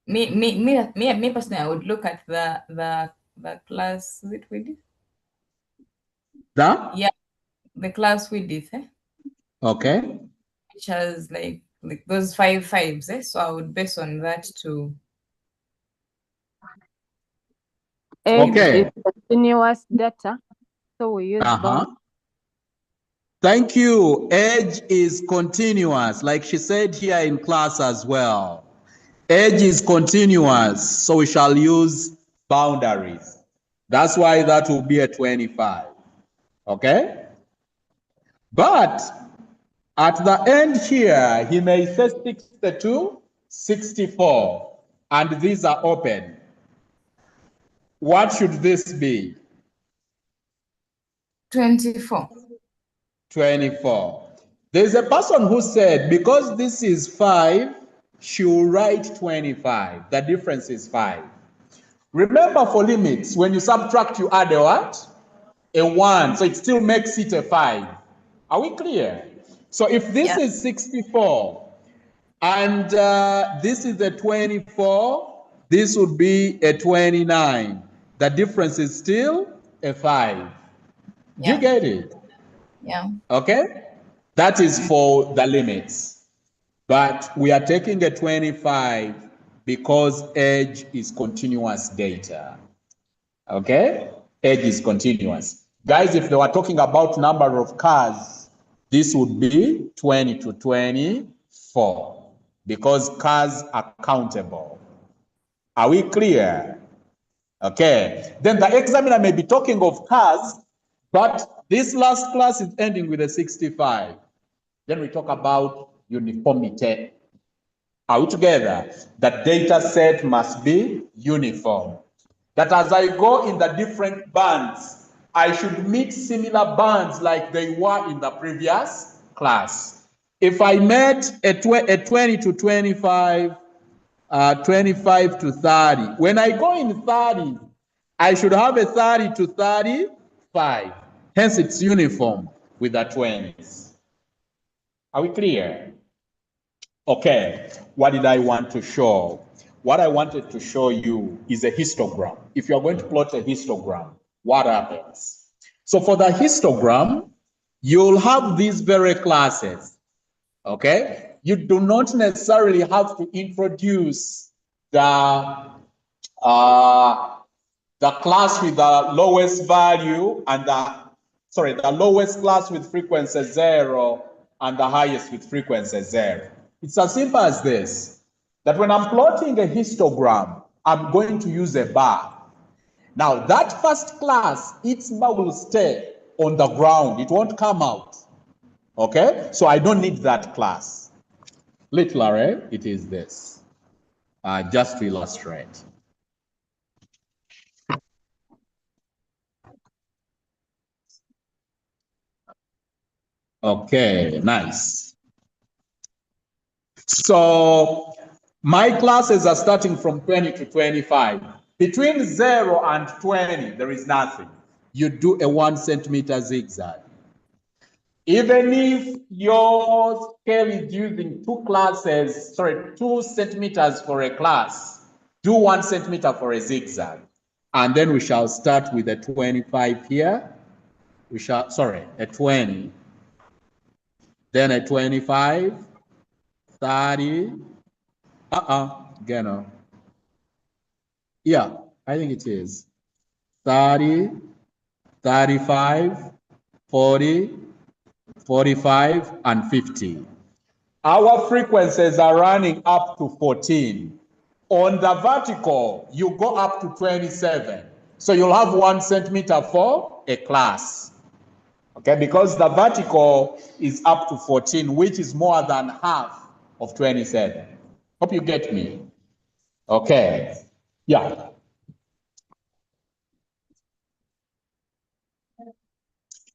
me personally, I would look at the class, is it width? Yeah, the class width, Okay. which has like those 5 fives, so I would base on that too. Age is continuous data, so we use bound. Thank you. Age is continuous, like she said here in class as well. Age is continuous, so we shall use boundaries. That's why that will be a 25. Okay? But at the end here, he may say 62, 64, and these are open. What should this be? 24. 24. There's a person who said, because this is 5, she will write 25. The difference is 5. Remember, for limits, when you subtract, you add a what? A 1. So it still makes it a 5. Are we clear? So if this is 64 and this is a 24, this would be a 29. The difference is still a 5. Do you get it? Yeah. Okay? That is for the limits. But we are taking a 25 because age is continuous data. Okay? Age is continuous. Guys, if they were talking about number of cars, this would be 20 to 24 because cars are countable. Are we clear? Okay. Then the examiner may be talking of cars, but this last class is ending with a 65. Then we talk about uniformity. Are we together? The data set must be uniform. That as I go in the different bands, I should meet similar bands like they were in the previous class. If I met a 20 to 25, 25 to 30, when I go in 30, I should have a 30 to 35. Hence, it's uniform with the 20s. Are we clear? Okay, what did I want to show? What I wanted to show you is a histogram. If you're going to plot a histogram, what happens? So for the histogram, you'll have these very classes, okay? You do not necessarily have to introduce the class with the lowest value and the lowest class with frequency 0 and the highest with frequency 0. It's as simple as this, that when I'm plotting a histogram, I'm going to use a bar. Now that first class, its bar will stay on the ground. It won't come out, okay? So I don't need that class. Literally, it is this, just to illustrate. Okay, nice. So my classes are starting from 20 to 25. Between 0 and 20, there is nothing. You do a 1 centimeter zigzag. Even if your scale is using 2 centimeters for a class, do 1 centimeter for a zigzag. And then we shall start with a 25 here. A 20. Then a 25, 30, Gano. Yeah, I think it is. 30, 35, 40, 45, and 50. Our frequencies are running up to 14. On the vertical, you go up to 27. So you'll have 1 centimeter for a class. Okay, because the vertical is up to 14, which is more than half of 27. Hope you get me. Okay, yeah.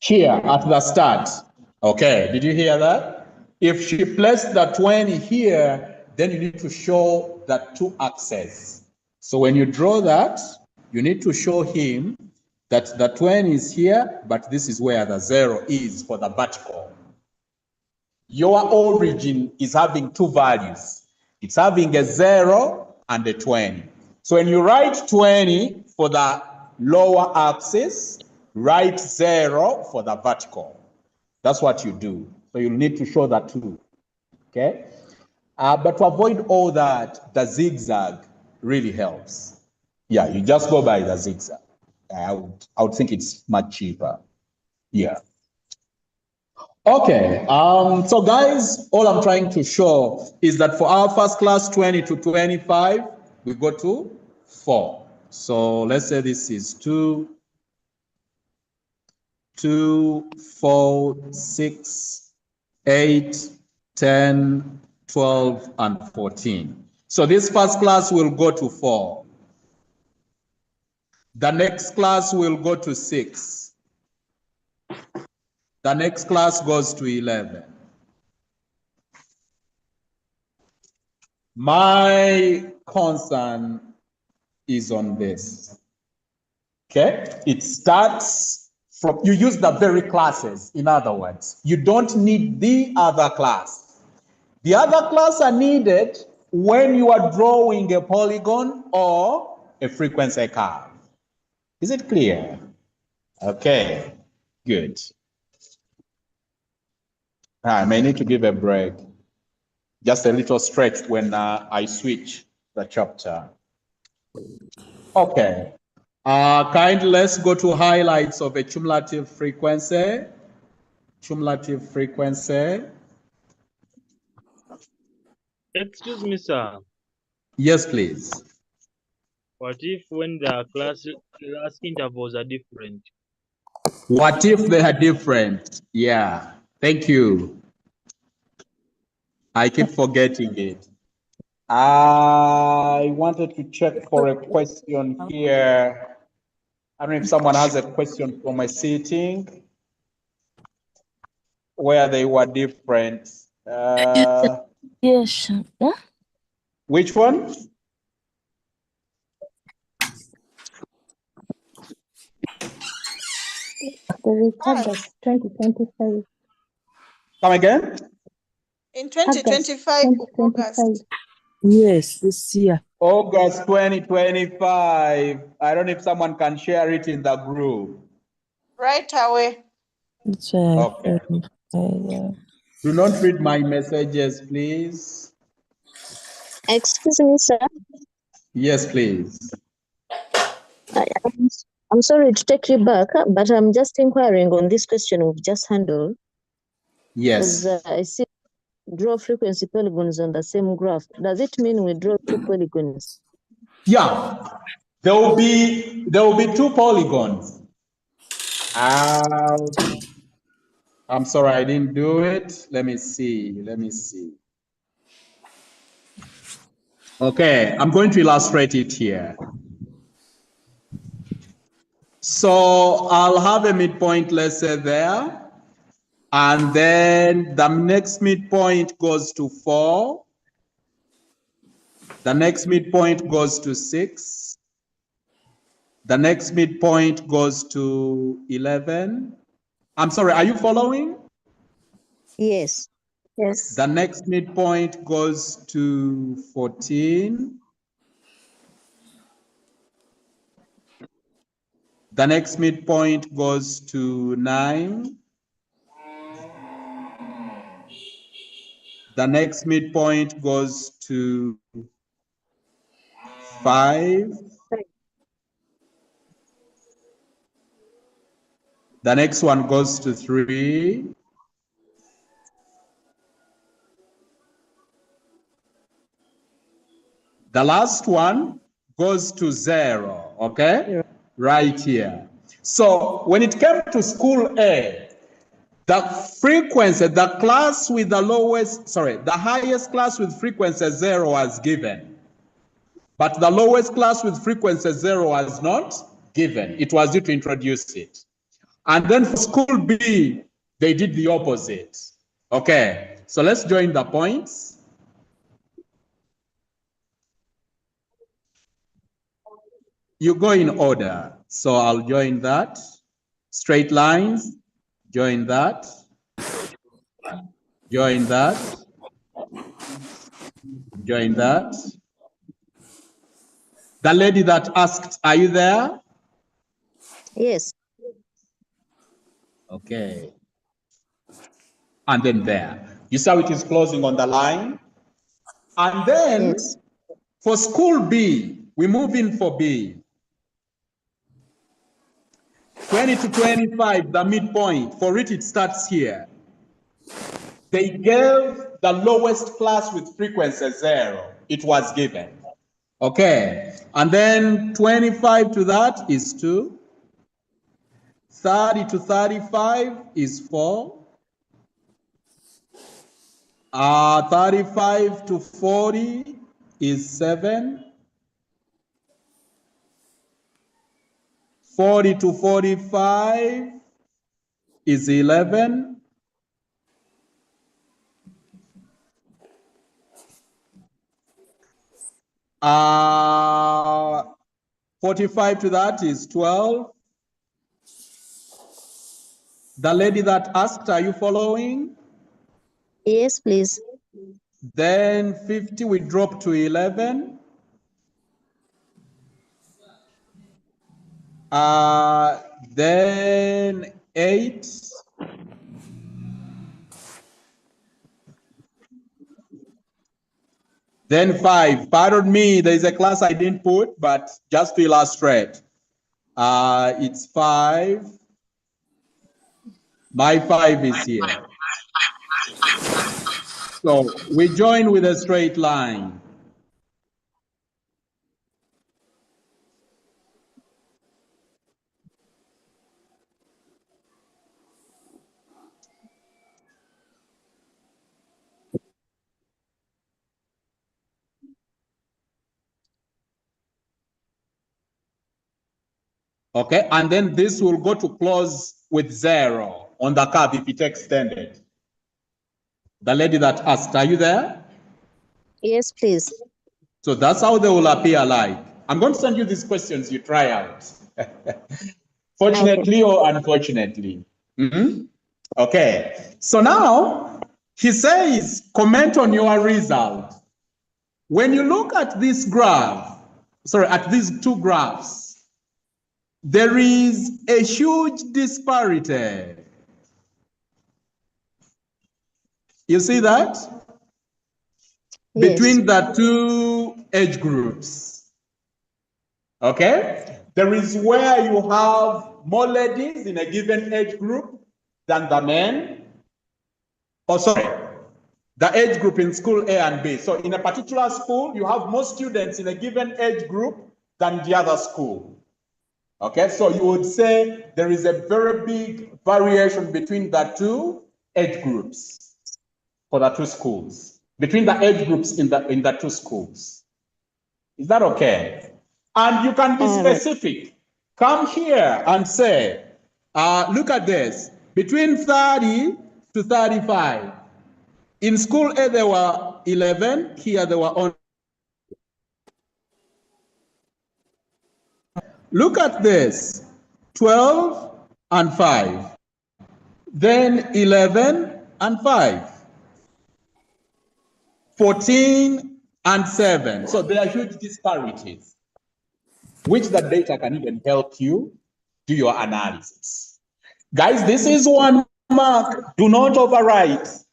Here at the start, okay, did you hear that? If she placed the 20 here, then you need to show the 2 axes. So when you draw that, you need to show him that the 20 is here, but this is where the 0 is for the vertical. Your origin is having 2 values. It's having a 0 and a 20. So when you write 20 for the lower axis, write 0 for the vertical. That's what you do. So you'll need to show that too. Okay? But to avoid all that, the zigzag really helps. Yeah, you just go by the zigzag. I would think it's much cheaper. Yeah. Okay, so guys, all I'm trying to show is that for our first class 20 to 25, we go to 4. So let's say this is 2, 4, 6, 8, 10, 12, and 14. So this first class will go to 4. The next class will go to 6. The next class goes to 11. My concern is on this. Okay, it starts from, you use the very classes, in other words. You don't need the other class. The other class are needed when you are drawing a polygon or a frequency curve. Is it clear? Okay, good. I may need to give a break. Just a little stretch when I switch the chapter. Okay. Kindly let's go to highlights of a cumulative frequency. Cumulative frequency. Excuse me, sir. Yes, please. What if when the class intervals are different? What if they are different? Yeah, thank you. I keep forgetting it. I wanted to check for a question here. I don't know if someone has a question for my sitting where they were different. Yes. Yeah? Which one? The record was 2025. Come again? In August 2025, August. 2025. Yes, this year. August 2025. I don't know if someone can share it in the group. Right away. That's why Okay. Do not read my messages, please. Excuse me, sir. Yes, please. I'm sorry to take you back, but I'm just inquiring on this question we've just handled. Yes. Because I see draw frequency polygons on the same graph. Does it mean we draw two polygons? Yeah. There will be two polygons. I'm sorry, I didn't do it. Let me see. Okay, I'm going to illustrate it here. So I'll have a midpoint, let's say there. And then the next midpoint goes to 4. The next midpoint goes to 6. The next midpoint goes to 11. I'm sorry, are you following? Yes. Yes. The next midpoint goes to 14. The next midpoint goes to 9. The next midpoint goes to 5. The next one goes to 3. The last one goes to 0, okay? Right here. So when it came to school A, the frequency, the class with the the highest class with frequency 0 was given. But the lowest class with frequency 0 was not given. It was due to introduce it. And then for school B, they did the opposite. Okay, so let's join the points. You go in order. So I'll join that. Straight lines, join that. Join that. Join that. The lady that asked, are you there? Yes. Okay. And then there. You see how it is closing on the line? And then for school B, we move in for B. 20 to 25, the midpoint. For it starts here. They gave the lowest class with frequency 0. It was given. Okay. And then 25 to that is 2. 30 to 35 is 4. 35 to 40 is 7. 40 to 45 is 11. 45 to that is 12. The lady that asked, are you following? Yes, please. Then 50, we drop to 11. Then 8. Then 5. Pardon me, there is a class I didn't put, but just to illustrate. It's 5. My 5 is here. So we join with a straight line. Okay, and then this will go to close with 0 on the curve if it extended. The lady that asked, are you there? Yes, please. So that's how they will appear like. I'm going to send you these questions you try out. Fortunately or unfortunately. Okay, so now he says, comment on your result. When you look at this graph, at these two graphs, there is a huge disparity. You see that? Yes. Between the two age groups. Okay? There is where you have more ladies in a given age group than the men. The age group in school A and B. So in a particular school, you have more students in a given age group than the other school. Okay, so you would say there is a very big variation between the two age groups for the two schools, between the age groups in the two schools. Is that okay? And you can be specific. Come here and say, look at this, between 30 to 35. In school A, there were 11. Here, there were only. Look at this, 12 and 5. Then 11 and 5. 14 and 7. So there are huge disparities, which the data can even help you do your analysis. Guys, this is 1 mark. Do not overwrite.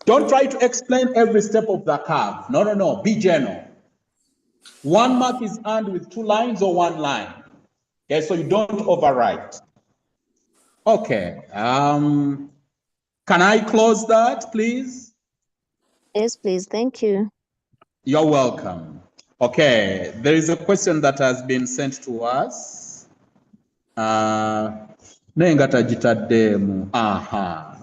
Don't try to explain every step of the curve. No, no, no. Be general. 1 mark is earned with 2 lines or 1 line. Okay, so you don't overwrite. Okay. Can I close that, please? Yes, please. Thank you. You're welcome. Okay, there is a question that has been sent to us. Nengata jitademu. Aha.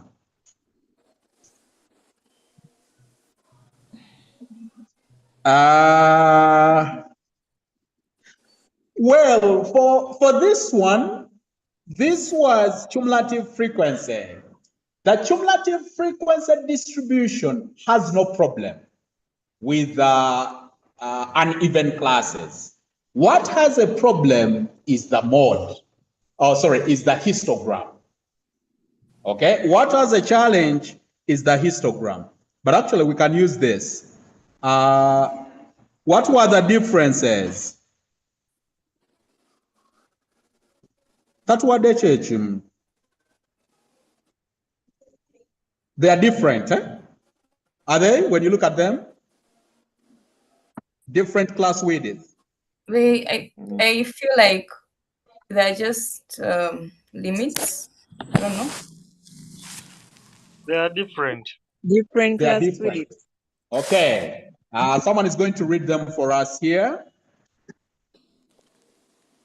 Well, for this one, this was cumulative frequency. The cumulative frequency distribution has no problem with uneven classes. What has a problem is the mode. Is the histogram. Okay, what has a challenge is the histogram. But actually, we can use this. What were the differences? That were the church. They are different, eh? Are they, when you look at them? Different class widths. I feel like they're just limits. I don't know. They are different. Different They are class different. widths. Okay. Someone is going to read them for us here.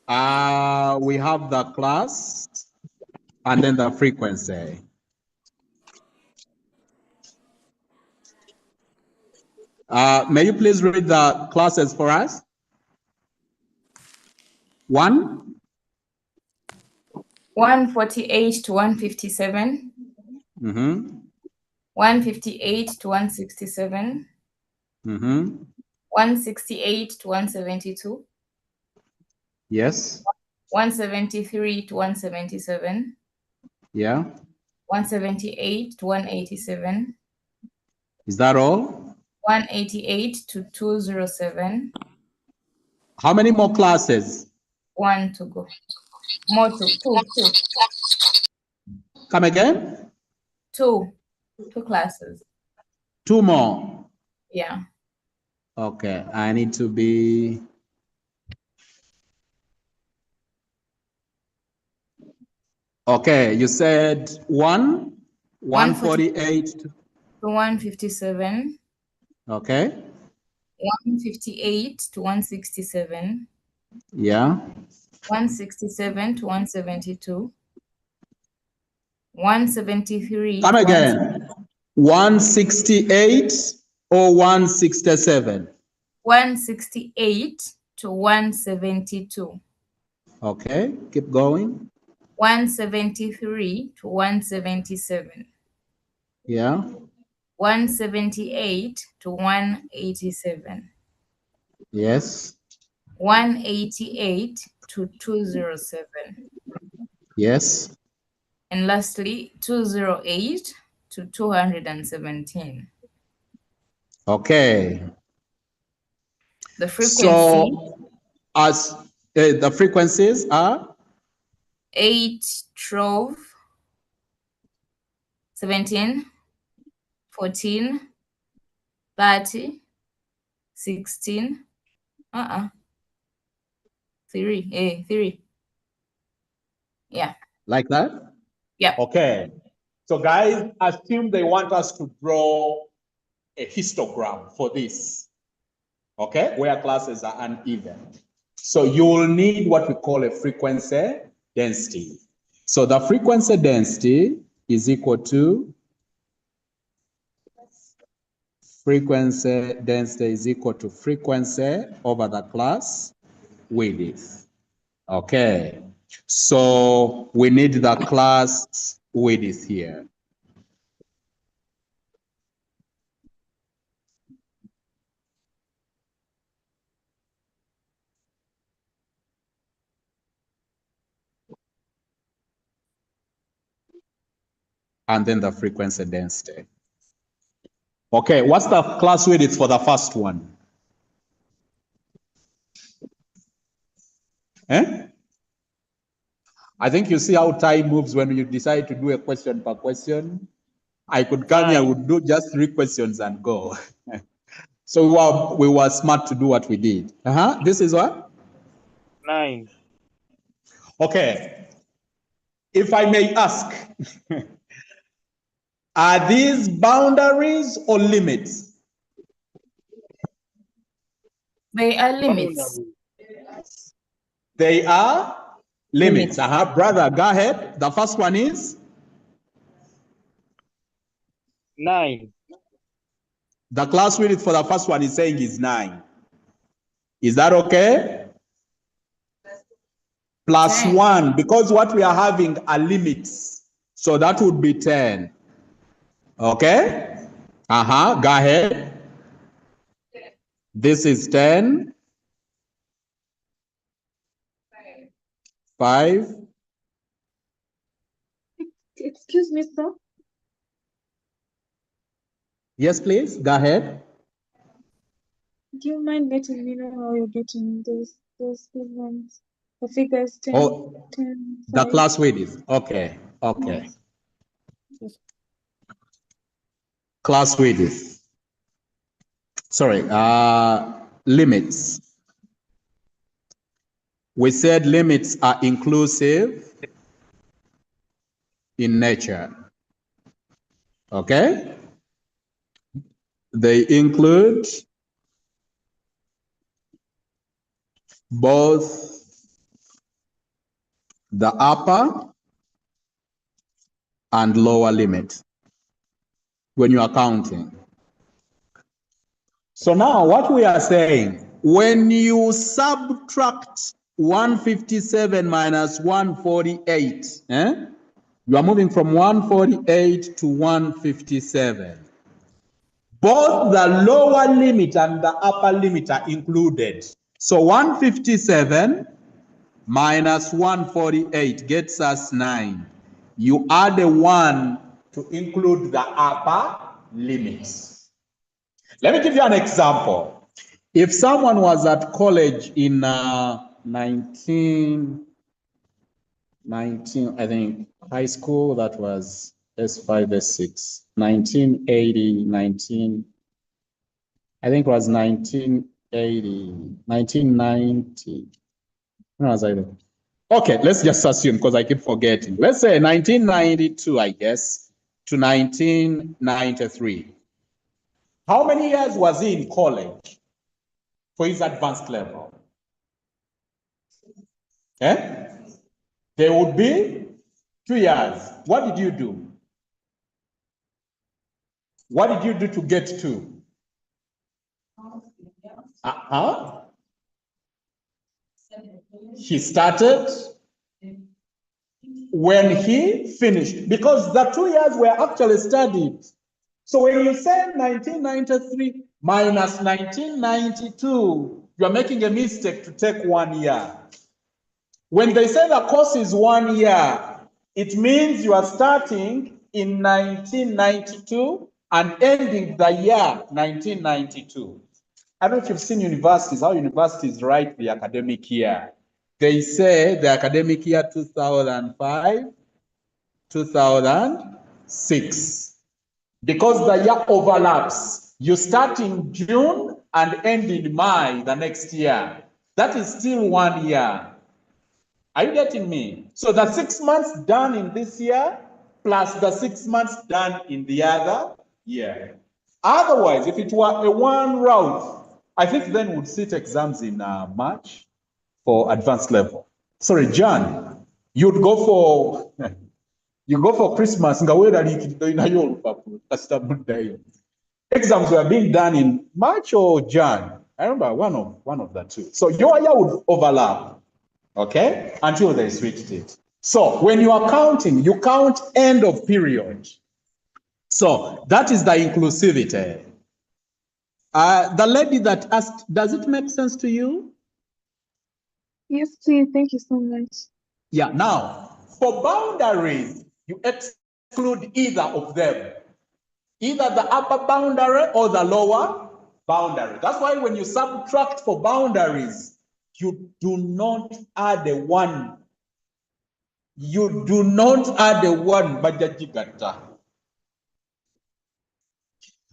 We have the class and then the frequency. May you please read the classes for us? 148 to 157. 158 to 167. 168 to 172. Yes. 173 to 177. Yeah. 178 to 187. Is that all? 188 to 207. How many more classes? 1 to go. More two. Come again? Two classes. 2 more. Yeah. Okay, I need to be. Okay, you said 148. To 157. Okay. 158 to 167. Yeah. 167 to 172. 173 Come to again. 168 or 167? 168 to 172. Okay, keep going. 173 to 177. Yeah. 178 to 187. Yes. 188 to 207. Yes. And lastly, 208 to 217. Okay. The frequency. So, as the frequencies are 8, 12, 17, 14, 30, 16, 3. Yeah. like that? Yeah. Okay. So guys, assume they want us to draw a histogram for this. Okay, where classes are uneven. So you will need what we call a frequency density. So the frequency density is equal to frequency over the class width. Okay, so we need the class width here. And then the frequency density. Okay, what's the class width for the first one? I think you see how time moves when you decide to do a question per question. I could come here, would do just 3 questions and go. So we were smart to do what we did. This is what? 9. Okay. If I may ask, are these boundaries or limits? They are limits. They are limits. Brother, go ahead. The first one is? 9. The class width for the first one is saying is 9. Is that okay? Plus 1, because what we are having are limits. So that would be 10. Okay? Go ahead. This is 10. 5. Excuse me, sir. Yes, please. Go ahead. Do you mind letting me know how you're getting those ones? The figures 10, Oh, 10, the 5. class width. Okay. Okay. Yes. Class width. Sorry. Limits. We said limits are inclusive in nature. Okay? They include both the upper and lower limit when you are counting. So now what we are saying, when you subtract 157 minus 148, you are moving from 148 to 157. Both the lower limit and the upper limit are included. So 157 minus 148 gets us 9. You add a 1 to include the upper limits. Let me give you an example. If someone was at college in 19, I think, high school, that was S5, S6, 1980, I think it was 1980, 1990. When was I there? Okay, let's just assume, because I keep forgetting. Let's say 1992, I guess, to 1993. How many years was he in college for his advanced level? Eh? There would be 2 years. What did you do? What did you do to get to? He started when he finished, because the 2 years were actually studied. So when you say 1993 minus 1992, you're making a mistake to take 1 year. When they say the course is 1 year, it means you are starting in 1992 and ending the year 1992. I don't know if you've seen universities, how universities write the academic year. They say the academic year 2005, 2006. Because the year overlaps, you start in June and end in May the next year. That is still 1 year. Are you getting me? So the 6 months done in this year plus the 6 months done in the other year. Otherwise, if it were a one route, I think then we'd sit exams in March for advanced level. Sorry, Jan, you'd go for Christmas. Exams were being done in March or Jan. I remember one of the two. So your year would overlap. Okay, until they switched it. So when you are counting, you count end of period. So that is the inclusivity. The lady that asked, does it make sense to you? Yes, please. Thank you so much. Yeah, now, for boundaries, you exclude either of them. Either the upper boundary or the lower boundary. That's why when you subtract for boundaries, you do not add a 1. You do not add a 1, Bajajigata.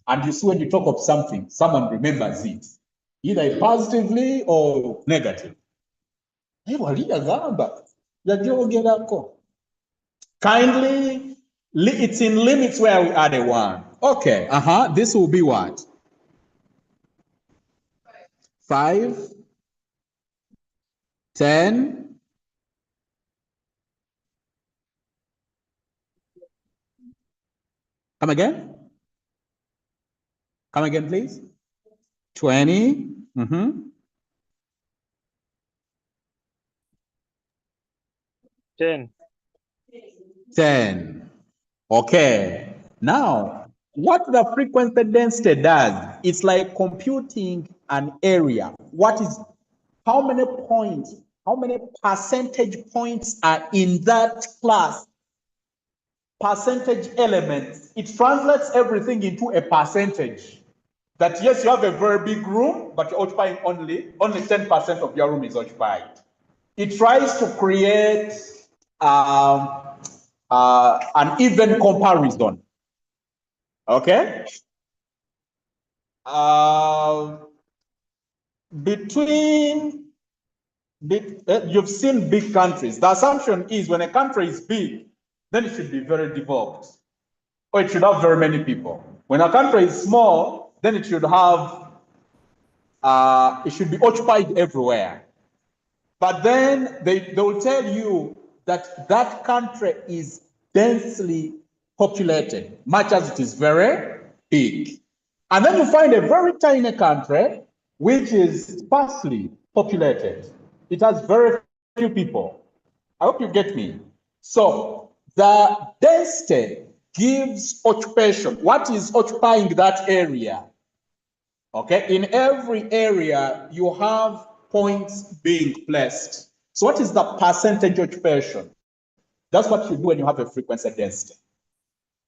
And you see when you talk of something, someone remembers it, either positively or negative. Kindly, it's in limits where we add a 1. Okay, this will be what? 5, 10. Come again? Come again, please. 20. 10. 10. Okay. Now, what the frequency density does, it's like computing an area. How many points, how many percentage points are in that class? Percentage elements. It translates everything into a percentage. That yes, you have a very big room, but you're occupying only 10% of your room is occupied. It tries to create an even comparison. Okay? You've seen big countries. The assumption is when a country is big, then it should be very developed, or it should have very many people. When a country is small, then it should have, it should be occupied everywhere. But then they will tell you that that country is densely populated, much as it is very big. And then you find a very tiny country which is sparsely populated. It has very few people. I hope you get me. So the density gives occupation. What is occupying that area? Okay, in every area, you have points being placed. So what is the percentage occupation? That's what you do when you have a frequency density.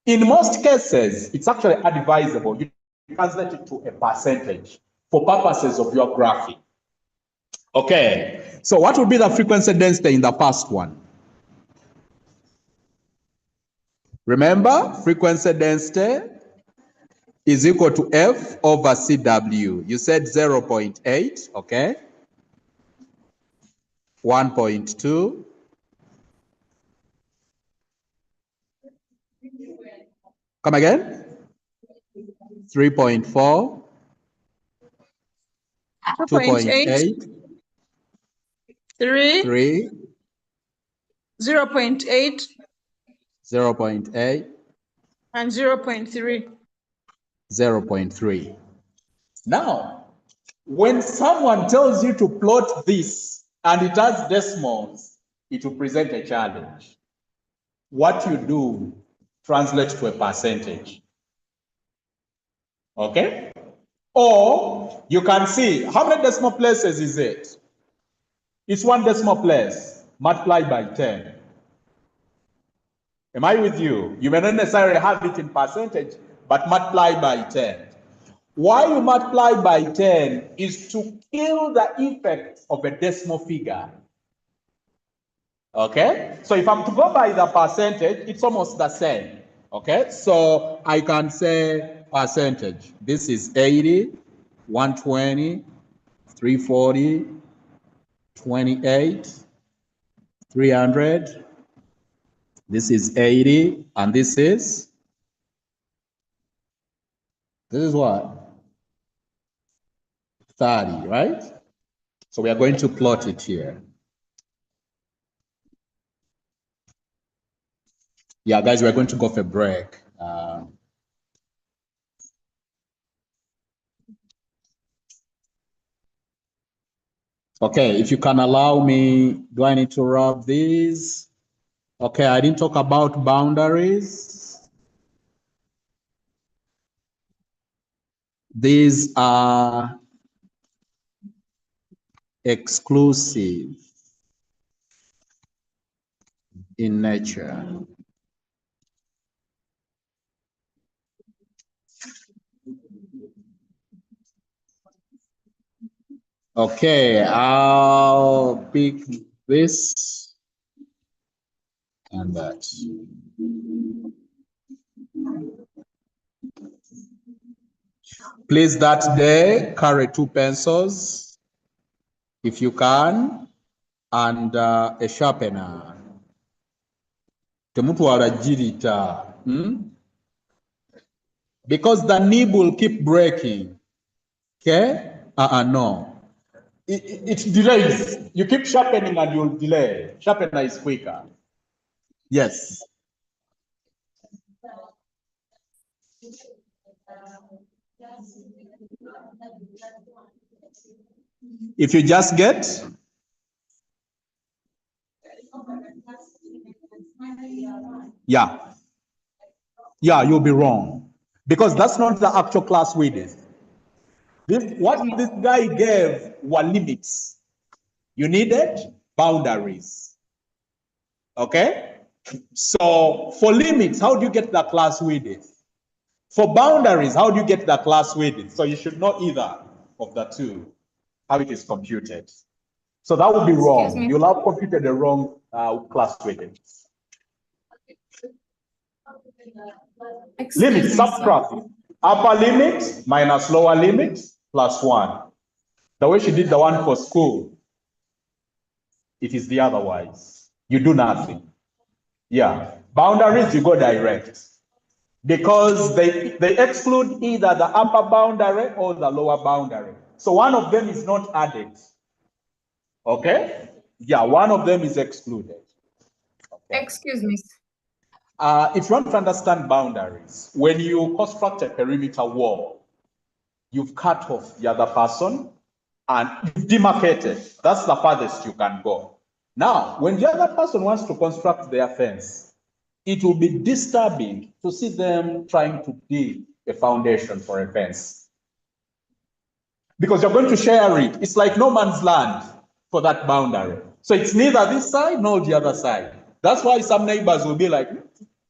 In most cases, it's actually advisable you translate it to a percentage for purposes of your graphing. Okay, so what would be the frequency density in the first one? Remember, frequency density is equal to F over CW. You said 0.8, okay? 1.2. Come again? 3.4. 2.8. 3. 3. 0.8. 0.8. And 0.3. 0.3. Now, when someone tells you to plot this and it has decimals, it will present a challenge. What you do, translate to a percentage. Okay? Or you can see, how many decimal places is it? It's one decimal place multiplied by 10. Am I with you? You may not necessarily have it in percentage, but multiply by 10. Why you multiply by 10 is to kill the effect of a decimal figure. Okay? So if I'm to go by the percentage, it's almost the same. Okay? So I can say percentage. This is 80, 120, 340, 28, 300. This is 80, and this is what? 30, right? So we are going to plot it here. Yeah, guys, we're going to go for a break. Okay, if you can allow me, do I need to rub these? Okay, I didn't talk about boundaries. These are exclusive in nature. Okay, I'll pick this and that. Please, that day, carry 2 pencils, if you can, and a sharpener. Temutwala jirita. Because the nib will keep breaking. Okay? No. It delays. You keep sharpening and you'll delay. Sharpener is quicker. Yes. If you just get, yeah, you'll be wrong, because that's not the actual class width. What this guy gave were limits. You needed boundaries. Okay? So for limits, how do you get the class width? For boundaries, how do you get the class width? So you should know either of the two, how it is computed. So that would be wrong. You'll have computed the wrong class width. Limit, subtract. Upper limit minus lower limit plus 1. The way she did the one for school, it is the otherwise. You do nothing. Yeah. Boundaries, you go direct. Because they exclude either the upper boundary or the lower boundary. So one of them is not added. Okay? Yeah, one of them is excluded. Okay. Excuse me. If you want to understand boundaries, when you construct a perimeter wall, you've cut off the other person and you've demarcated. That's the farthest you can go. Now, when the other person wants to construct their fence, it will be disturbing to see them trying to dig a foundation for a fence. Because you're going to share it. It's like no man's land for that boundary. So it's neither this side nor the other side. That's why some neighbors will be like,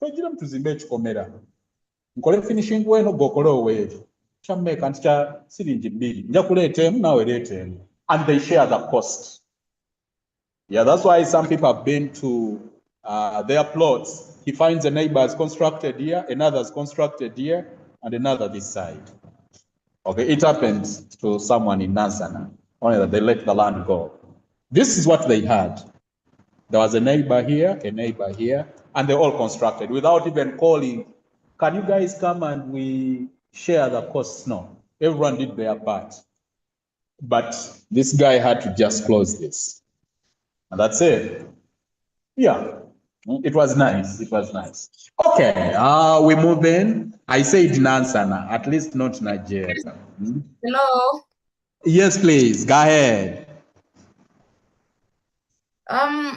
nkole finishing weno gokole oweri kyammeka nti kya siringi 2 nja kuleeta emu nawe leeta emu, and they share the cost. Yeah, that's why some people have been to their plots. He finds a neighbor is constructed here, another is constructed here, and another this side. Okay, it happens to someone in Nansana, only that they let the land go. This is what they had. There was a neighbor here, and they all constructed without even calling, can you guys come and we share the costs? No, everyone did their part. But this guy had to just close this. And that's it. Yeah, it was nice. It was nice. Okay, we move in. I said Nansana, at least not Nigeria. Hello. Yes, please, go ahead.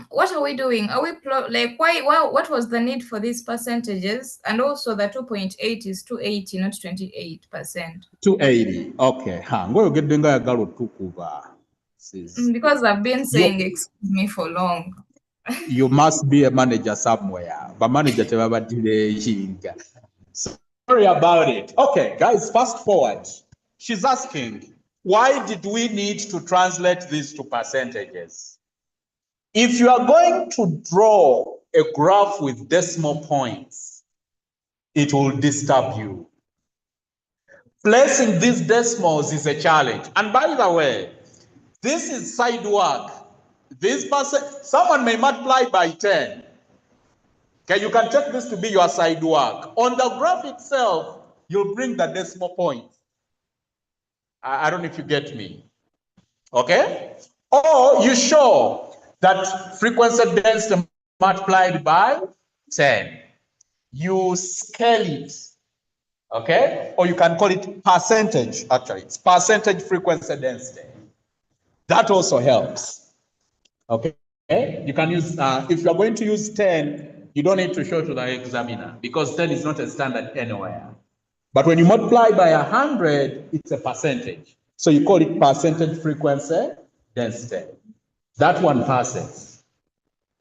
What are we doing? Are we like what was the need for these percentages? And also the 2.8 is 280, not 28%. 280. Okay. Because I've been saying excuse me for long. You must be a manager somewhere. But manager sorry about it. Okay, guys, fast forward. She's asking, why did we need to translate these to percentages? If you are going to draw a graph with decimal points, it will disturb you. Placing these decimals is a challenge. And by the way, this is side work. This person, someone may multiply by 10. Okay, you can take this to be your side work. On the graph itself, you'll bring the decimal point. I don't know if you get me. Okay? Or you show that frequency density multiplied by 10. You scale it. Okay? Or you can call it percentage, actually. It's percentage frequency density. That also helps. Okay? You can use, if you're going to use 10, you don't need to show to the examiner because 10 is not a standard anywhere. But when you multiply by 100, it's a percentage. So you call it percentage frequency density. That one passes.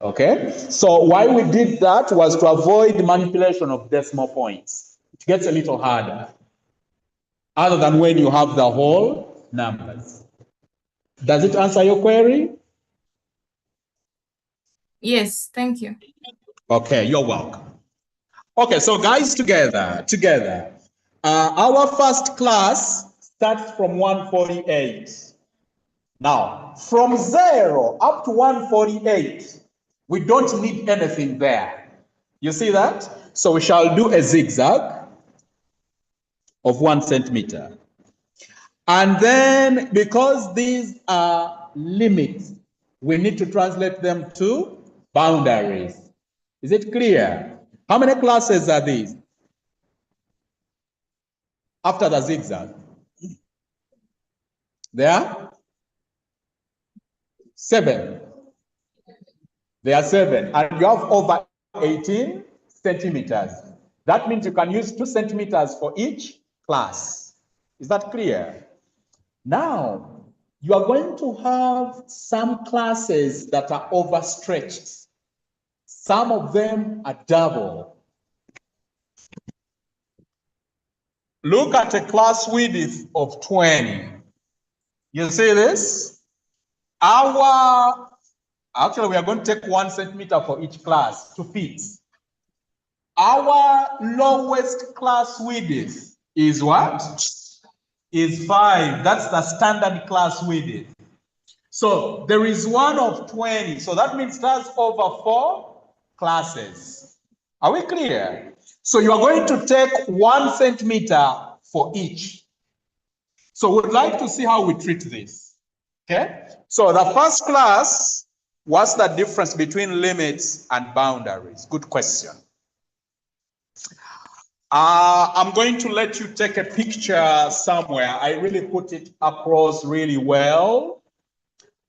Okay? So why we did that was to avoid the manipulation of decimal points. It gets a little harder. Other than when you have the whole numbers. Does it answer your query? Yes, thank you. Okay, you're welcome. Okay, so guys, together. Our first class starts from 148. Now, from 0 up to 148, we don't need anything there. You see that? So we shall do a zigzag of 1 centimeter. And then, because these are limits, we need to translate them to boundaries. Is it clear? How many classes are these? After the zigzag? There are 7. There are 7. And you have over 18 centimeters. That means you can use 2 centimeters for each class. Is that clear? Now, you are going to have some classes that are overstretched. Some of them are double. Look at a class width of 20. You see this? Actually, we are going to take 1 centimeter for each class to fit. Our lowest class width is what? Is 5. That's the standard class width. So there is one of 20. So that means that's over 4 classes. Are we clear? So you are going to take 1 centimeter for each. So we'd like to see how we treat this. Okay? So the first class, what's the difference between limits and boundaries? Good question. I'm going to let you take a picture somewhere. I really put it across really well.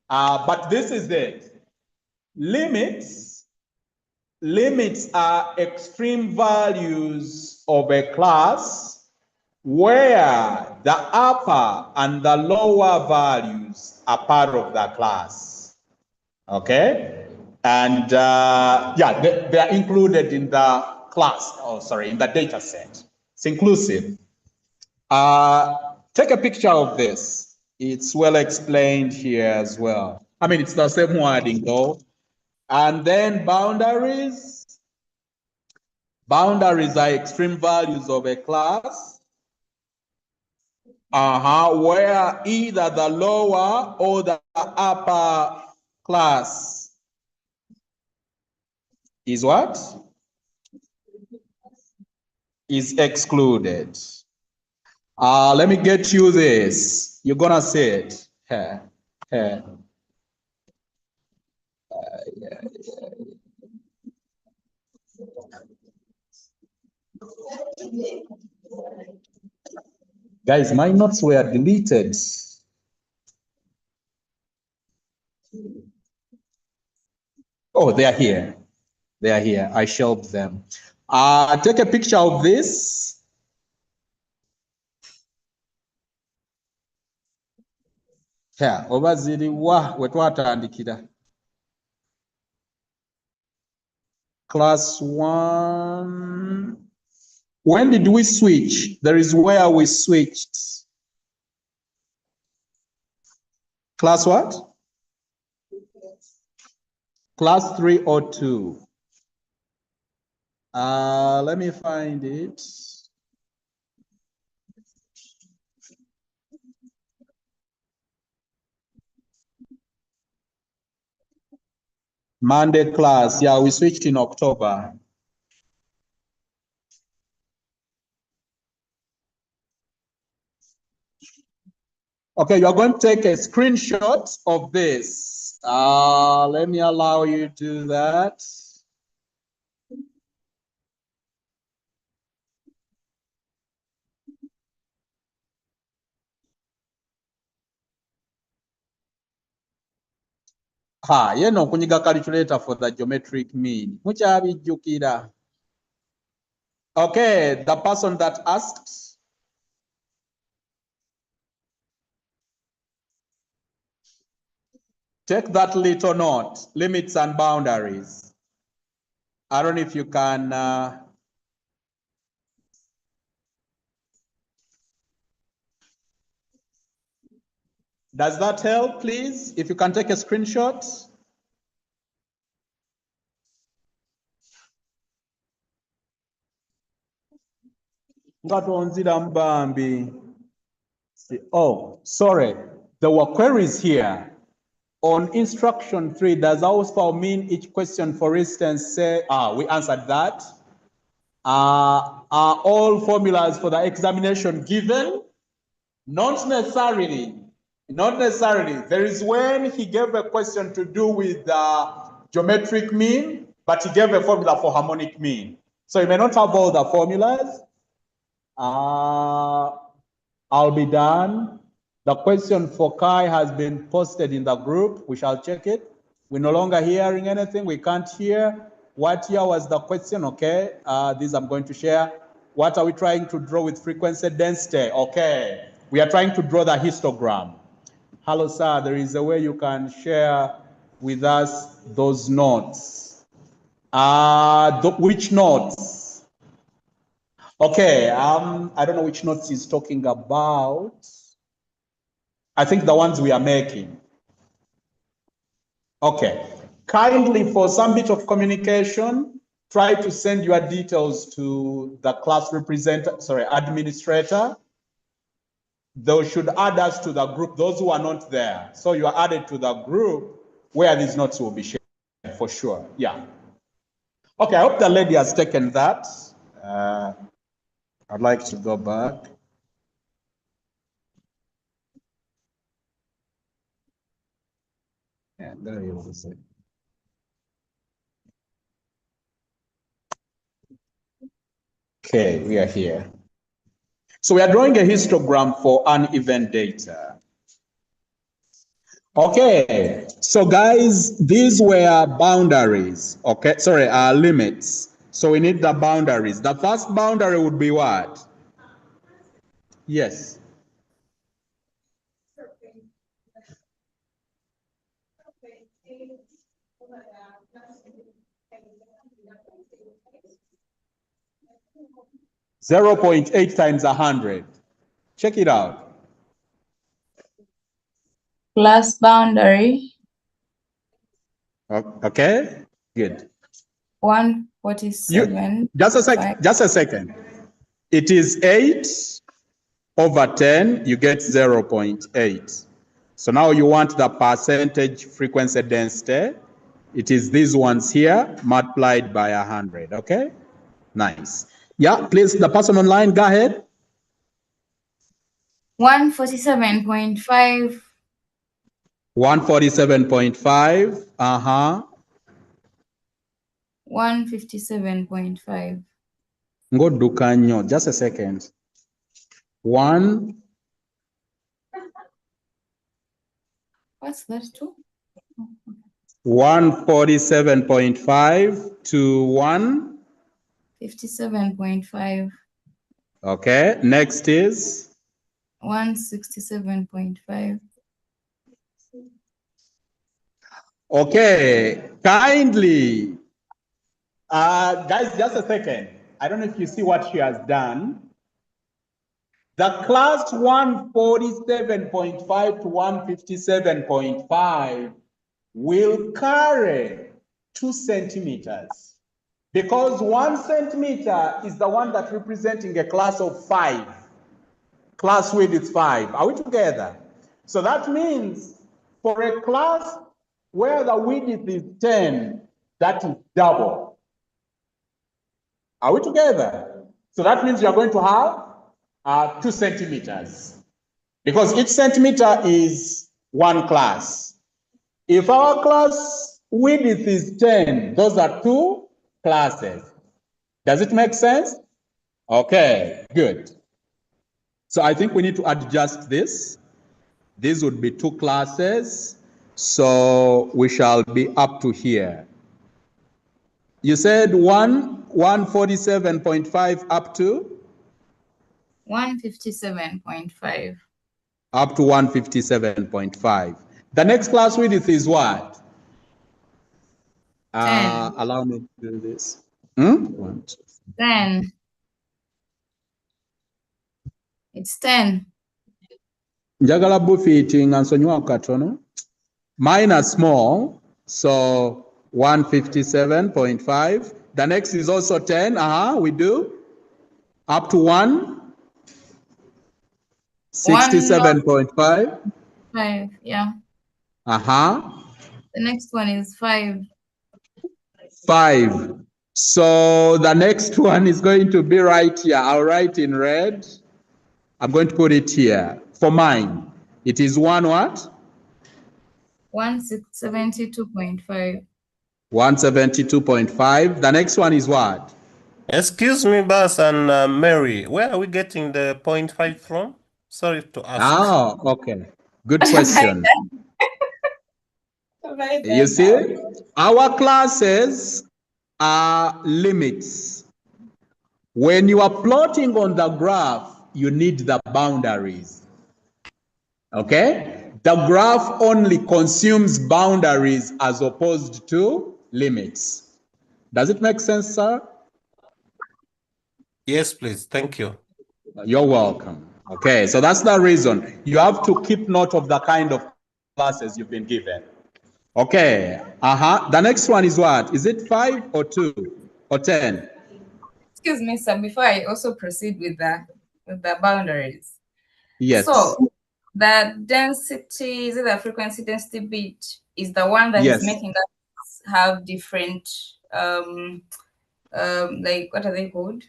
But this is it. Limits are extreme values of a class where the upper and the lower values are part of the class. Okay, and yeah, they are included in the class, in the data set. It's inclusive. Take a picture of this. It's well explained here as well. I mean, it's the same wording though. And then boundaries. Boundaries are extreme values of a class. Where either the lower or the upper class is what? Is excluded. Let me get you this. You're gonna say it. Here. Here. Guys, my notes were deleted. Oh, they are here. They are here. I shelved them. Take a picture of this. Here, oba ziri wa we twatandikira. Class 1. When did we switch? There is where we switched. Class what? Class 3 or 2. Let me find it. Monday class, yeah, we switched in October. Okay, you're going to take a screenshot of this. Let me allow you to do that. Yeno kunyiga calculator for the geometric mean. Mukyabijjukira. Okay, the person that asked. Take that little note, limits and boundaries. I don't know if you can. Does that help, please? If you can take a screenshot. Oh, sorry. There were queries here. On instruction 3, does also mean each question, for instance, say, we answered that. Are all formulas for the examination given? Not necessarily. Not necessarily. There is when he gave a question to do with geometric mean, but he gave a formula for harmonic mean. So you may not have all the formulas. I'll be done. The question for Kai has been posted in the group. We shall check it. We're no longer hearing anything. We can't hear. What year was the question? Okay. This I'm going to share. What are we trying to draw with frequency density? Okay. We are trying to draw the histogram. Hello, sir. There is a way you can share with us those notes. Which notes? Okay. I don't know which notes he's talking about. I think the ones we are making. Okay. Kindly, for some bit of communication, try to send your details to the class administrator. They should add us to the group, those who are not there. So you are added to the group where these notes will be shared for sure. Yeah. Okay, I hope the lady has taken that. I'd like to go back. Yeah, there you go. Okay, we are here. So we are drawing a histogram for uneven data. Okay, so guys, these were boundaries. Okay, sorry, limits. So we need the boundaries. The first boundary would be what? Yes. .8 times 100. Check it out. Class boundary. Okay, good. 147. Just a second. It is 8 over 10, you get 0.8. So now you want the percentage frequency density. It is these ones here multiplied by 100, okay? Nice. Yeah, please, the person online, go ahead. 147.5. 147.5, 157.5. Ngoduka nnyo, just a second. 1. What's that too? 147.5 to 1. 57.5. Okay, next is 167.5. okay, kindly. Guys, just a second. I don't know if you see what she has done. The class 147.5 to 157.5 will carry 2 centimeters because 1 centimeter is the one that representing a class of 5. Class width is 5. Are we together? So that means for a class where the width is 10, that is double. Are we together? So that means you're going to have 2 centimeters because each centimeter is 1 class. If our class width is 10, those are 2 classes. Does it make sense? Okay, good. So I think we need to adjust this. These would be 2 classes. So we shall be up to here. You said 147.5 up to? 157.5. Up to 157.5. The next class width is what? 10. Allow me to do this. 1, 2. 10. It's 10. Njagala buffeting nga nsonyiwa katono. Mine are small, so 157.5. The next is also 10. We do. Up to 167.5. 5, yeah. The next one is 5. 5. So the next one is going to be right here. I'll write in red. I'm going to put it here. For mine, it is 1 what? 172.5. 172.5. The next one is what? Excuse me, Bas and Mary, where are we getting the 0.5 from? Sorry to ask. Okay. Good question. You see, our classes are limits. When you are plotting on the graph, you need the boundaries. Okay? The graph only consumes boundaries as opposed to limits. Does it make sense, sir? Yes, please. Thank you. You're welcome. Okay, so that's the reason. You have to keep note of the kind of classes you've been given. Okay, the next one is what? Is it 5 or 2 or 10? Excuse me, sir, before I also proceed with the boundaries. Yes. So the density, is it the frequency density bit, is the one that is making us have different like, what are they called?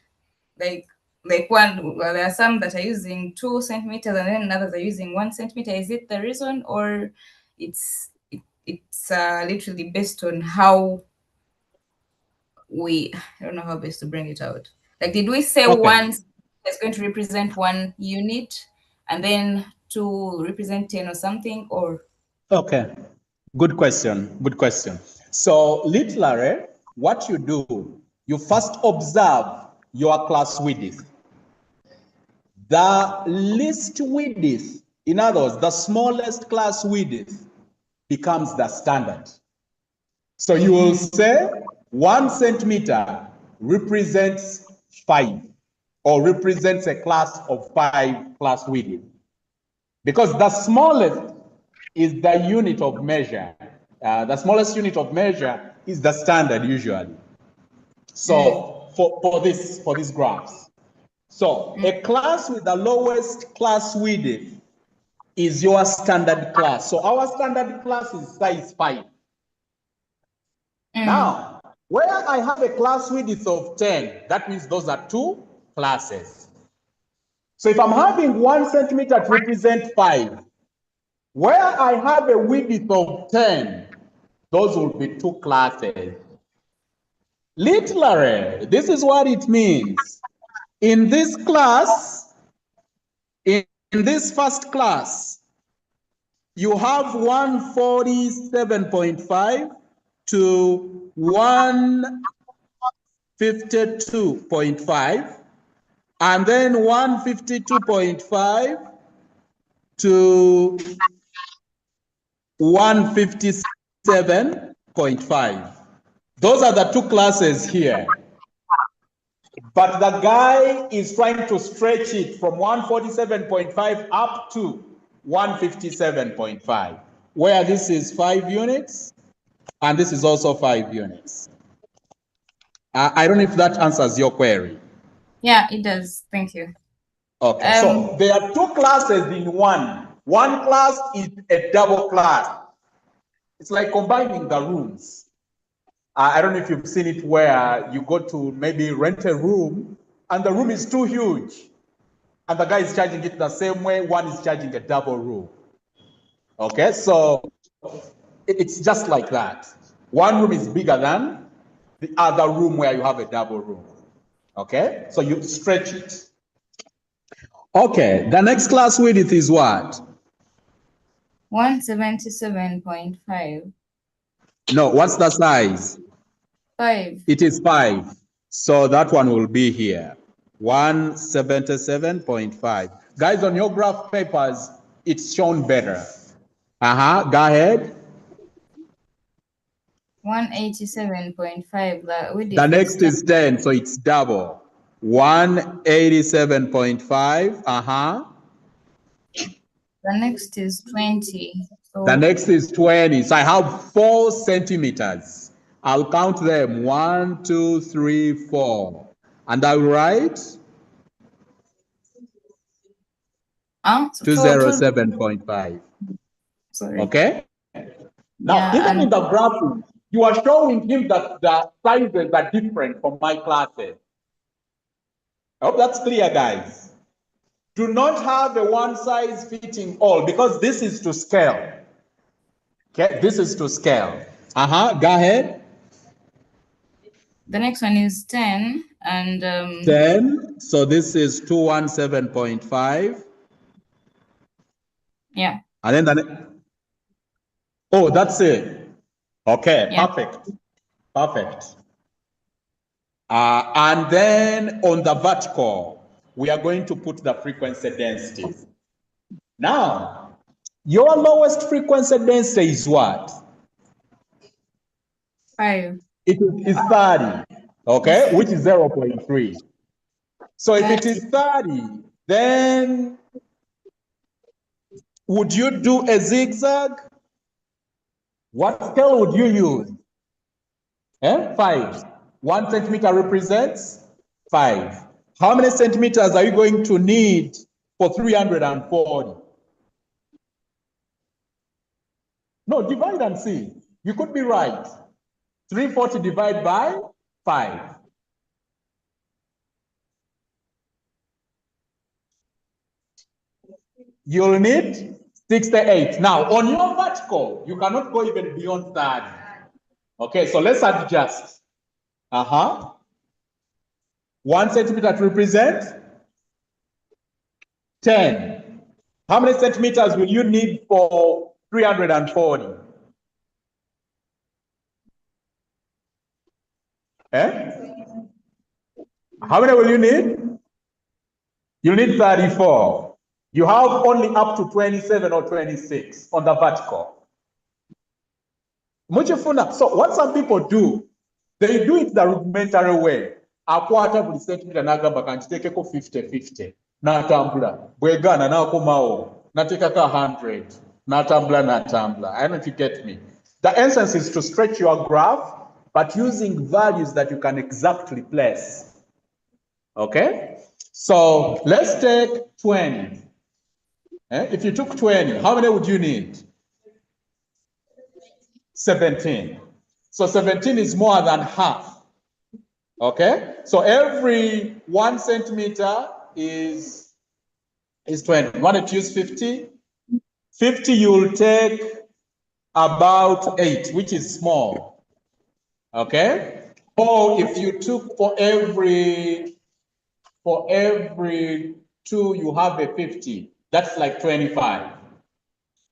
Like one, well, there are some that are using 2 centimeters and then others are using 1 centimeter. Is it the reason, or it's literally based on how I don't know how best to bring it out. Like, did we say 1 is going to represent 1 unit and then 2 represent 10 or something, or? Okay, good question, good question. So literally, what you do, you first observe your class width. The least width, in other words, the smallest class width becomes the standard. So you will say 1 centimeter represents 5, or represents a class of 5 class width. Because the smallest is the unit of measure. The smallest unit of measure is the standard usually. So for these graphs. So a class with the lowest class width is your standard class. So our standard class is size 5. Now, where I have a class width of 10, that means those are 2 classes. So if I'm having 1 centimeter to represent 5, where I have a width of 10, those will be 2 classes. Literally, this is what it means. In this class, in this first class, you have 147.5 to 152.5, and then 152.5 to 157.5. Those are the 2 classes here. But the guy is trying to stretch it from 147.5 up to 157.5, where this is 5 units, and this is also 5 units. I don't know if that answers your query. Yeah, it does. Thank you. Okay, so there are 2 classes in one. One class is a double class. It's like combining the rooms. I don't know if you've seen it where you go to maybe rent a room and the room is too huge and the guy is charging it the same way, one is charging a double room. Okay, so it's just like that. One room is bigger than the other room where you have a double room. Okay, so you stretch it. Okay, the next class width is what? 177.5. No, what's the size? 5. It is 5. So that one will be here. 177.5. Guys, on your graph papers, it's shown better. Go ahead. 187.5. The next is 10, so it's double. 187.5. The next is 20. So The next is 20. So I have 4 centimeters. I'll count them. 1, 2, 3, 4. And I will write 207.5. Sorry. Okay? Now, even in the graphic, you are showing him that the sizes are different from my classes. I hope that's clear, guys. Do not have a one size fitting all, because this is to scale. Okay, this is to scale. Go ahead. The next one is 10 and 10. So this is 217.5. Yeah. And then oh, that's it. Okay, Yeah. Perfect. And then on the vertical, we are going to put the frequency density. Now, your lowest frequency density is what? 5. It is 30, okay, which is 0.3. So if it is 30, then would you do a zigzag? What scale would you use? 5. 1 centimeter represents 5. How many centimeters are you going to need for 340? No, divide and see. You could be right. 340 divided by 5. You'll need 68. Now, on your vertical, you cannot go even beyond 30. Okay, so let's adjust. 1 centimeter to represent 10. How many centimeters will you need for 340? How many will you need? You need 34. You have only up to 27 or 26 on the vertical. Muchifuna. So what some people do, they do it the rudimentary way. Akwata buli centimeter nagamba kankitekeko 50-50. Natambula. Bwegana nakomawo. Natekaka 100. Natambula. I don't know if you get me. The essence is to stretch your graph, but using values that you can exactly place. Okay? So let's take 20. If you took 20, how many would you need? 17. So 17 is more than half. Okay? So every 1 centimeter is 20. You want to use 50? 50 you'll take about 8, which is small. Okay? Or if you took for every 2 you have a 50. That's like 25.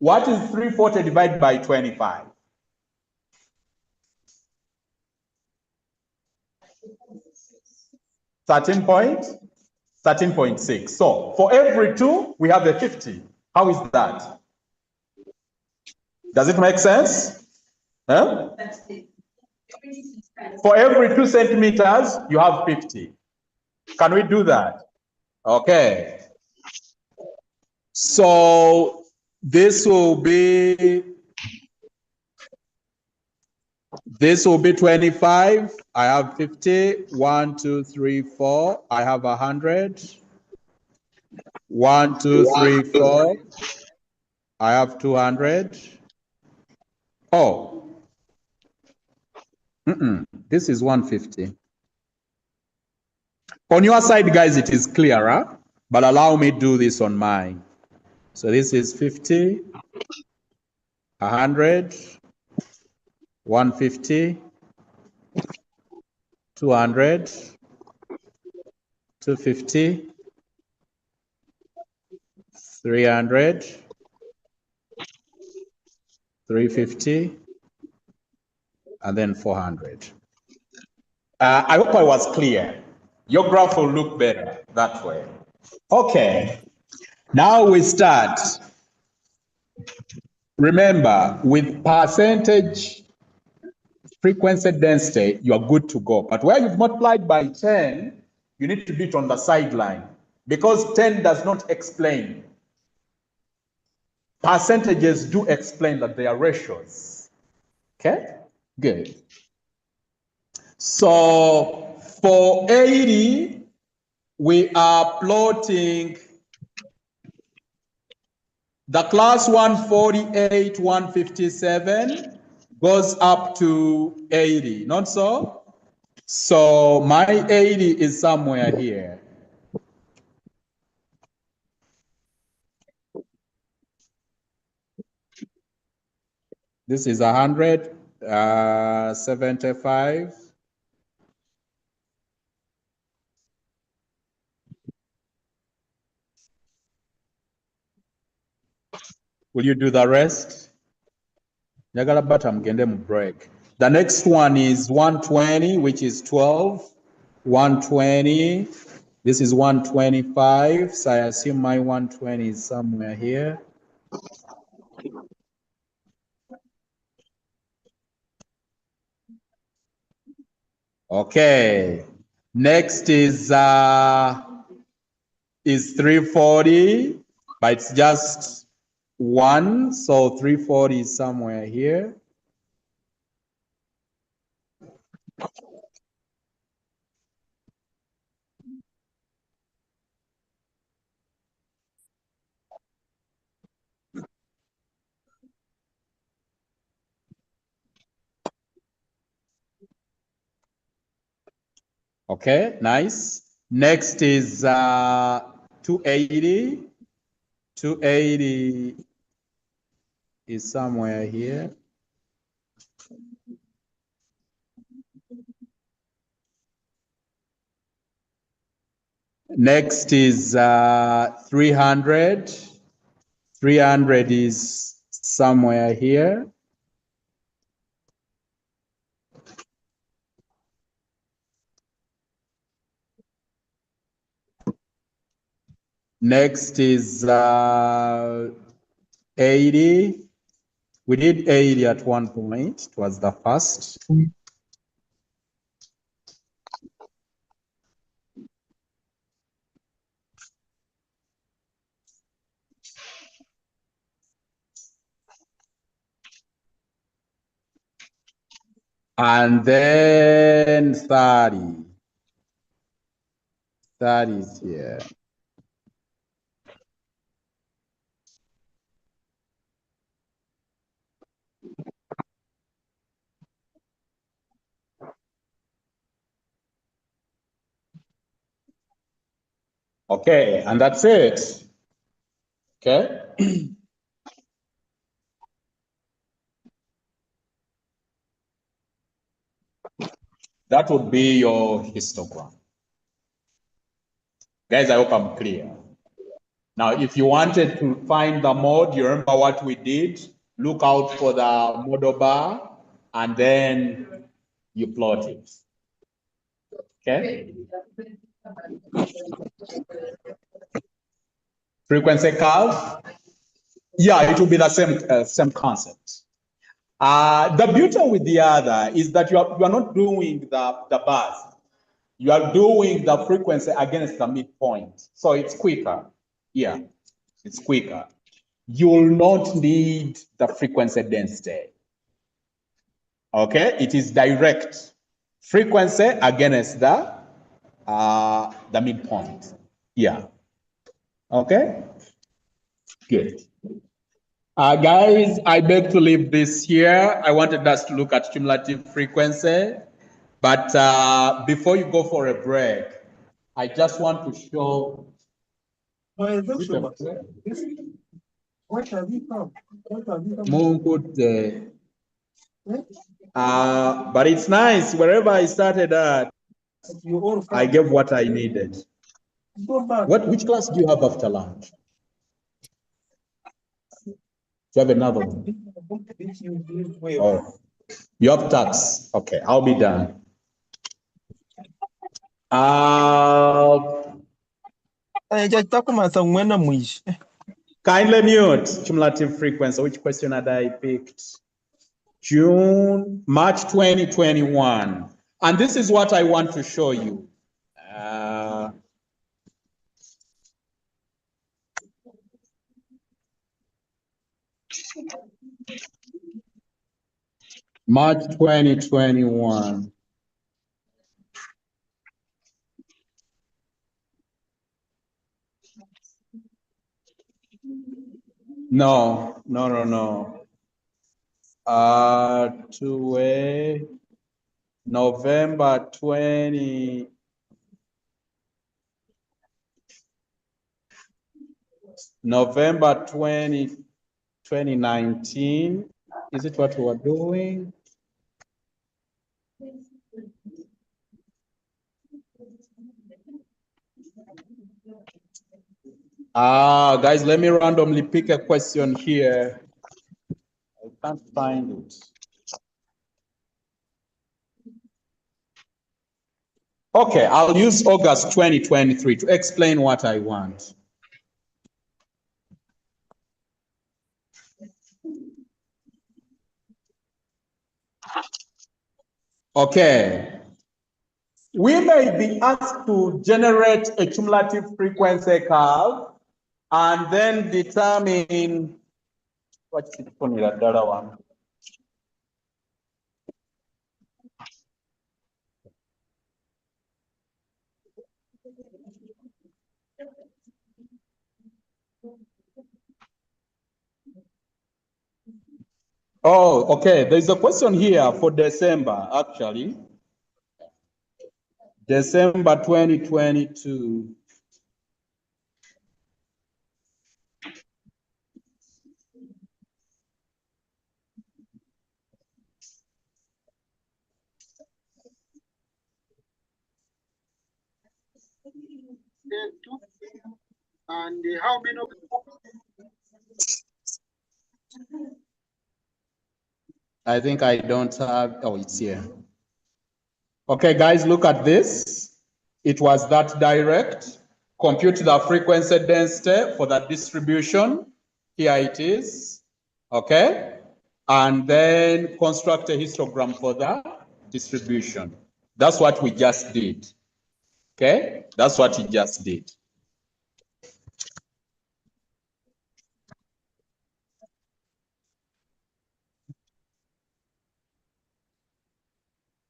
What is 340 divided by 25? 13.6. So for every 2, we have a 50. How is that? Does it make sense? Huh? For every 2 centimeters, you have 50. Can we do that? Okay. So this will be 25. I have 50. 1, 2, 3, 4. I have 100. 1, 2, 3, 4. I have 200. Oh. This is 150. On your side, guys, it is clearer, but allow me to do this on mine. So this is 50, 100, 150, 200, 250, 300, 350, and then 400. I hope I was clear. Your graph will look better that way. Okay, now we start. Remember, with percentage frequency density, you are good to go. But where you've multiplied by 10, you need to do it on the sideline because 10 does not explain. Percentages do explain that they are ratios. Okay, good. So for 80, we are plotting the class 148, 157 goes up to 80, not so? So my 80 is somewhere here. This is 100, 75. Will you do the rest? Nyagala bottom gende mu break. The next one is 120, which is 12. 120. This is 125. So I assume my 120 is somewhere here. Okay. Next is 340, but it's just 1, so 340 is somewhere here. Okay, nice. Next is 280. 280 is somewhere here. Next is 300. 300 is somewhere here. Next is 80, We did 80 at one point. It was the first. And then 30. 30 is here. Okay, and that's it. Okay. That would be your histogram. Guys, I hope I'm clear. Now, if you wanted to find the mode, you remember what we did? Look out for the model bar, and then you plot it. Okay? Frequency curve? Yeah, it will be the same concept. The beauty with the other is that you are not doing the bars. You are doing the frequency against the midpoint. So it's quicker. Yeah, it's quicker. You will not need the frequency density. Okay, it is direct frequency against the midpoint. Yeah. Okay. Good. Guys, I beg to leave this here. I wanted us to look at cumulative frequency, but before you go for a break, I just want to show. What have you found? But it's nice. Wherever I started at, I gave what I needed. Which class do you have after lunch? Do you have another one? Oh, you have tax. Okay, I'll be done. Kindly mute cumulative frequency. Which question had I picked? March 2021. And this is what I want to show you. March 2021. No. November 2019. Is it what we were doing? Guys, let me randomly pick a question here. I can't find it. Okay, I'll use August 2023 to explain what I want. Okay. We may be asked to generate a cumulative frequency curve and then determine what's it for the other one. Oh, okay. There's a question here for December, actually. December 2022. And how many of I think I don't have, oh, it's here. Okay, guys, look at this. It was that direct. Compute the frequency density for that distribution. Here it is. Okay. and then construct a histogram for the distribution. That's what we just did. Okay, that's what we just did.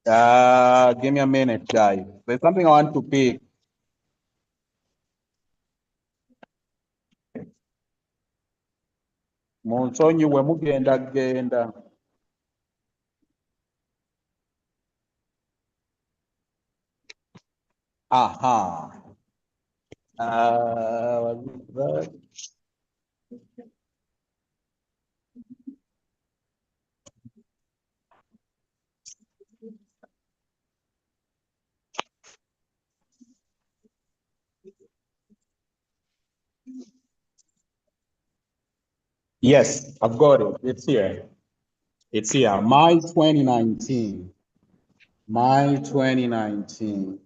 Give me a minute, guys. There's something I want to pick. Munsonyi we mugenda genda. Aha. What is that? Yes, I've got it. It's here. It's here. My 2019. My 2019.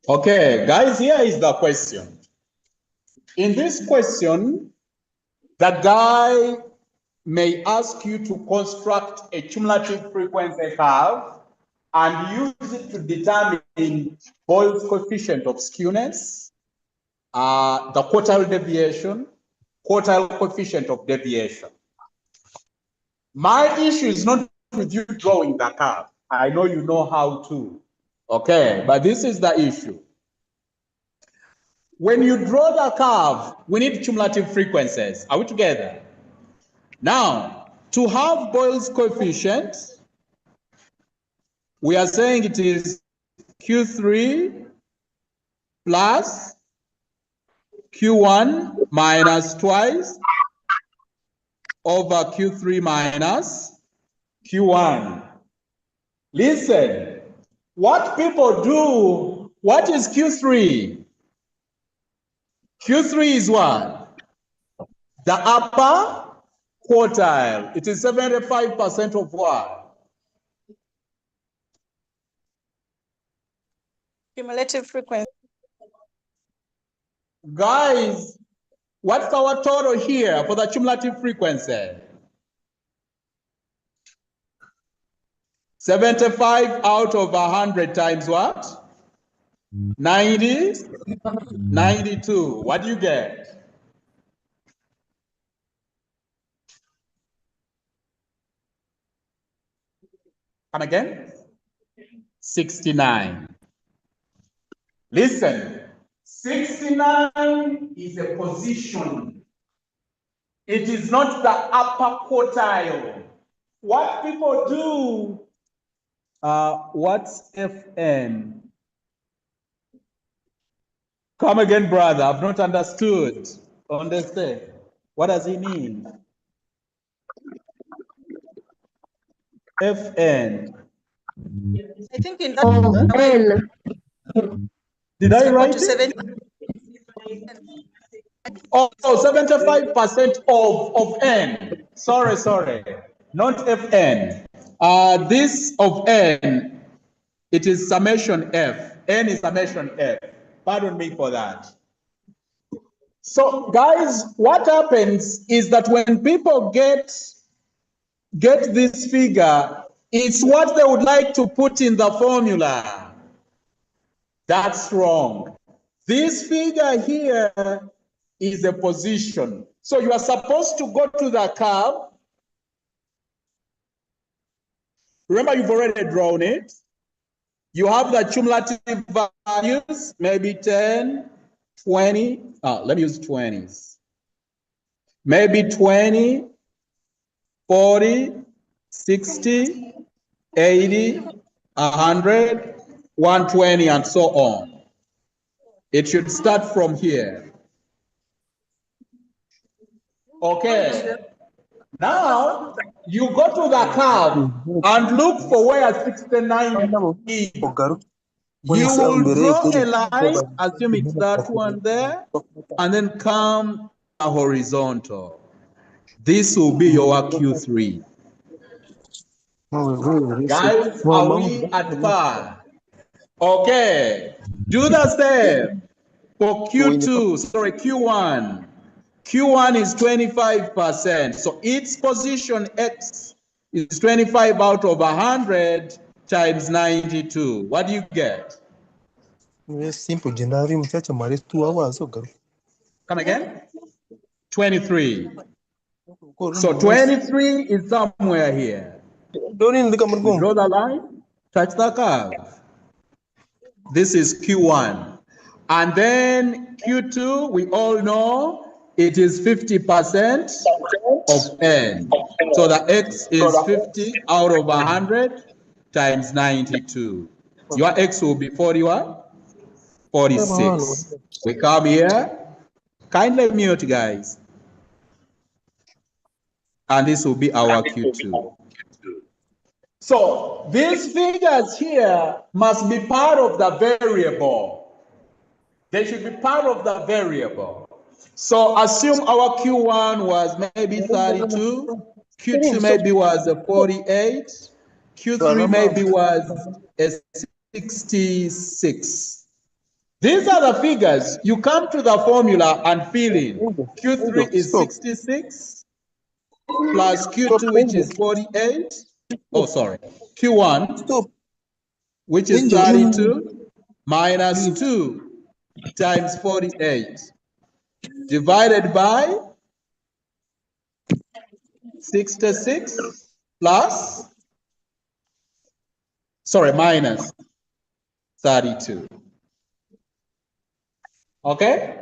Okay, guys, here is the question. In this question, the guy may ask you to construct a cumulative frequency curve and use it to determine Boyle's coefficient of skewness, the quartile deviation, quartile coefficient of deviation. My issue is not with you drawing the curve. I know you know how to. Okay, but this is the issue. When you draw the curve, we need cumulative frequencies. Are we together? Now, to have Boyle's coefficient, we are saying it is Q3 plus Q1 minus twice over Q3 minus Q1. Listen, what people do, what is Q3? Q3 is what? The upper quartile. It is 75% of what? Cumulative frequency. Guys, what's our total here for the cumulative frequency? 75 out of 100 times what? 90? 92. What do you get? Come again? 69. Listen, 69 is a position. It is not the upper quartile. What people do, what's FN? Come again, brother. I've not understood. Understand. What does he mean? FN. I think in that way, Did I write it? 7. Oh, 75% of N. Sorry. Not Fn. This of N, it is summation F. N is summation F. Pardon me for that. So, guys, what happens is that when people get this figure, it's what they would like to put in the formula. That's wrong. This figure here is a position. So you are supposed to go to the curve. Remember, you've already drawn it. You have the cumulative values, maybe 10, 20. Let me use 20s. Maybe 20, 40, 60, 80, 100, 120, and so on. It should start from here. Okay. Now, you go to the curve and look for where 69 is. You will draw a line, assume it's that one there, and then come a horizontal. This will be your Q3. Guys, are we at par? Okay. Do the same for Q1. Q1 is 25%. So its position X is 25 out of 100 times 92. What do you get? Simple. Generally, muchacha mali 2 hours ago. Come again? 23. So 23 is somewhere here. We draw the line, touch the curve. This is Q1. And then Q2, we all know it is 50% of N. So the X is 50 out of 100 times 92. Your X will be 41, 46. We come here. Kindly mute, guys. And this will be our Q2. So these figures here must be part of the variable. They should be part of the variable. So assume our Q1 was maybe 32, Q2 maybe was a 48, Q3 maybe was a 66. These are the figures. You come to the formula and fill in. Q3 is 66 plus Q2, which is 48. Oh, sorry. Q1, which is 32, minus 2 times 48, divided by 66 plus, sorry, minus 32. Okay?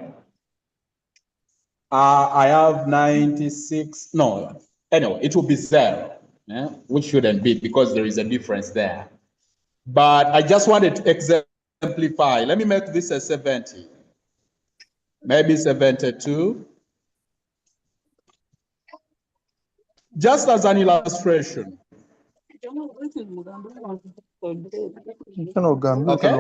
I have 96, no, anyway, it will be 0, which shouldn't be because there is a difference there. But I just wanted to exemplify. Let me make this a 70. Maybe 72. Just as an illustration. Okay?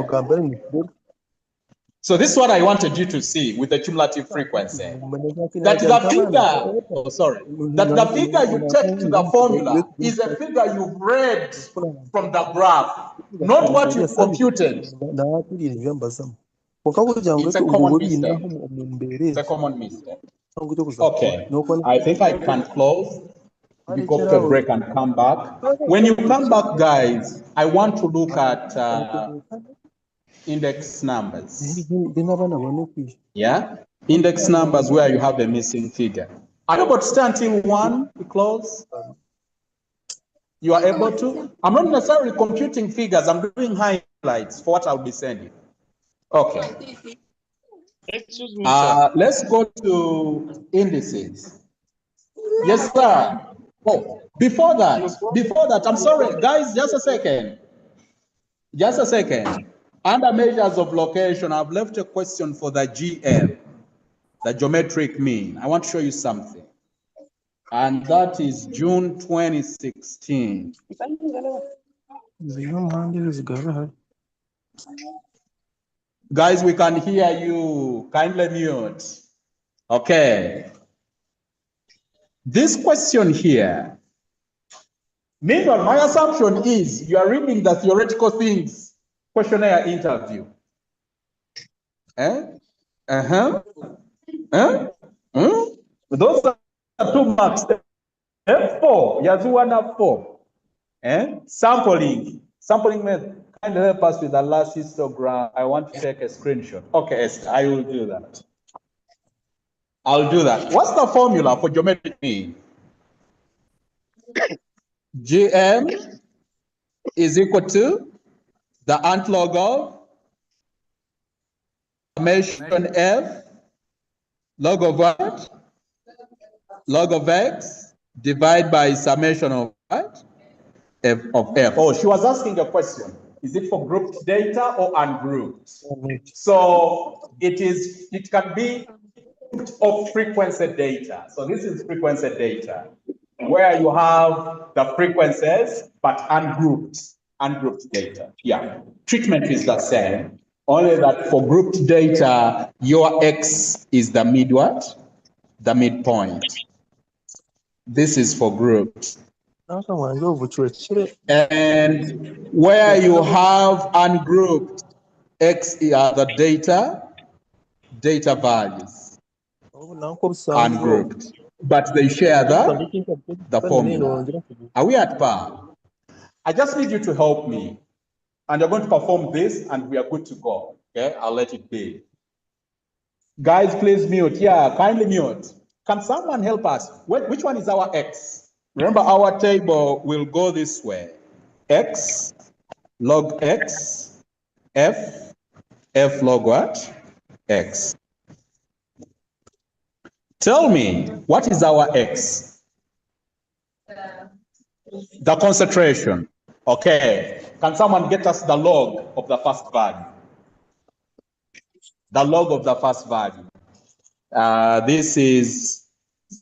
So this is what I wanted you to see with the cumulative frequency. That the figure, oh sorry, that the figure you take to the formula is a figure you've read from the graph, not what you've computed. It's a common mistake. It's a common mistake. Okay, I think I can close. We go to a break and come back. When you come back, guys, I want to look at index numbers. Yeah, index numbers where you have the missing figure. Are you able to stay until 1 we close? You are able to? I'm not necessarily computing figures, I'm doing highlights for what I'll be sending. Okay. Excuse me, sir. Let's go to indices. Yes, sir. Oh, before that, I'm sorry, guys, just a second. Just a second. Under measures of location, I've left a question for the GM, the geometric mean. I want to show you something. And that is June 2016. Guys, we can hear you. Kindly mute. Okay. This question here, meanwhile, my assumption is you are reading the theoretical things questionnaire interview. Those are 2 marks. F4, Yazuana 4. Sampling method. Kindly help us with the last histogram. I want to take a screenshot. Okay, Esther, I will do that. I'll do that. What's the formula for geometric mean? GM is equal to the ant log of summation F log of what? Log of X divided by summation of what? F of F. Oh, she was asking a question. Is it for grouped data or ungrouped? So it can be grouped of frequency data. So this is frequency data, where you have the frequencies, but ungrouped data. Yeah, treatment is the same, only that for grouped data, your X is the mid what? The midpoint. This is for groups. And where you have ungrouped, X are the data values. ungrouped, but they share the formula. Are we at par? I just need you to help me, and you're going to perform this, and we are good to go. Okay, I'll let it be. Guys, please mute. Yeah, kindly mute. Can someone help us? Which one is our x? Remember, our table will go this way. X, log x, f log what? X. Tell me, what is our x? The concentration. Okay. Can someone get us the log of the first value? The log of the first value. This is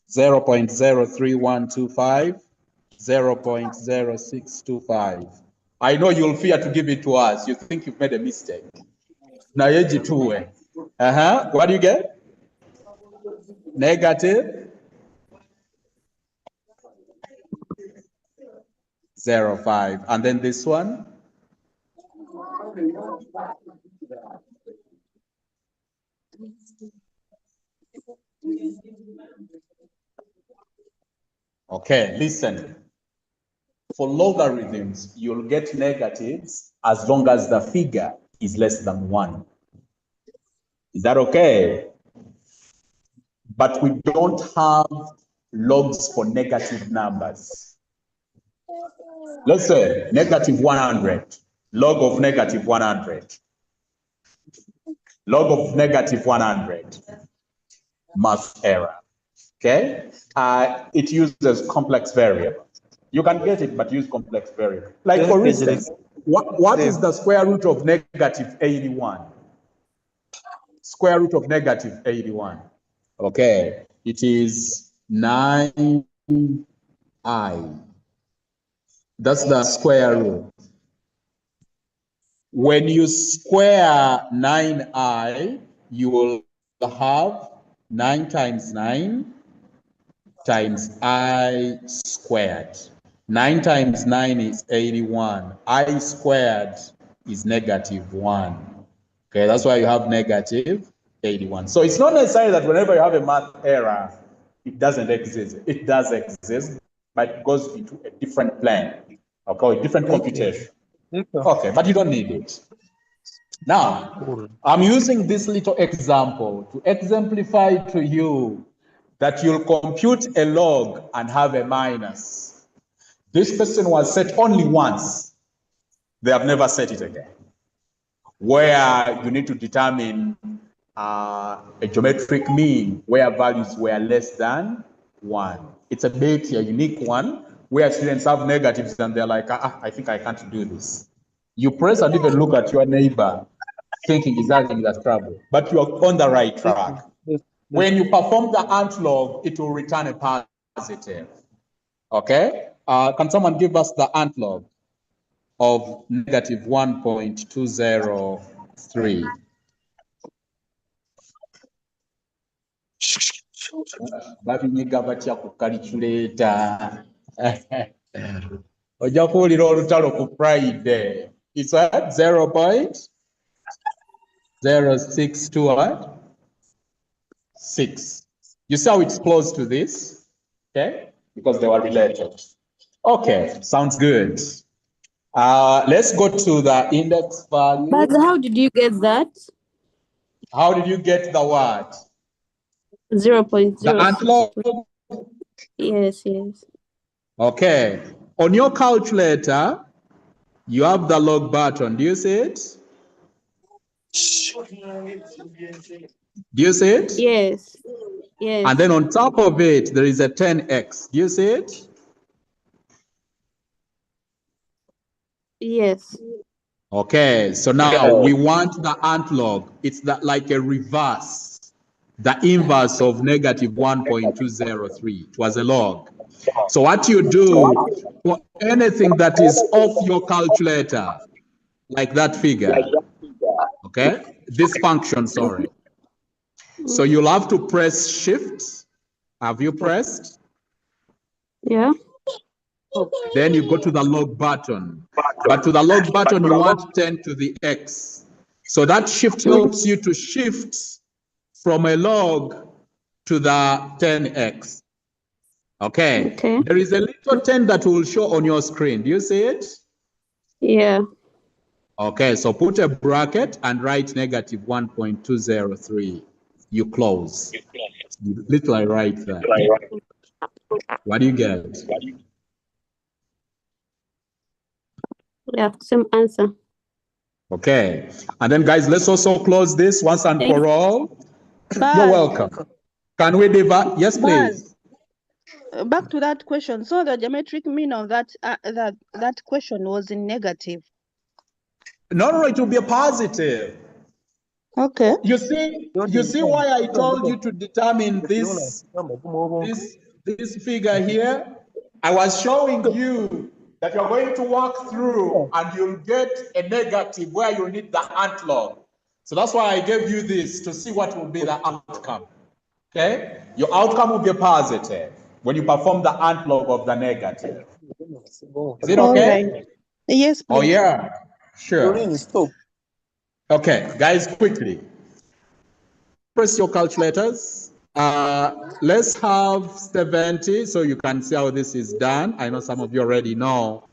0.03125, 0.0625. I know you'll fear to give it to us. You think you've made a mistake. Now, what do you get? Negative 0.5. And then this one? Okay, listen. For logarithms, you'll get negatives as long as the figure is less than 1. Is that okay? But we don't have logs for negative numbers. Let's say negative 100, log of negative 100, log of negative 100, math error. Okay? It uses complex variable. You can get it, but use complex variable. Like for instance, what is the square root of negative 81? Square root of negative 81. Okay, it is 9i. That's the square root. When you square 9i, you will have 9 times 9 times I squared. 9 times 9 is 81. I squared is negative 1. Okay, that's why you have negative 81. So it's not necessary that whenever you have a math error, it doesn't exist. It does exist, but it goes into a different plane, okay, a different computation. Okay, but you don't need it. Now, I'm using this little example to exemplify to you that you'll compute a log and have a minus. This question was set only once. They have never set it again. Where you need to determine a geometric mean where values were less than 1. It's a bit a unique one where students have negatives and they're like, I think I can't do this. You press and even look at your neighbor thinking is that in that trouble, but you are on the right track. When you perform the ant log, it will return a positive. Okay? Can someone give us the ant log of negative 1.203? Babinyiga batya ku calculator. Ojja kuwulira olutalo ku Friday. It's at 0.062 6. You see how it's close to this? Okay? Because they were related. Okay, sounds good. Let's go to the index value. But how did you get that? How did you get the what? 0.0. The ant log? Yes, yes. Okay. On your calculator, you have the log button. Do you see it? Do you see it? Yes. Yes. And then on top of it, there is a 10x. Do you see it? Yes. Okay, so now we want the ant log. It's that like a reverse, the inverse of negative 1.203. It was a log. So what you do for anything that is off your calculator, like that figure, okay, this function, sorry. So you'll have to press shift. Have you pressed? Yeah. Then you go to the log button. But to the log button, you want 10 to the x. So that shift helps you to shift from a log to the 10x. Okay. Okay. There is a little 10 that will show on your screen. Do you see it? Yeah. Okay, so put a bracket and write negative 1.203. You close. You literally write that. What do you get? Yeah, same answer. Okay. And then, guys, let's also close this once and for all. You're welcome. Can we divide? Yes, please. Back to that question. So the geometric mean of that question was in negative. No, it will be a positive. Okay. You see why I told you to determine this figure here? I was showing you that you're going to walk through and you'll get a negative where you need the ant log. So that's why I gave you this to see what will be the outcome. Okay? Your outcome will be positive when you perform the ant log of the negative. Is it okay? Right. Yes, please. Oh, yeah. Sure. Okay, guys, quickly. Press your calculators. Let's have 70 so you can see how this is done. I know some of you already know.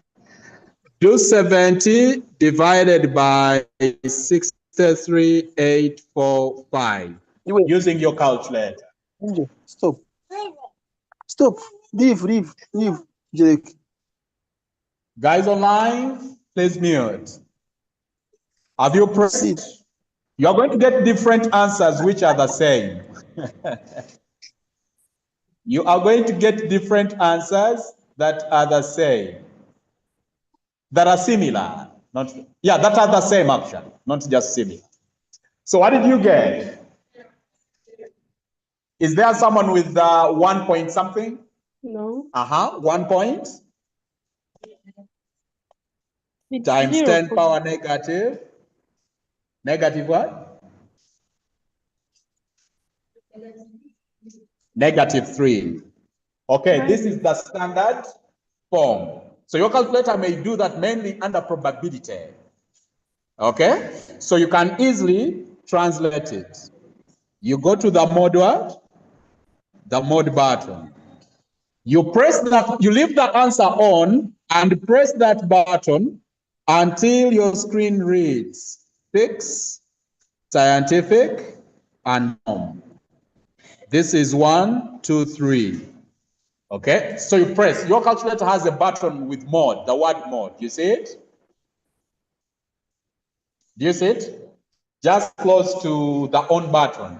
Do 70 divided by 63,845 using your calculator. Stop. Stop. Leave, Jake. Guys online, please mute. Have you pressed? You're going to get different answers which are the same. You are going to get different answers that are the same. That are similar. That are the same actually, not just similar. So what did you get? Is there someone with 1 point something? No. 1 point. It's Times 0. 10 power negative. Negative what? -3. Okay, this is the standard form. So your calculator may do that mainly under probability. Okay, so you can easily translate it. You go to the mode what? The mode button. You press that, you leave the answer on and press that button until your screen reads fix, scientific, and norm. This is 1, 2, 3. Okay, so you press, your calculator has a button with mode, the word mode. You see it? Do you see it? Just close to the on button.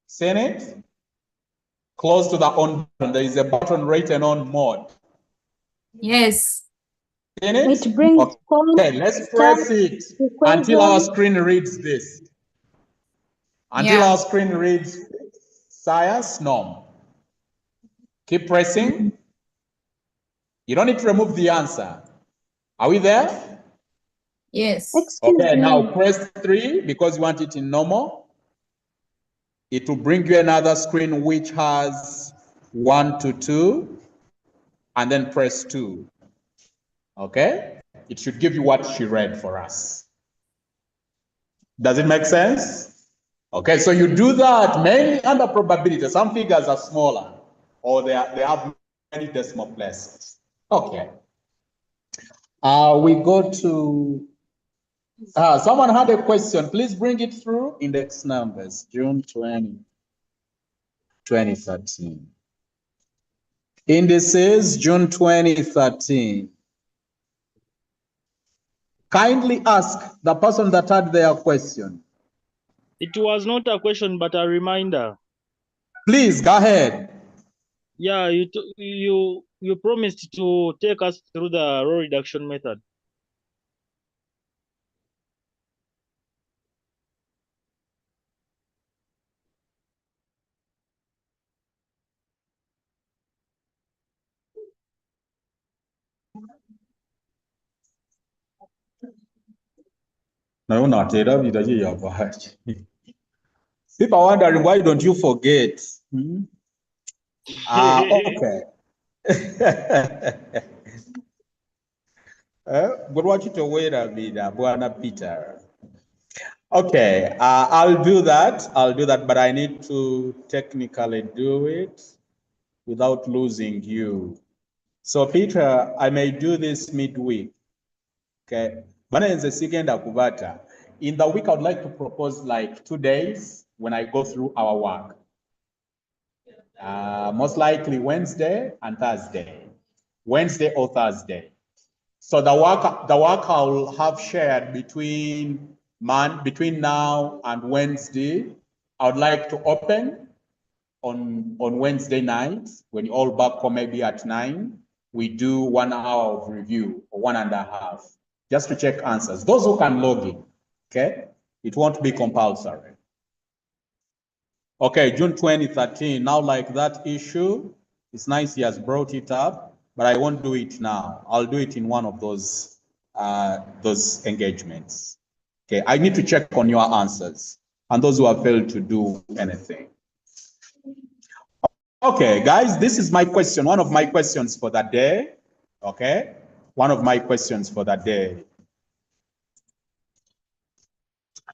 Seen it? Close to the on button, there is a button written on mode. Yes. Seen it? It brings Okay, let's press it until our screen reads this. Until our screen reads science norm. Keep pressing. You don't need to remove the answer. Are we there? Yes. Okay, now press 3 because you want it in normal. It will bring you another screen which has 1 to 2, and then press 2. Okay? It should give you what she read for us. Does it make sense? Okay, so you do that mainly under probability. Some figures are smaller, or they have many decimal places. Okay. We go to, someone had a question. Please bring it through. Index numbers, June 20, 2013. Indices, June 2013. Kindly ask the person that had their question. It was not a question, but a reminder. Please, go ahead. Yeah, you promised to take us through the row reduction method. No, not people are wondering, why don't you forget? Okay. But what you to wait a bit, Bwana Peter. Okay, I'll do that. I'll do that, but I need to technically do it without losing you. So Peter, I may do this midweek. Okay. In the week, I would like to propose like 2 days when I go through our work. Most likely Wednesday and Thursday. Wednesday or Thursday. So the work I will have shared between now and Wednesday, I would like to open on Wednesday night when you all back home maybe at 9. We do 1 hour of review or 1.5, just to check answers. Those who can log in, okay? It won't be compulsory. Okay, June 2013. Now, like that issue, it's nice he has brought it up, but I won't do it now. I'll do it in one of those engagements. Okay, I need to check on your answers and those who have failed to do anything. Okay, guys, this is my question. One of my questions for that day. Okay, one of my questions for that day.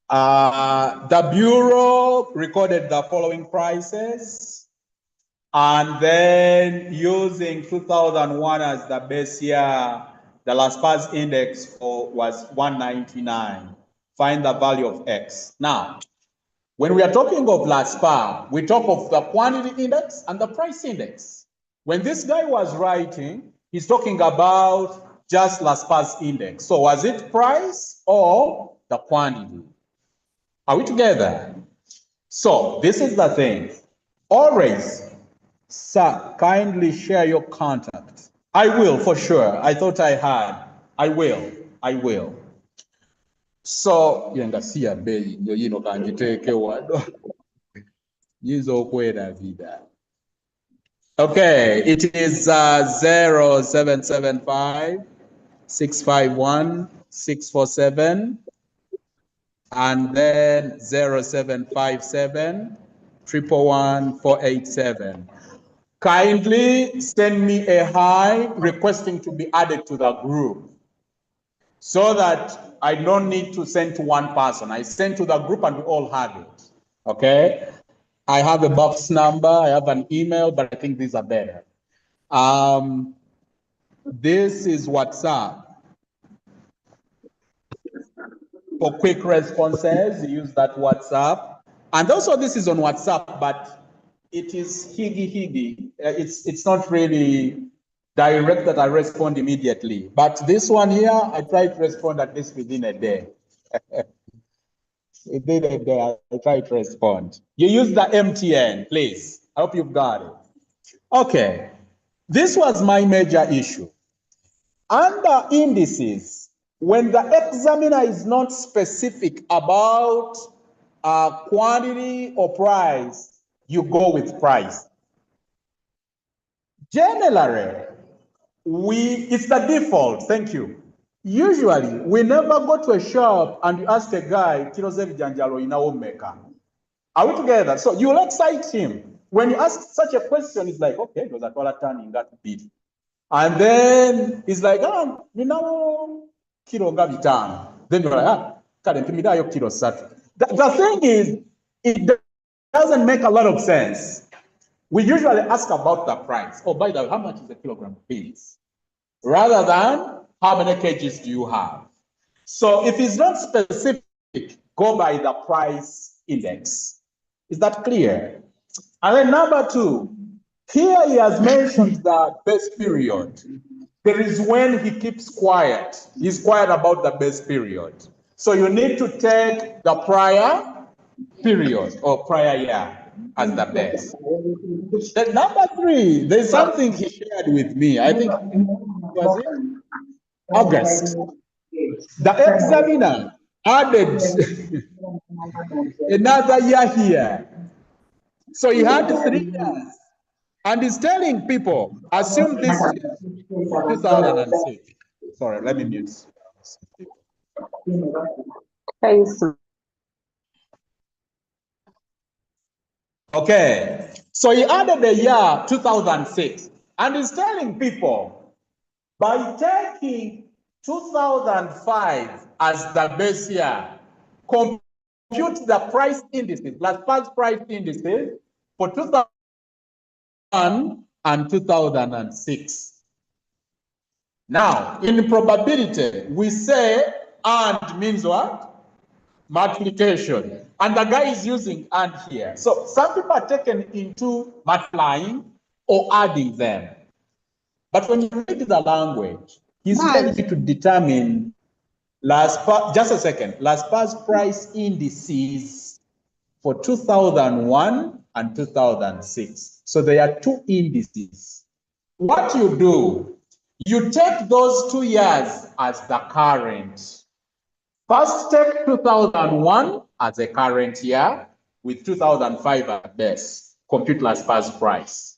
The Bureau recorded the following prices, and then using 2001 as the base year, the last pass index was 199. Find the value of X. Now, when we are talking of last par, we talk of the quantity index and the price index. When this guy was writing, he's talking about just last pass index. So was it price or the quantity? Are we together? So this is the thing. Always, sir, kindly share your contact. I will, for sure. I thought I had. I will. So, yenga siya bei, ndio yino kanjiteke wado. Yizo kweda vida. Okay, it is 0775 651 647 and then 0757 111 487. Kindly send me a hi requesting to be added to the group so that I don't need to send to one person. I send to the group and we all have it. Okay? I have a box number, I have an email, but I think these are better. This is WhatsApp. For quick responses, use that WhatsApp. And also this is on WhatsApp, but it is higgy. It's not really direct that I respond immediately. But this one here, I try to respond at least within a day. Within a day, I try to respond. You use the MTN, please. I hope you've got it. Okay, this was my major issue. Under indices, when the examiner is not specific about quantity or price, you go with price. Generally, it's the default, thank you. Usually, we never go to a shop and you ask a guy, kiloze vijanjalo inaomeka. Are we together? So you'll excite him. When you ask such a question, it's like, okay, those are dollar turning that bit. And then he's like, kilo nga bitano. Then you're like, kale mpimidayo kilo satu. The thing is, it doesn't make a lot of sense. We usually ask about the price. Oh, by the way, how much is a kilogram of beans? Rather than how many kgs do you have? So if it's not specific, go by the price index. Is that clear? And then number 2, here he has mentioned the best period. There is when he keeps quiet. He's quiet about the best period. So you need to take the prior period or prior year as the best. Then number 3, there's something he shared with me. I think was in August. The examiner added another year here. So he had 3 years. And he's telling people, assume this is 2006. Sorry, let me mute. Okay, so he added the year 2006. And he's telling people, by taking 2005 as the base year, compute the price indices, Las price indices for 2001 and 2006. Now, in probability, we say and means what? Multiplication. And the guy is using and here. So some people are taken into multiplying or adding them. But when you read the language, he's telling you to determine just a second, Las price indices for 2001 and 2006. So there are two indices. What you do, you take those 2 years as the current. First, take 2001 as a current year with 2005 at base. Compute Las price.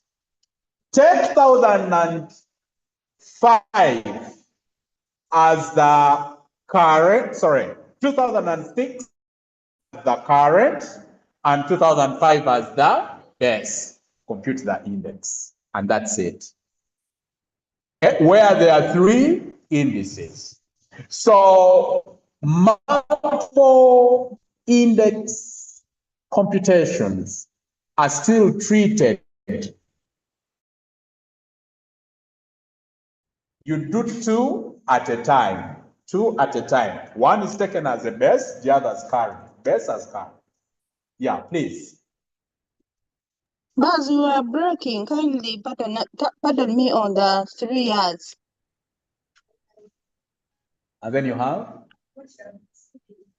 Take 2005 as the current, 2006 as the current, and 2005 as the base. Compute the index, and that's it. Where there are 3 indices. So multiple index computations are still treated. You do 2 at a time. 2 at a time. One is taken as a base, the other as current. Base as current. Yeah, please. Buzz, you are breaking. Kindly pardon me on the 3 years. And then you have?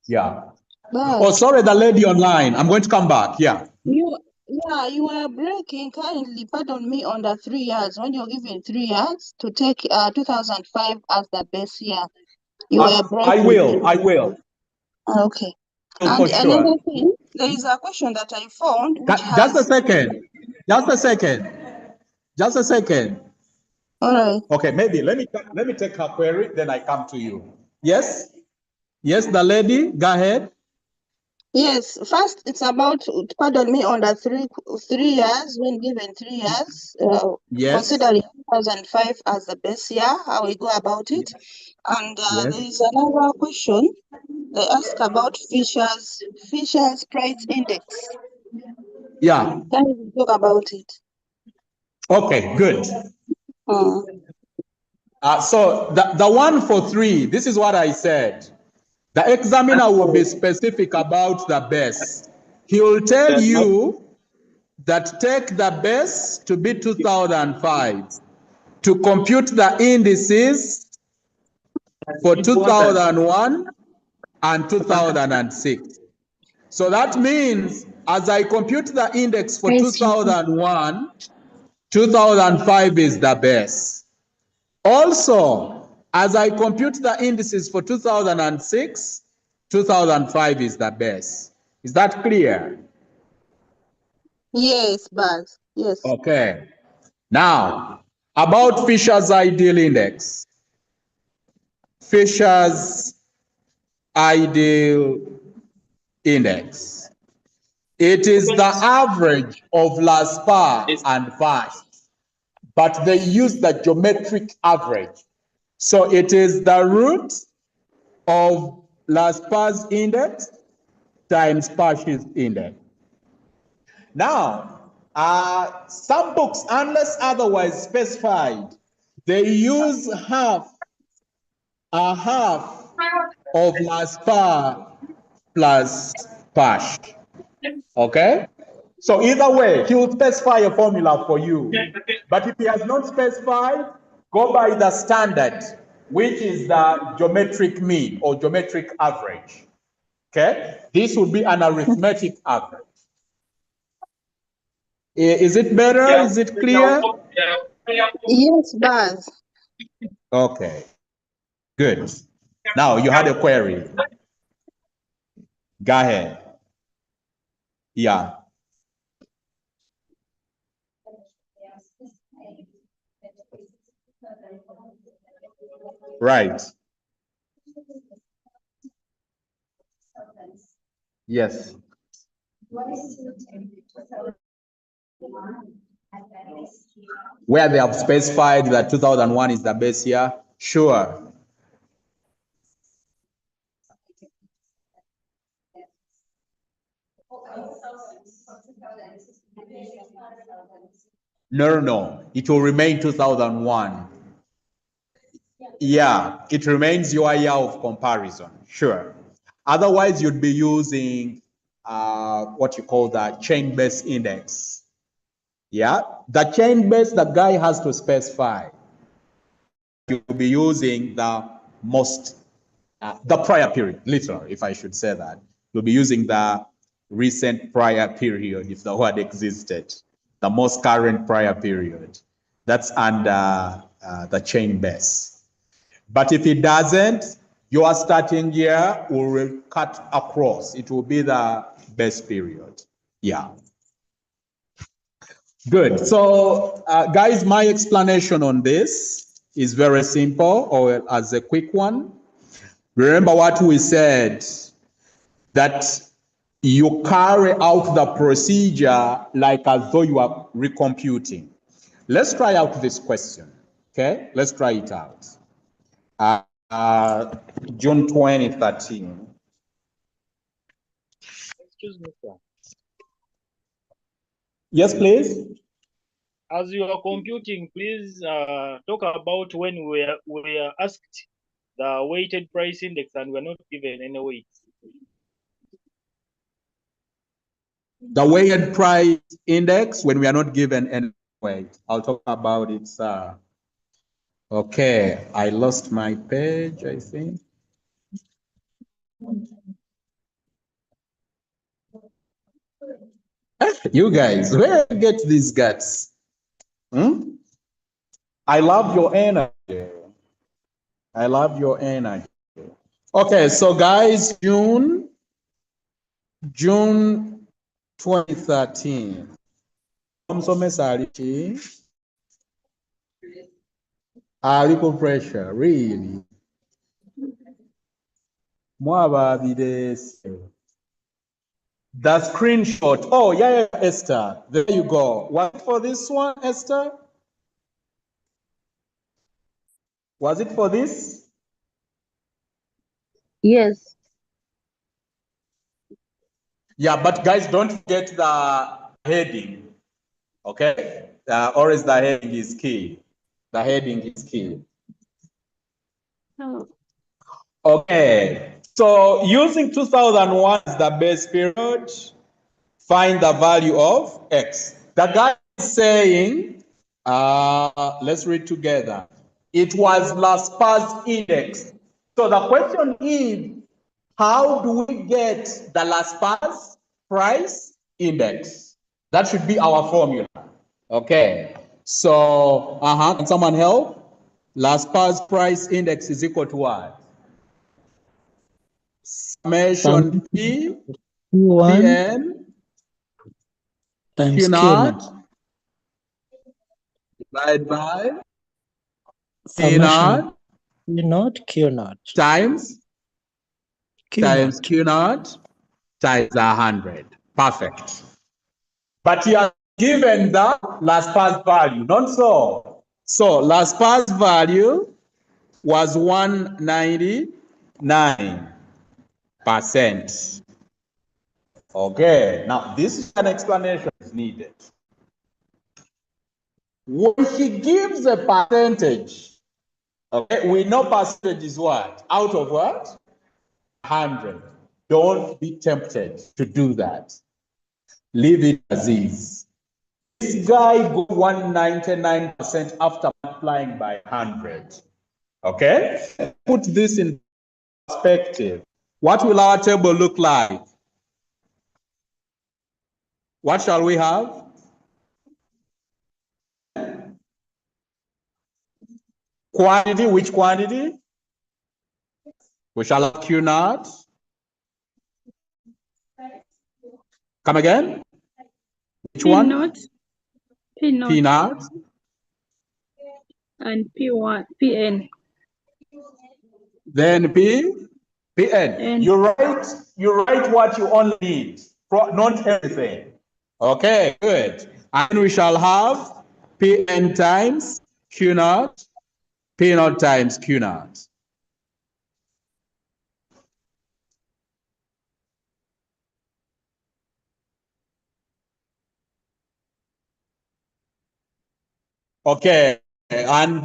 Yeah. Buzz. Oh, sorry, the lady online. I'm going to come back. Yeah. You are breaking. Kindly pardon me on the 3 years. When you're given 3 years to take 2005 as the base year, you are breaking. I will. Okay. For And sure. another thing, there is a question that I found which Just a second. All right. Okay, maybe let me take her query, then I come to you. Yes? Yes, the lady, go ahead. Yes, first it's about, pardon me, on the 3 years, when given 3 years, Yes. considering 2005 as the base year, how we go about it. And Yes. there is another question. They ask about Fisher's price index. Yeah. Can we talk about it? Okay, good. So the one for 3, this is what I said. The examiner will be specific about the base. He will tell you that take the base to be 2005 to compute the indices for 2001 and 2006. So that means as I compute the index for 2001, 2005 is the base. Also, as I compute the indices for 2006, 2005 is the base. Is that clear? Yes, Buzz. Yes. Okay. Now, about Fisher's ideal index. Fisher's ideal index. It is the average of last and past, but they use the geometric average. So it is the root of last index times Parsh's index. Now, some books, unless otherwise specified, they use half of last plus Parsh. Okay? So either way, he will specify a formula for you. But if he has not specified, go by the standard, which is the geometric mean or geometric average. Okay? This would be an arithmetic average. Is it better? Is it clear? Yes, Buzz. Okay. Good. Now you had a query. Go ahead. Yeah. Right. Yes. Where they have specified that 2001 is the base year? Sure. No. It will remain 2001. Yeah, it remains your year of comparison. Sure. Otherwise, you'd be using what you call the chain-based index. Yeah, the chain-based, the guy has to specify. You'll be using the most, the prior period, literally, if I should say that. You'll be using the recent prior period, if the word existed, the most current prior period. That's under the chain base. But if it doesn't, your starting year will cut across. It will be the base period. Yeah. Good. So, guys, my explanation on this is very simple, or as a quick one. Remember what we said, that you carry out the procedure like as though you are recomputing. Let's try out this question. Okay, let's try it out. June 2013. Excuse me, sir. Yes, please. As you are computing, please talk about when we are asked the weighted price index and we're not given any weights. The weighted price index when we are not given any weight. I'll talk about it, sir. Okay, I lost my page, I think. You guys, where do you get these guts? I love your energy. I love your energy. Okay, so guys, June 2013. Little pressure, really. The screenshot. Oh, yeah, Esther. There you go. Was it for this one, Esther? Was it for this? Yes. Yeah, but guys, don't forget the heading. Okay? Always the heading is key. The heading is key. Oh. Okay. So using 2001 as the base period, find the value of X. The guy is saying, let's read together. It was last past index. So the question is, how do we get the last pass price index? That should be our formula. Okay. So, can someone help? Last pass price index is equal to what? Summation P, Q1 Pn, times Q Q naught, naught. divided by P Summation naught Q naught times Q times naught. Q naught times 100. Perfect. But you are given the last pass value, not so. So last pass value was 199%. Okay, now this is an explanation is needed. When he gives a percentage, okay, we know percentage is what? Out of what? 100. Don't be tempted to do that. Leave it as is. This guy got 199% after multiplying by 100. Okay? Put this in perspective. What will our table look like? What shall we have? Quantity, which quantity? We shall have Q naught. Come again? Which P one? naught, P naught, P naught. and P1, Pn. Then Pn. You write what you only need, not everything. Okay, good. And we shall have Pn times Q naught, P naught times Q naught. Okay, and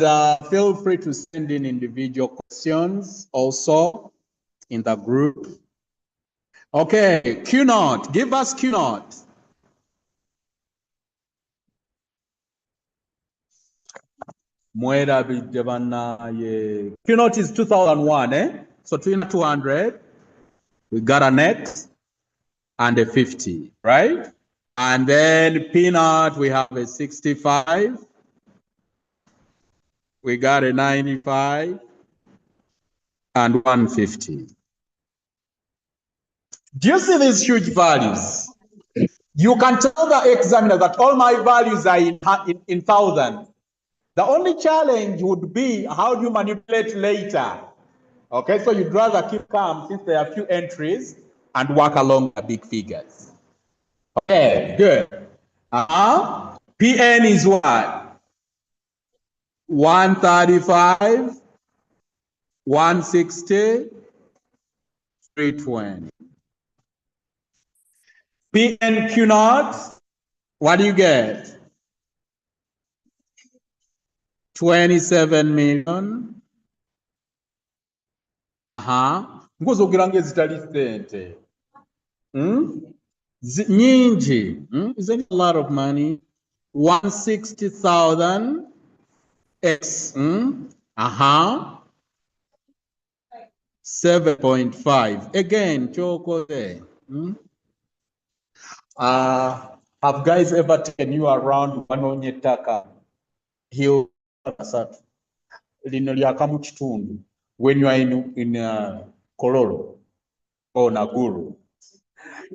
feel free to send in individual questions also in the group. Okay, Q naught, give us Q naught. Q naught is 2001, eh? So 200, we got an X and a 50, right? And then P naught, we have a 65. We got a 95 and 150. Do you see these huge values? You can tell the examiner that all my values are in thousands. The only challenge would be how do you manipulate later? Okay, so you'd rather keep calm since there are few entries and work along the big figures. Okay, good. PN is what? 135, 160, 320. PNQ naught, what do you get? 27 million. Ngozo kugira ezitali sente. Nyingi. Isn't it a lot of money? 160,000 X. 7.5. Again, choko there. Have guys ever taken you around Wanonyetaka Hill lino lyaka mu kitundu when you are in Kololo or Naguru?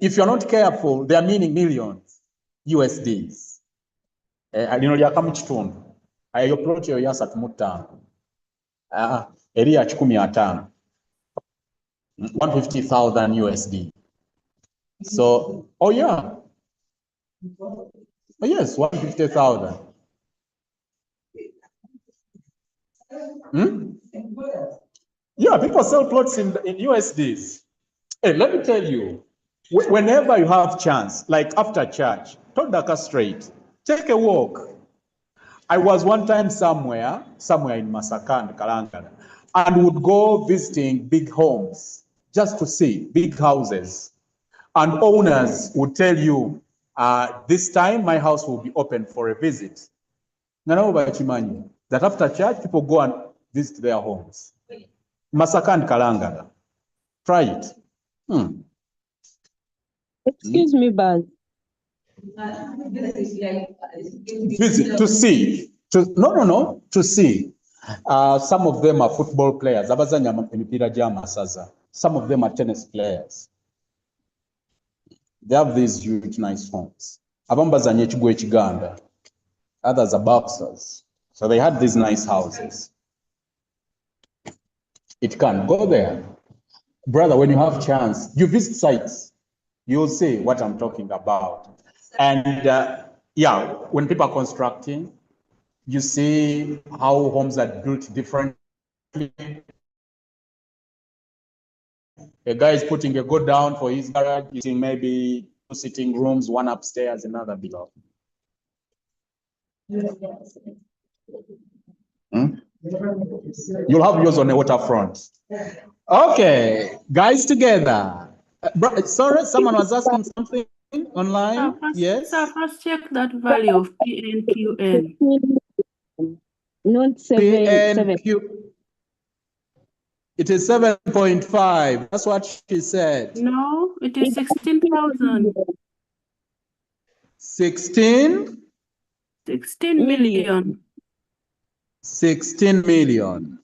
If you're not careful, they are meaning millions USDs. Lino lyaka mu kitundu ayo plot yo ya 35 eri ya 15 150,000 USD. So, oh yeah. Oh yes, 150,000. Yeah, people sell plots in USDs. Hey, let me tell you, whenever you have chance, like after church, talk Dhaka straight, take a walk. I was one time somewhere in Masaka, Kalangala, and would go visiting big homes just to see big houses. And owners would tell you, this time my house will be open for a visit. That after church, people go and visit their homes. Masaka and Kalangala. Try it. Excuse me, Baz. Visit, to see. To see. Some of them are football players. Some of them are tennis players. They have these huge, nice homes. Others are boxers. So they had these nice houses. It can go there. Brother, when you have chance, you visit sites, you'll see what I'm talking about. And yeah, when people are constructing, you see how homes are built differently. A guy is putting a go down for his garage, using maybe 2 sitting rooms, 1 upstairs, another below. You'll have yours on the waterfront. Okay, guys together. Sorry, someone was asking something online. Yes. So first check that value of PNQN. Not 7. PNQ. It is 7.5. That's what she said. No, it is 16,000. 16? 16 million. 16 million.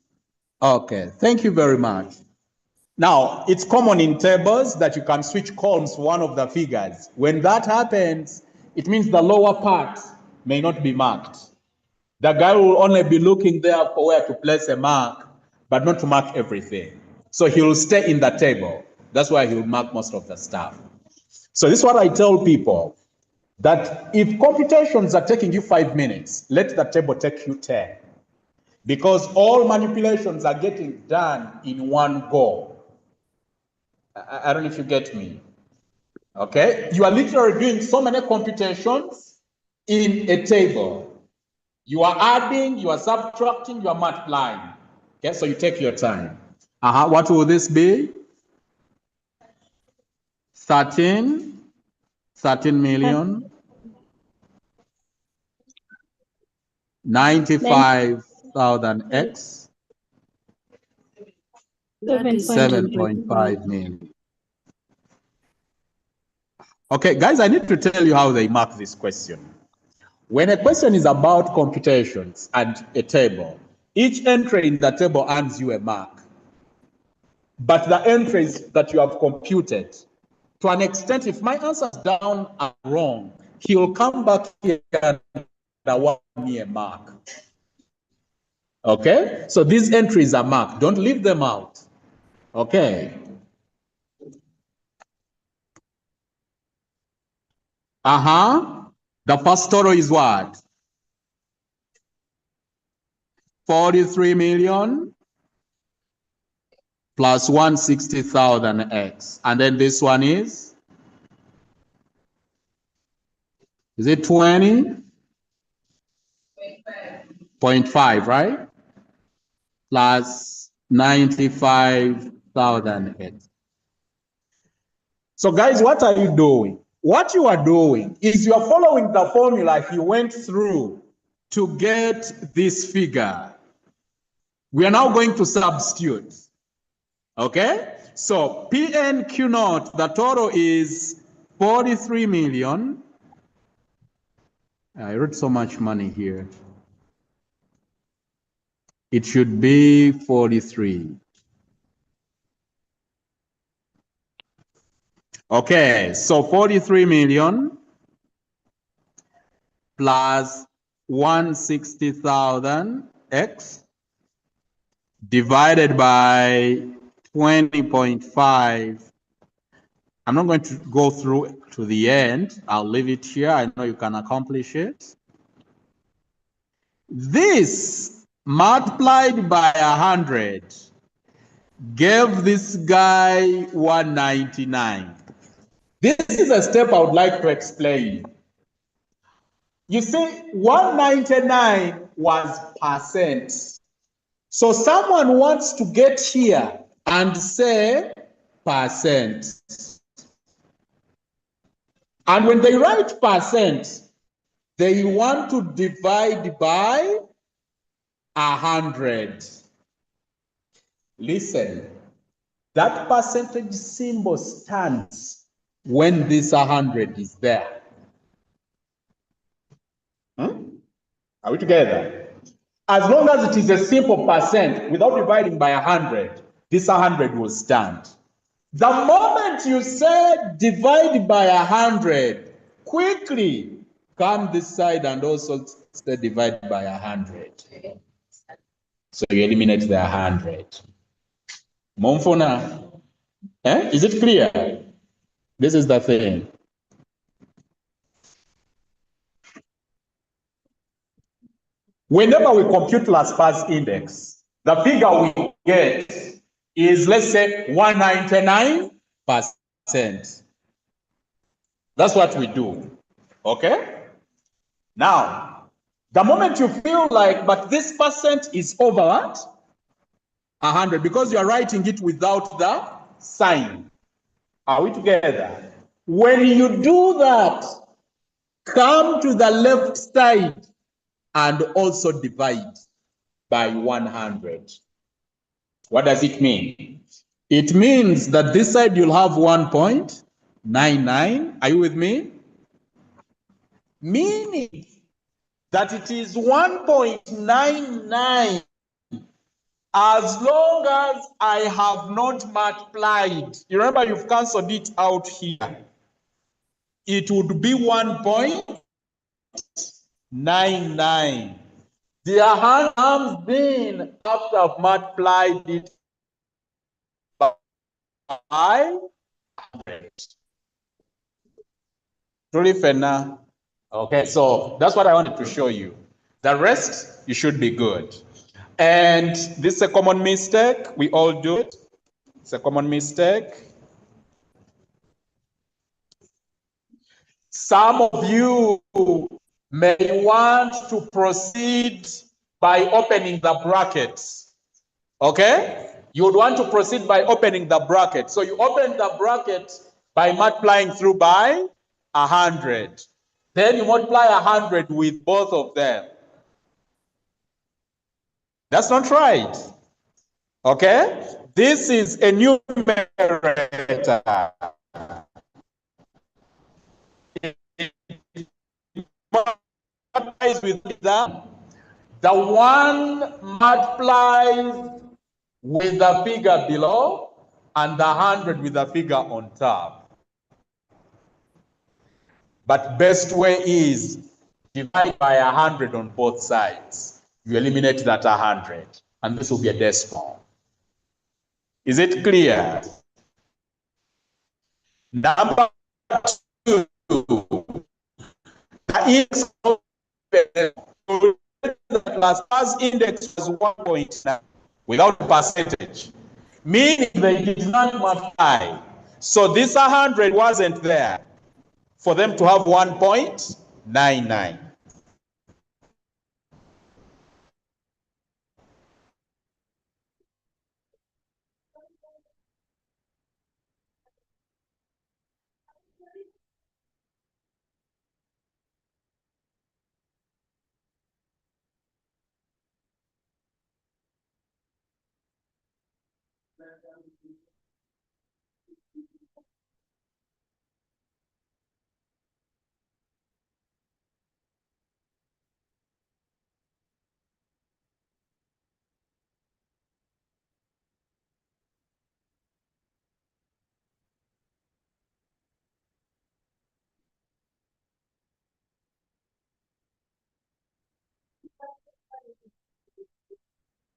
Okay, thank you very much. Now, it's common in tables that you can switch columns to one of the figures. When that happens, it means the lower part may not be marked. The guy will only be looking there for where to place a mark, but not to mark everything. So he will stay in the table. That's why he will mark most of the stuff. So this is what I tell people, that if computations are taking you 5 minutes, let the table take you 10. Because all manipulations are getting done in one go. I don't know if you get me. Okay? You are literally doing so many computations in a table. You are adding, you are subtracting, you are multiplying. Okay, so you take your time. What will this be? 13 million 95,000 x 7.5 million. Okay, guys, I need to tell you how they mark this question. When a question is about computations and a table, each entry in the table earns you a mark. But the entries that you have computed, to an extent, if my answers down are wrong, he will come back here and award me a mark. Okay? So these entries are marked. Don't leave them out. Okay. The first total is what? 43 million plus 160,000 x. And then this one is it 20.5, right? Plus 95,000 x. So guys, what are you doing? What you are doing is you are following the formula he went through to get this figure. We are now going to substitute. Okay? So PNQ naught, the total is 43 million. I wrote so much money here. It should be 43. Okay, so 43 million plus 160,000 x divided by 20.5. I'm not going to go through to the end. I'll leave it here. I know you can accomplish it. This multiplied by 100 gave this guy 199. This is a step I would like to explain. You see, 199 was percent. So someone wants to get here and say percent. And when they write percent, they want to divide by 100. Listen, that percentage symbol stands when this 100 is there. Are we together? As long as it is a simple percent without dividing by 100, this 100 will stand. The moment you say divide by 100, quickly come this side and also say divide by 100. So you eliminate the 100. Momfona, is it clear? This is the thing. Whenever we compute last pass index, the figure we get is, let's say, 199%. That's what we do. Okay? Now, the moment you feel like, but this percent is over what? 100, because you are writing it without the sign. Are we together? When you do that, come to the left side and also divide by 100. What does it mean? It means that this side you'll have 1.99. Are you with me? Meaning that it is 1.99 as long as I have not multiplied. You remember you've cancelled it out here. It would be 1.99. The arms been after I've multiplied it by 100. Truly fair now. Okay, so that's what I wanted to show you. The rest, you should be good. And this is a common mistake. We all do it. It's a common mistake. Some of you may want to proceed by opening the brackets. Okay? You would want to proceed by opening the bracket. So you open the bracket by multiplying through by 100. Then you multiply 100 with both of them. That's not right. Okay? This is a numerator. With the one multiplies with the figure below and the 100 with the figure on top. But best way is divide by 100 on both sides. You eliminate that 100, and this will be a decimal. Is it clear? Number 2, the index of the class index was 1.9 without percentage, meaning they did not multiply. So this 100 wasn't there for them to have 1.99.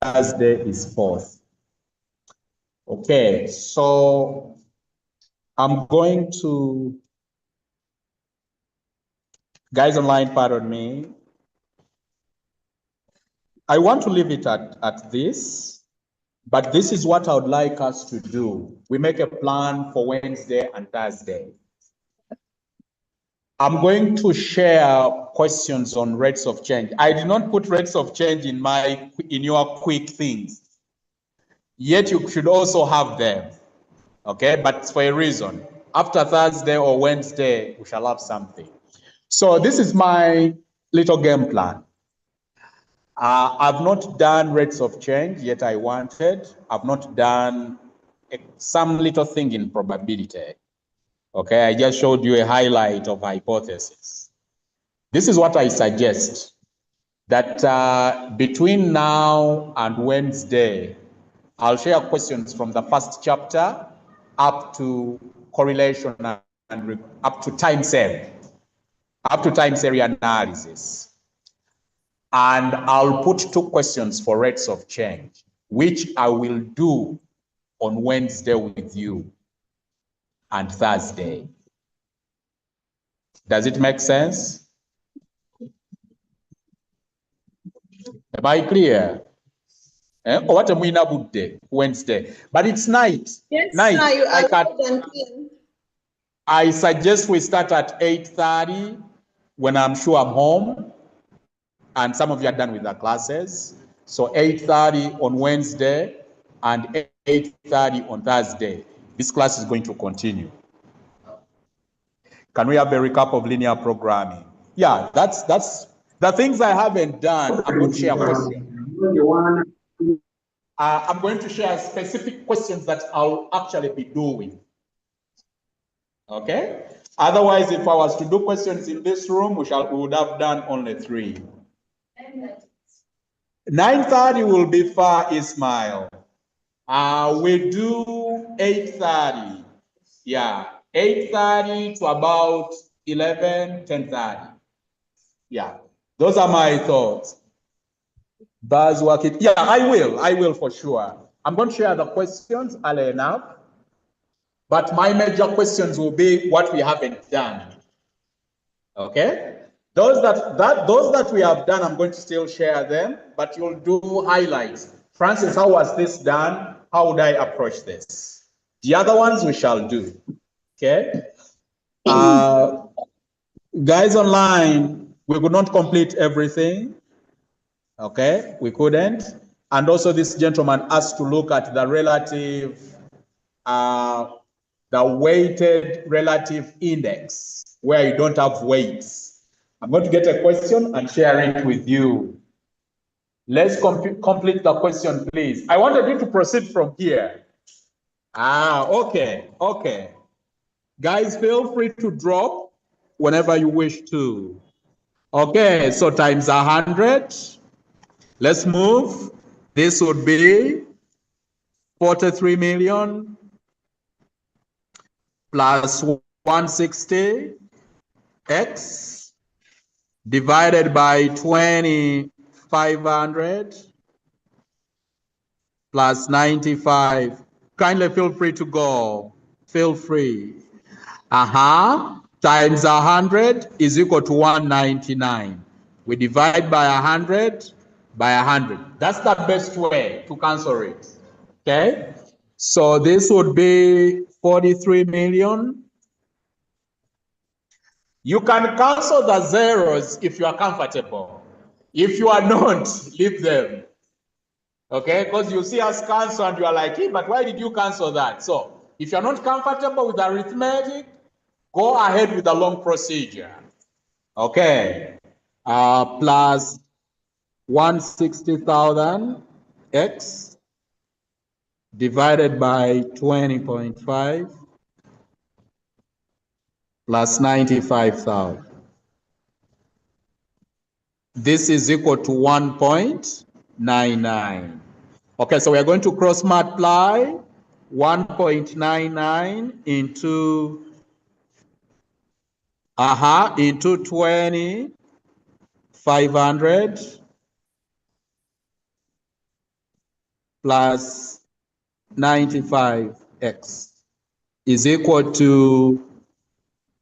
Thursday is 4th. Okay, so I'm going to, guys online, pardon me. I want to leave it at this, but this is what I would like us to do. We make a plan for Wednesday and Thursday. I'm going to share questions on rates of change. I did not put rates of change in your quick things. Yet you should also have them. Okay, but it's for a reason. After Thursday or Wednesday, we shall have something. So this is my little game plan. I've not done rates of change, yet I wanted. I've not done some little thing in probability. Okay, I just showed you a highlight of hypothesis. This is what I suggest, that between now and Wednesday, I'll share questions from the first chapter up to correlation and up to time series analysis. And I'll put 2 questions for rates of change, which I will do on Wednesday with you and Thursday. Does it make sense? Am I clear? What am we in Budday, Wednesday? But it's night. Yes, night. sir, you are loud and clear. I suggest we start at 8:30 when I'm sure I'm home and some of you are done with the classes. So 8:30 on Wednesday and 8:30 on Thursday. This class is going to continue. Can we have a recap of linear programming? Yeah, that's the things I haven't done. I'm going to share questions. I'm going to share specific questions that I'll actually be doing. Okay? Otherwise, if I was to do questions in this room, we would have done only 3. 9:30 will be far, Ismail. We do 8:30. Yeah, 8:30 to about 10:30. Yeah, those are my thoughts. Buzz working. Yeah, I will for sure. I'm going to share the questions early enough, but my major questions will be what we haven't done. Okay? Those that we have done, I'm going to still share them, but you'll do highlights. Francis, how was this done? How would I approach this? The other ones we shall do. Okay? Guys online, We could not complete everything. Okay, we couldn't. And also this gentleman asked to look at the relative, the weighted relative index, where you don't have weights. I'm going to get a question and share it with you. Let's complete the question, please. I wanted you to proceed from here. Okay, okay. Guys, feel free to drop whenever you wish to. Okay, so times 100. Let's move. This would be 43 million plus 160 x divided by 2,500 plus 95. Kindly feel free to go. Feel free. Times 100 is equal to 199. We divide by 100 by 100. That's the best way to cancel it. Okay? So this would be 43 million. You can cancel the zeros if you are comfortable. If you are not, leave them. Okay? Because you see us cancel and you are like, hey, but why did you cancel that? So if you're not comfortable with arithmetic, go ahead with the long procedure. Okay. Plus 160,000 x divided by 20.5 plus 95,000. This is equal to 1.99. Okay, so we are going to cross multiply 1.99 into 2,500 plus 95x is equal to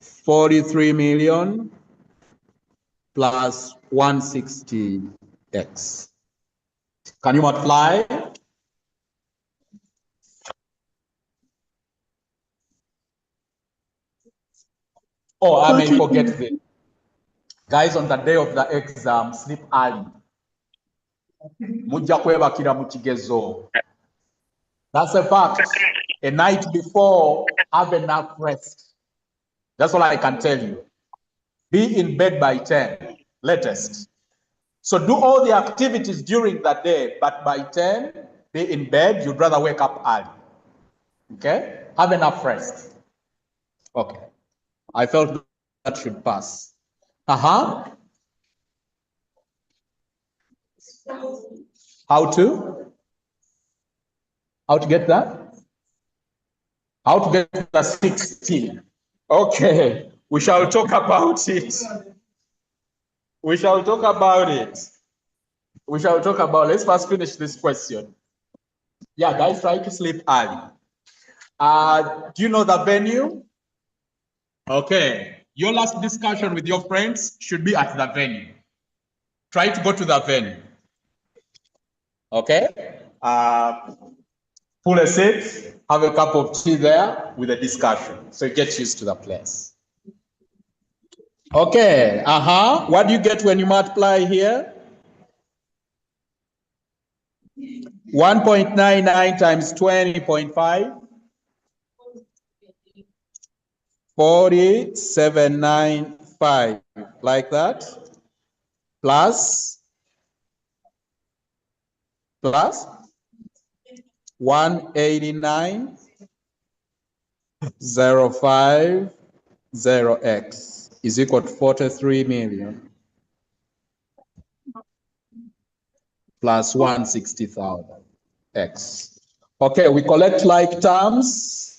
43 million plus 160x. Can you multiply? Oh, I may forget this. Guys, on the day of the exam, sleep early. Mujja kwebakira mu kigezo. That's a fact. A night before, have enough rest. That's all I can tell you. Be in bed by 10, latest. So do all the activities during the day, but by 10, be in bed. You'd rather wake up early. Okay? Have enough rest. Okay. I felt that should pass. How to? How to get that? How to get the 16? Okay. We shall talk about it. We shall talk about it. We shall talk about, let's first finish this question. Yeah, guys, try to sleep early. Do you know the venue? Okay. Your last discussion with your friends should be at the venue. Try to go to the venue. Okay? Pull a seat, have a cup of tea there with a discussion. So you get used to the place. Okay. What do you get when you multiply here? 1.99 times 20.5. 4795, like that, plus 189,050x is equal to 43 million plus 160,000 x. Okay, we collect like terms.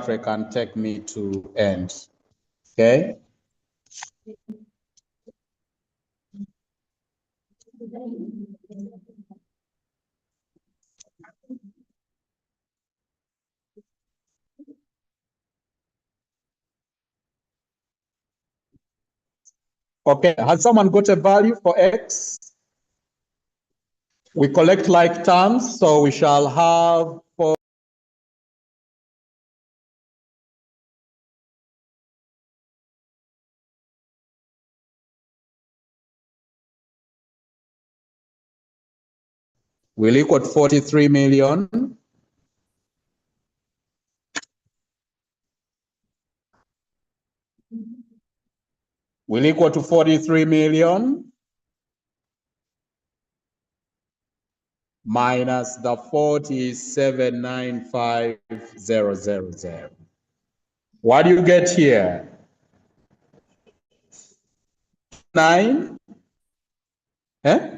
can take me to end. Okay. Okay, has someone got a value for X? We collect like terms, so we shall have for will equal to 43 million. Will equal to 43 million minus the 47,95000. What do you get here? 9? Eh?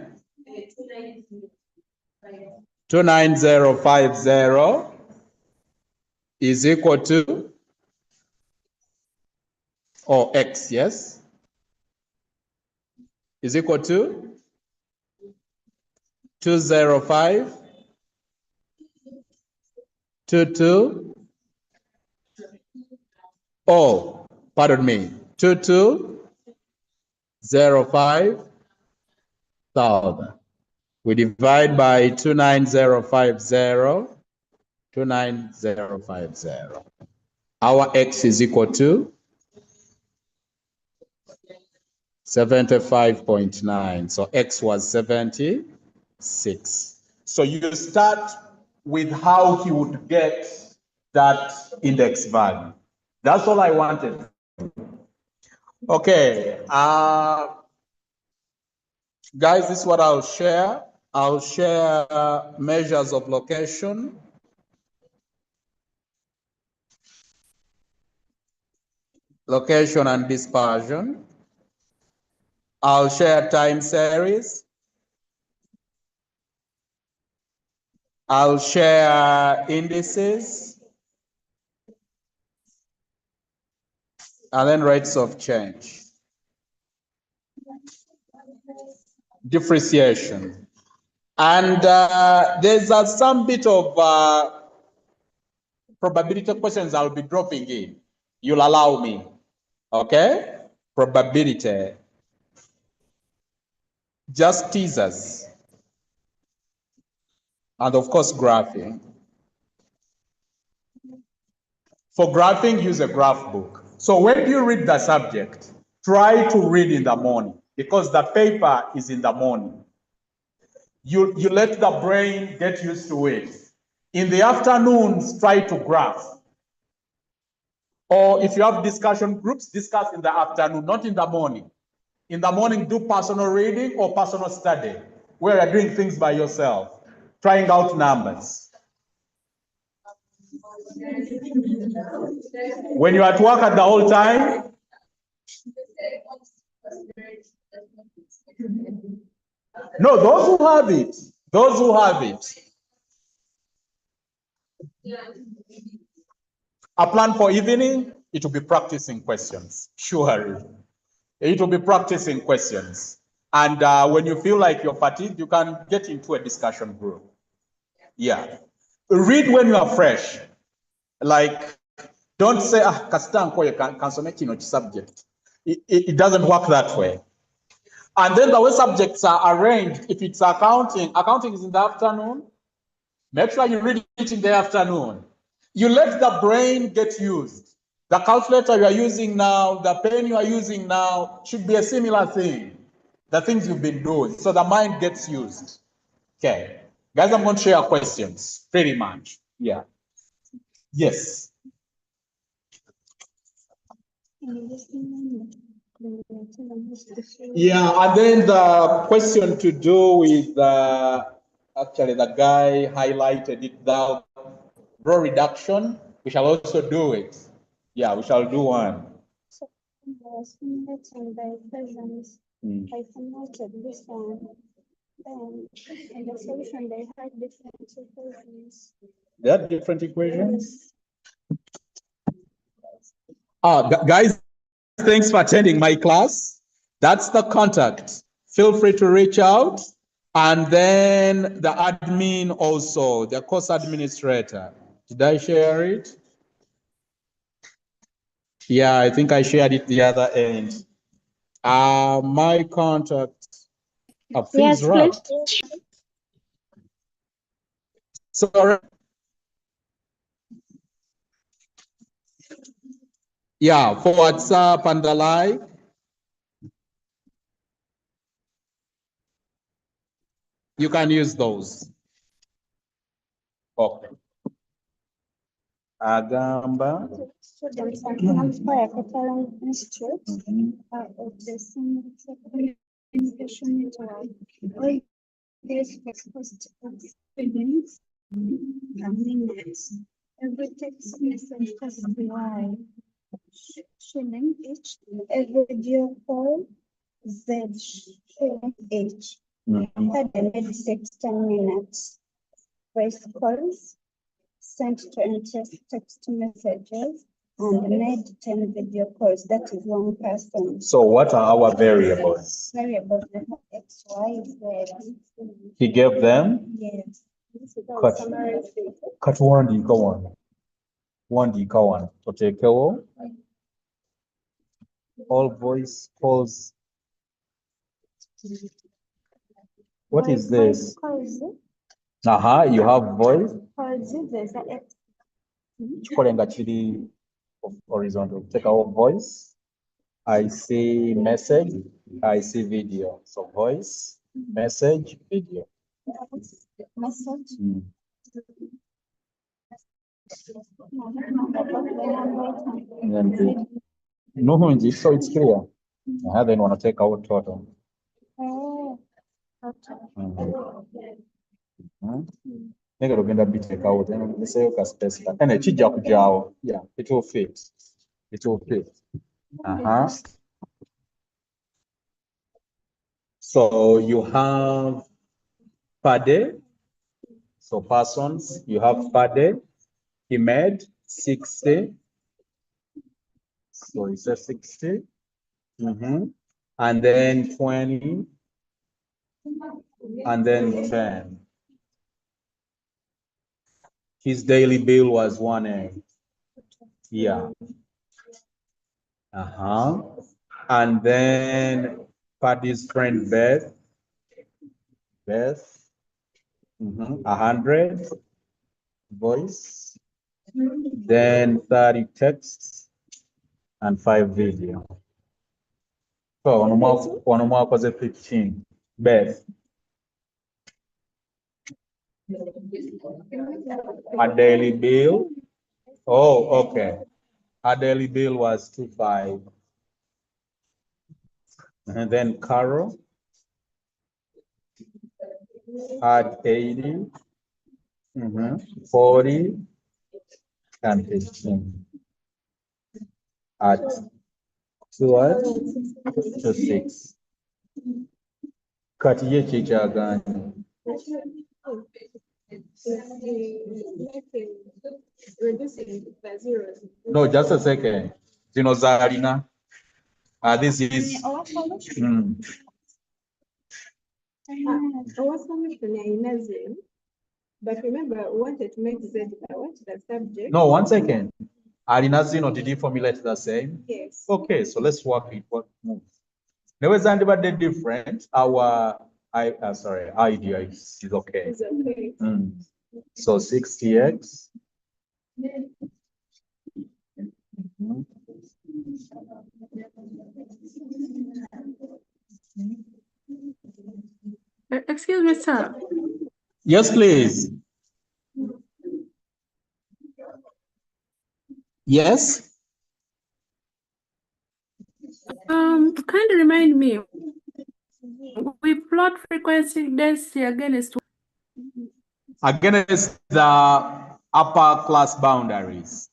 29050 is equal to, or X, yes? Is equal to 205 22. Oh, pardon me. 2205,000. We divide by 29050. 29050. Our X is equal to 75.9. So X was 76. So you start with how he would get that index value. That's all I wanted. Okay. Guys, this is what I'll share. I'll share measures of location. Location and dispersion. I'll share time series. I'll share indices. And then rates of change. Depreciation. And there's some bit of probability questions I'll be dropping in. You'll allow me. Okay? Probability. Just teasers. And of course, graphing. For graphing, use a graph book. So when you read the subject, try to read in the morning because the paper is in the morning. You let the brain get used to it. In the afternoons, try to graph. Or if you have discussion groups, discuss in the afternoon, not in the morning. In the morning, do personal reading or personal study, where you're doing things by yourself, trying out numbers. When you're at work at the whole time, no, those who have it, a plan for evening, it will be practicing questions, surely. It will be practicing questions. And when you feel like you're fatigued, you can get into a discussion group. Yeah. Read when you are fresh. Like, don't say, Kastanko, you can make it subject. It doesn't work that way. And then the way subjects are arranged, if it's accounting is in the afternoon, make sure you read it in the afternoon. You let the brain get used. The calculator you are using now, the pen you are using now should be a similar thing. The things you've been doing, so the mind gets used. Okay. Guys, I'm going to share questions, pretty much. Yeah. Yes. Yeah, and then the question to do with actually the guy highlighted it, the row reduction. We shall also do it. Yeah, we shall do one. So simulating the equations, I simulated this one. Then in the solution they had different equations. They had different equations? Guys, thanks for attending my class. That's the contact. Feel free to reach out. And then the admin also, the course administrator. Did I share it? Yeah, I think I shared it the other end. My contact. Yes, please. Sorry. Yeah, for WhatsApp and the like. You can use those. Okay. Agamba. Students at Namsfire Catalan Institute of the Science Communication Network. All these first of students minutes. Every text message costs shilling each. Every video call Z shilling each. Had 16 minutes. Voice calls sent 20 text messages and made 10 video calls. That is one person. So what are our variables? Variables X, Y, Z. He gave them? Yes. Cut one, go on. One, go on. Otekewo. All voice calls. What is this? You have voice. Chikolenga chili horizontal. Take our voice. I see message. I see video. So voice, message, video. Message. No, so it's clear. I then want to take out total. Nigga lugenda biteka out and say ka space and it chija kujao. Yeah, it will fit. It will fit. So you have per day. So persons, you have per day. He made 60. So it's a 60. And then 20. And then 10. His daily bill was 1A. Yeah. And then Paddy's friend Beth. 100 voice. Then 30 texts and 5 video. So one more was a 15. Beth. A daily bill. Oh, okay. Our daily bill was 25. And then Carol had 80, 40, and 15. At 2 6. Katiye chichagani. No, just a second. Zinozarina. This is. Our solution is zero. But remember, we wanted to make Z the subject. No, 1 second. Arinazino, did you formulate the same? Yes. Okay, so let's work with what moves. There was anybody different. Our idea is okay. It's okay. So 60x. Excuse me, sir. Yes, please. Yes. Kind of remind me. We plot frequency density against the upper class boundaries.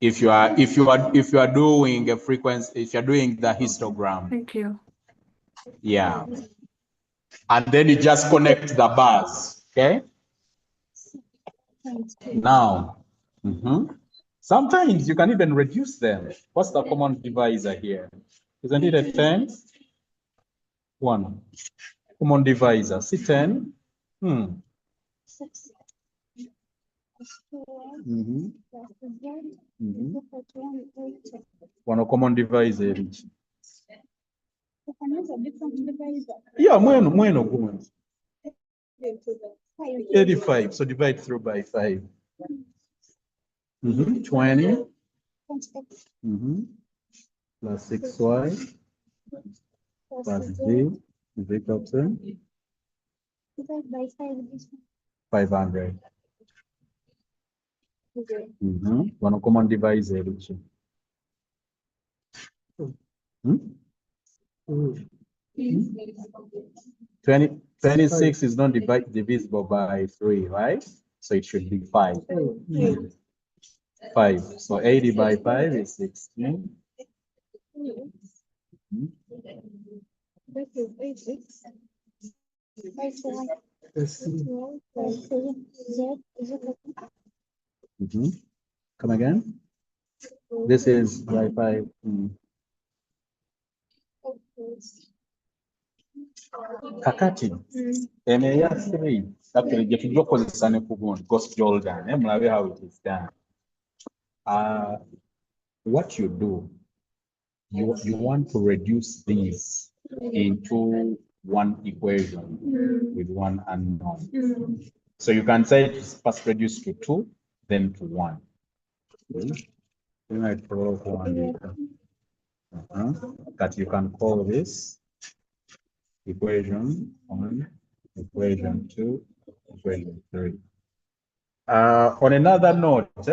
If you are doing a frequency, if you're doing the histogram. Thank you. Yeah. And then you just connect the bars. Okay. Now. Sometimes you can even reduce them. What's the common divisor here? Isn't it a 10? 1. Common divisor. See 10? Mm-hmm. Mm-hmm. One common divisor. Yeah, mweno good. 85. So divide through by 5. 20. Plus 6y plus z is equal to 500. One common divisor. 26 is not divisible by 3, right? So it should be 5. 5. So 80 by 5 is 16. Come again? This is by 5. Kakati. MA 3. Actually, get to look at the sun goes Jordan. Mulabe how it is done. What you do, you want to reduce these into one equation with one unknown. So you can say it's first reduce to 2, then to 1. Then I draw 1 that you can call this equation 1, equation 2, equation 3. On another note,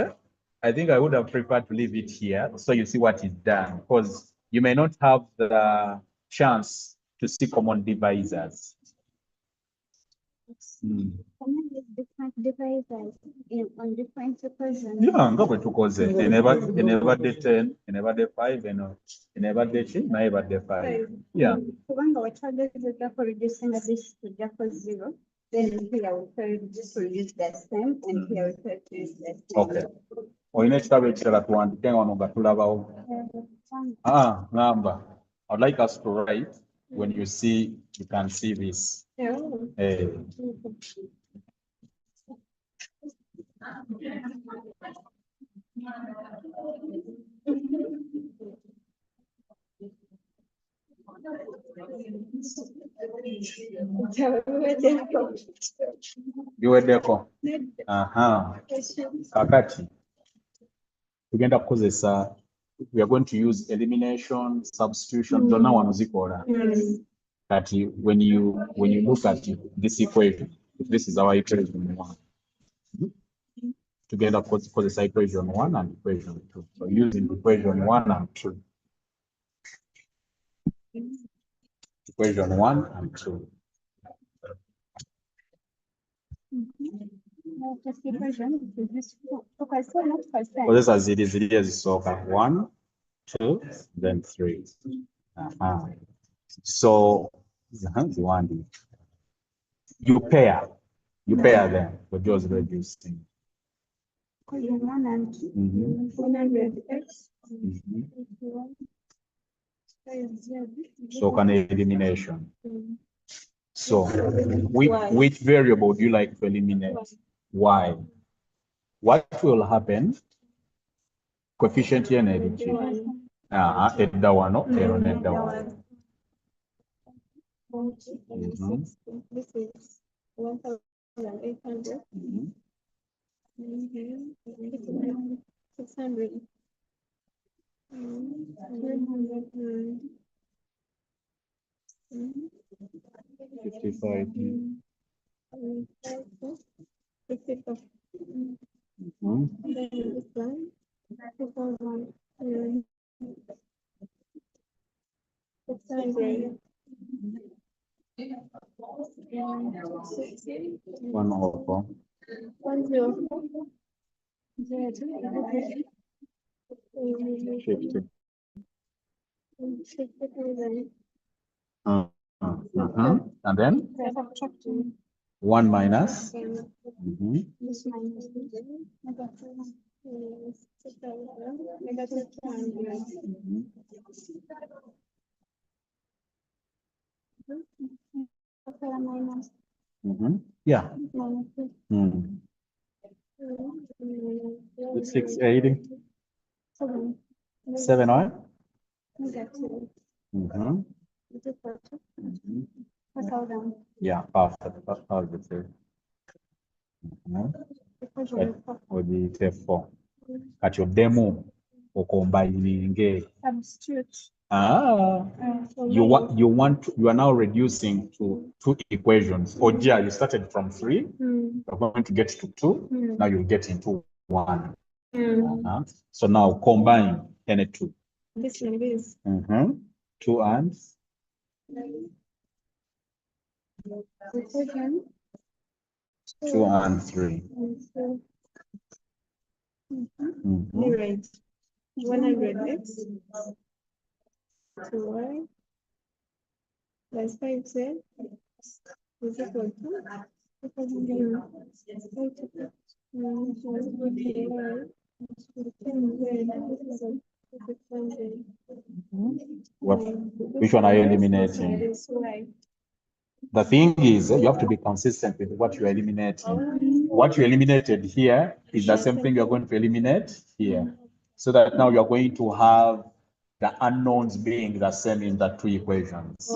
I think I would have preferred to leave it here so you see what is done, because you may not have the chance to see common divisors. Different divisors on different equations. Yeah, ngobe tukoze. Eneba de 10, eneba de 5, eneba de 3, eneba de 5. Yeah. Kubanga wachaga for reducing this to just 0. Then here we try to just reduce the same, and here we try to reduce the same. Okay. Oyine ekitabo ekirala tuwandike wano nga tulabawo. Number. I'd like us to write when you see, you can see this. Biweddeko. Kakati. Tugenda kukozesa, we are going to use elimination, substitution, zonna wano zikola. That when you look at this equation, if this is our equation 1, together cause equation 1 and equation 2. So using equation 1 and 2. Equation 1 and 2. This is ziri ezisooka 1, 2, then 3. So you pair them for just reducing. Equation 1 and 2. 100x. So can elimination. So which variable do you like to eliminate? Y. What will happen? Coefficient here energy. Edda wano, eno edda wano. This is 1,800. 600. 300. 55. 55. Then this one, 2,000. 600. 104. 104. 50. 50,000. And then 1 minus. This minus this. Negative 200. Okay, minus. Yeah. Minus. With 680. 7. 7 what? Negative. Is equal to 4,000. Yeah, perfect. That's how you say. Ogiyite 4. Kati oddemu okombayininge. Substitute. You are now reducing to 2 equations. Ojia, you started from 3. You're going to get to 2. Now you'll get into 1. So now combine any 2. This and this. 2 and Equation. 2 and 3. Rewrite 100x to y plus 5z is equal to 10z. Which one are you eliminating? The thing is, you have to be consistent with what you're eliminating. What you eliminated here is the same thing you're going to eliminate here. So that now you're going to have the unknowns being the same in the 2 equations.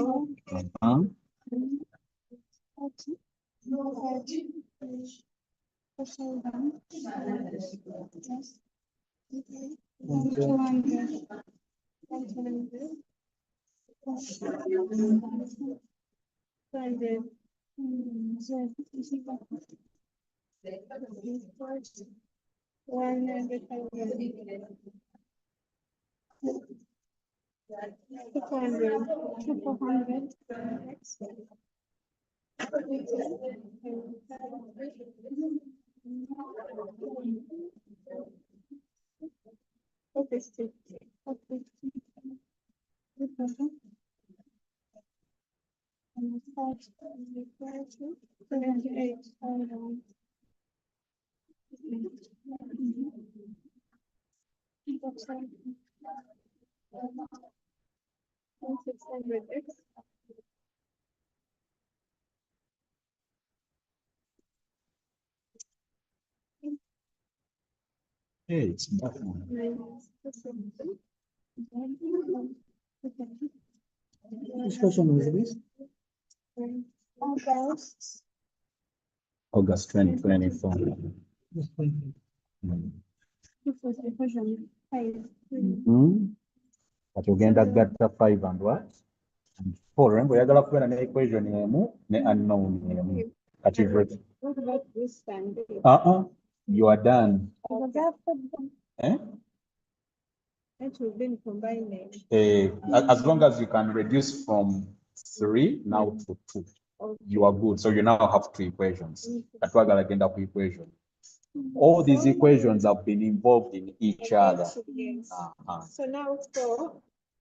Hey, it's that one. Which question was this? August 2024. Kati ogenda gatta 5 and what? And 4. Remember, oyagala kubeera ne equation emu ne unknown emu. Kati What about this time? you are done. That we've been combining. As long as you can reduce from 3 now to 2, you are good. So you now have 2 equations. That's why I get up equation. All these equations have been involved in each other. So now 4,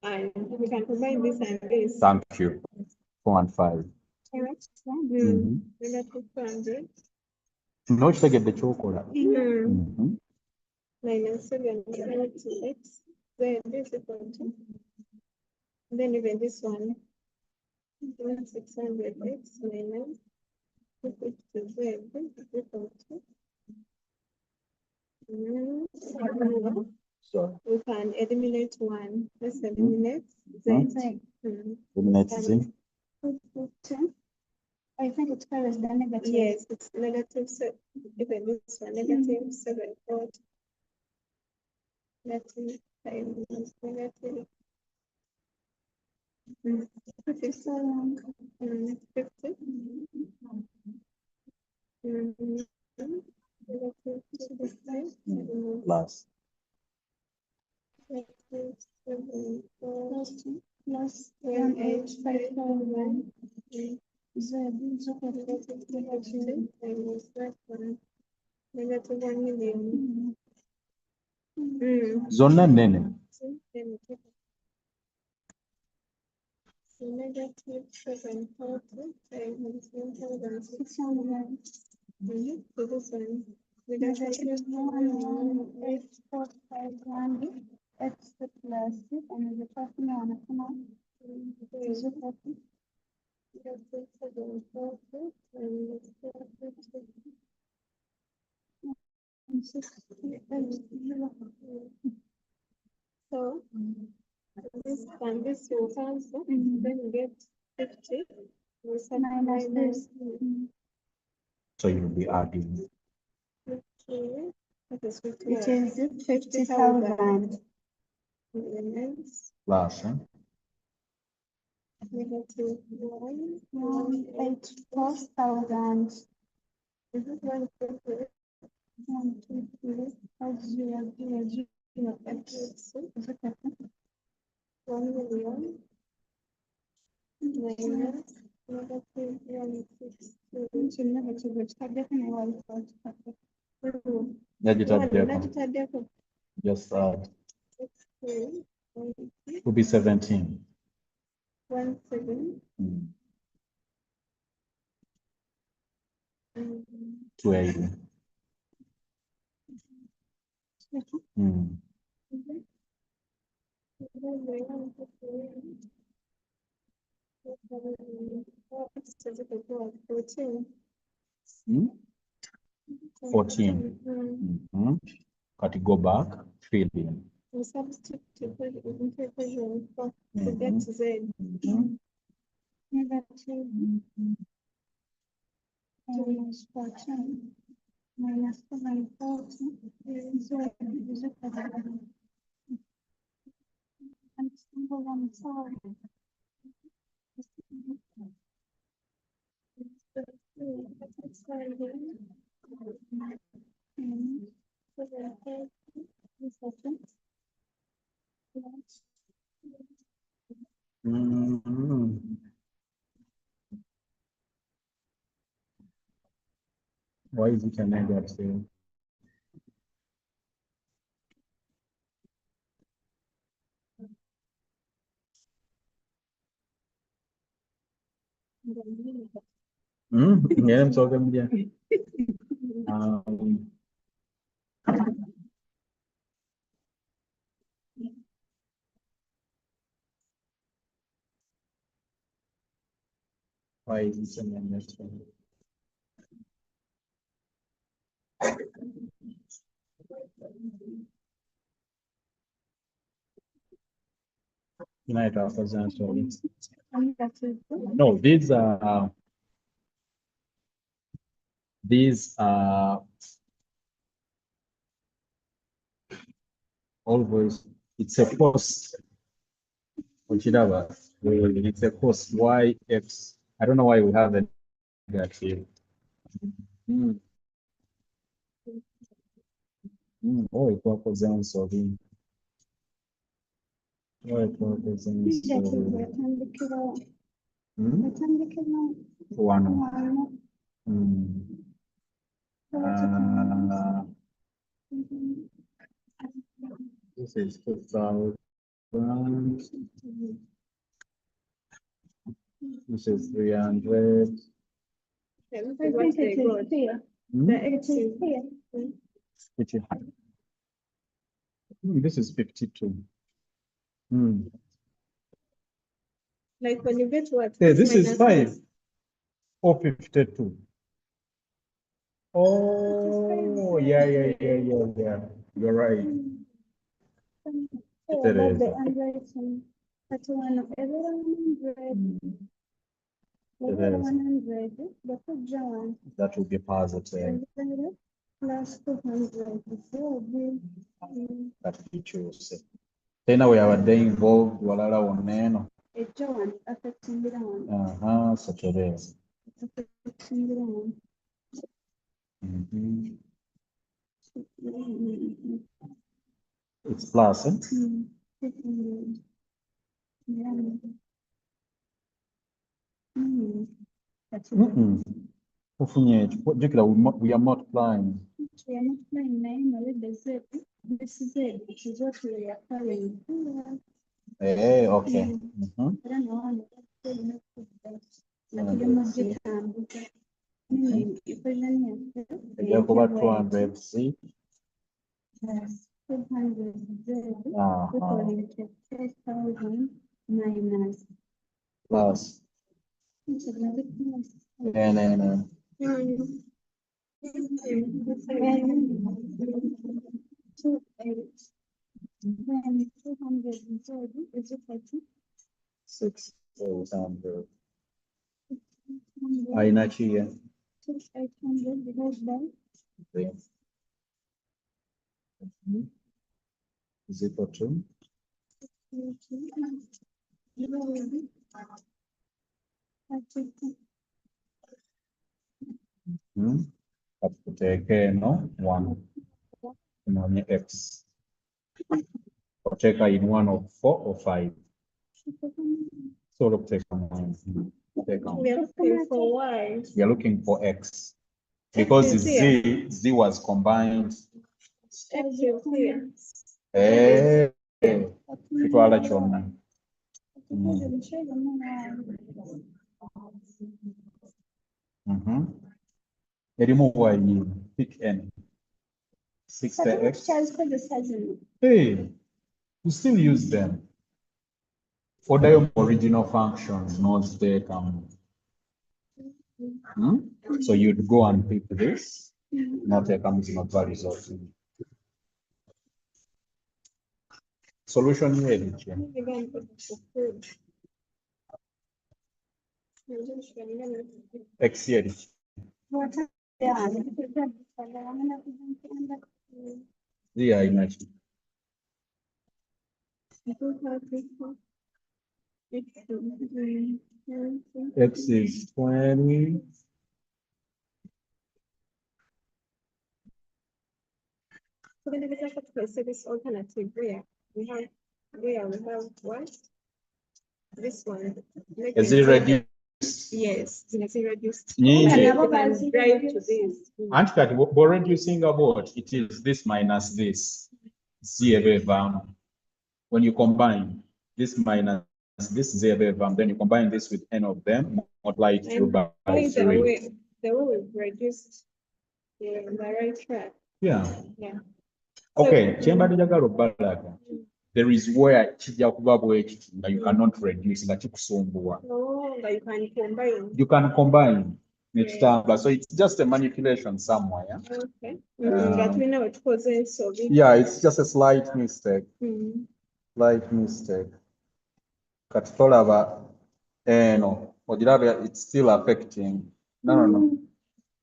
and we can combine this and this. Thank you. 4 and 5. Negative 200. No, you get the chocolate. Minus 7 to x. Then this is equal to. Then even this one. 600x minus 250z is equal to. So we can eliminate 1. Let's eliminate z. Eliminate z. I think it carries the negative. Yes, it's negative. Even this one, negative 7. Negative 5 minus negative. 50. 50. Negative 25. Plus. Negative 7. Plus 185,000. Z is equal to negative minus that one. Negative 1 million. Zona nene. So negative 740 times 1,600. So this one. -11845 x plus and the first one so this and this will cancel, then you get 50 minus this. So you'll be adding. Okay. It is 50,000. Plus, huh? Negative 184,000. Is it 1, 2, 3, 5, 0, 0, 0, X. Is it 1 million? Minus negative 162. Negative, which are definitely 1.5. Just will be 17. 1, 7. 280. Mm. 14. Got to go back, fill in. We substitute equation for to get Z. Negative minus 14 minus 740 is equal to I'm sorry. Why is it a negative? Yeah, I'm talking about. Why is it a negative? United No, these are always, it's a course. It's a course YX. I don't know why we have a negative. Oh, it represents solving. Oh, it represents one. This is 2,000. This is 300. I think it is here. It is here. This is 52. Like when you get what? Yeah, this is 5 or 52. Oh, yeah. You're right. It is. That's 100. That will be positive. Plus 200. That we choose. Then we have a day involved. Walala oneno. John affecting the So it is. It's plus, eh? We are multiplying. We are multiplying 9 with the Z. This Z, which is what we are carrying. Okay. I don't know. over 200 Z. Plus 200 Z Uh-huh. equaling to 10,000 minus. Plus. No. When 200 Z is equal to 6,800. Aina chia. 6,800 divided by Is equal to Take no 1 in X. Or take in 1 of 4 or 5. So look, take one. We are looking for Y. We are looking for X. Because Z was combined. X is here. Kitwala kyonna. Erimu Y, pick N. 60X. Hey, you still use them. For the original functions, not they come. So you'd go and pick this, not there comes not value result. Solution here. X here. Yeah, imagine. X is 20. So when we say this alternative where we have what? This one. Is it reduced? Yes, it's reduced. Nyingi. Drive to this. And that we're reducing about it is this minus this. When you combine this minus this then you combine this with n of them, multiply it through by 3. The way we've reduced the right track. Yeah. Yeah. Okay, there is where you cannot reduce that you can combine. You can combine. So it's just a manipulation somewhere. Okay. But we know it causes so big. Yeah, it's just a slight mistake. Slight mistake. Katolaba, no, it's still affecting. No.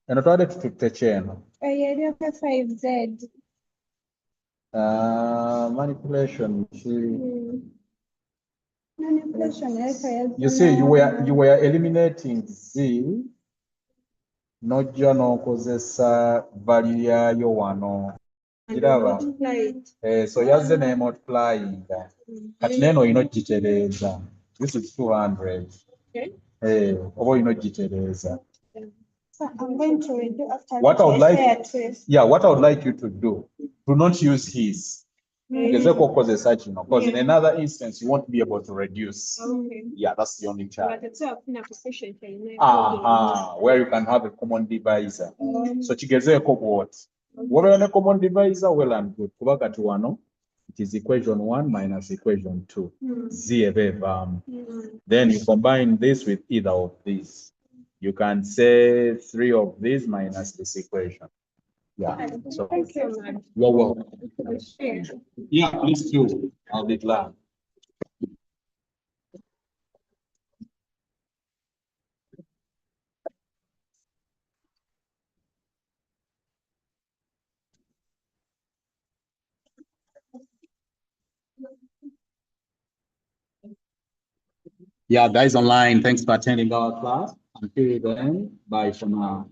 And I tried to touch no. 5Z. Manipulation. Manipulation. You see, you were eliminating Z. No jono kozesa value yayo wano. So yazze ne multiplying. Kati neno ino gitereza. This is 200. Okay. Obo ino gitereza. So I'm going to redo after what I would like you to do not use his. Because in another instance, you won't be able to reduce. Okay. Yeah, that's the only challenge. But it's a coefficient. Where you can have a common divisor. So chigezeko what? What are the common divisor? Well and good. It is equation 1 minus equation 2. Then you combine this with either of these. You can say 3 of these minus this equation. Yeah. So you're welcome. Yeah, please do. I'll be glad. Yeah, guys online, thanks for attending our class. Until then, bye for now.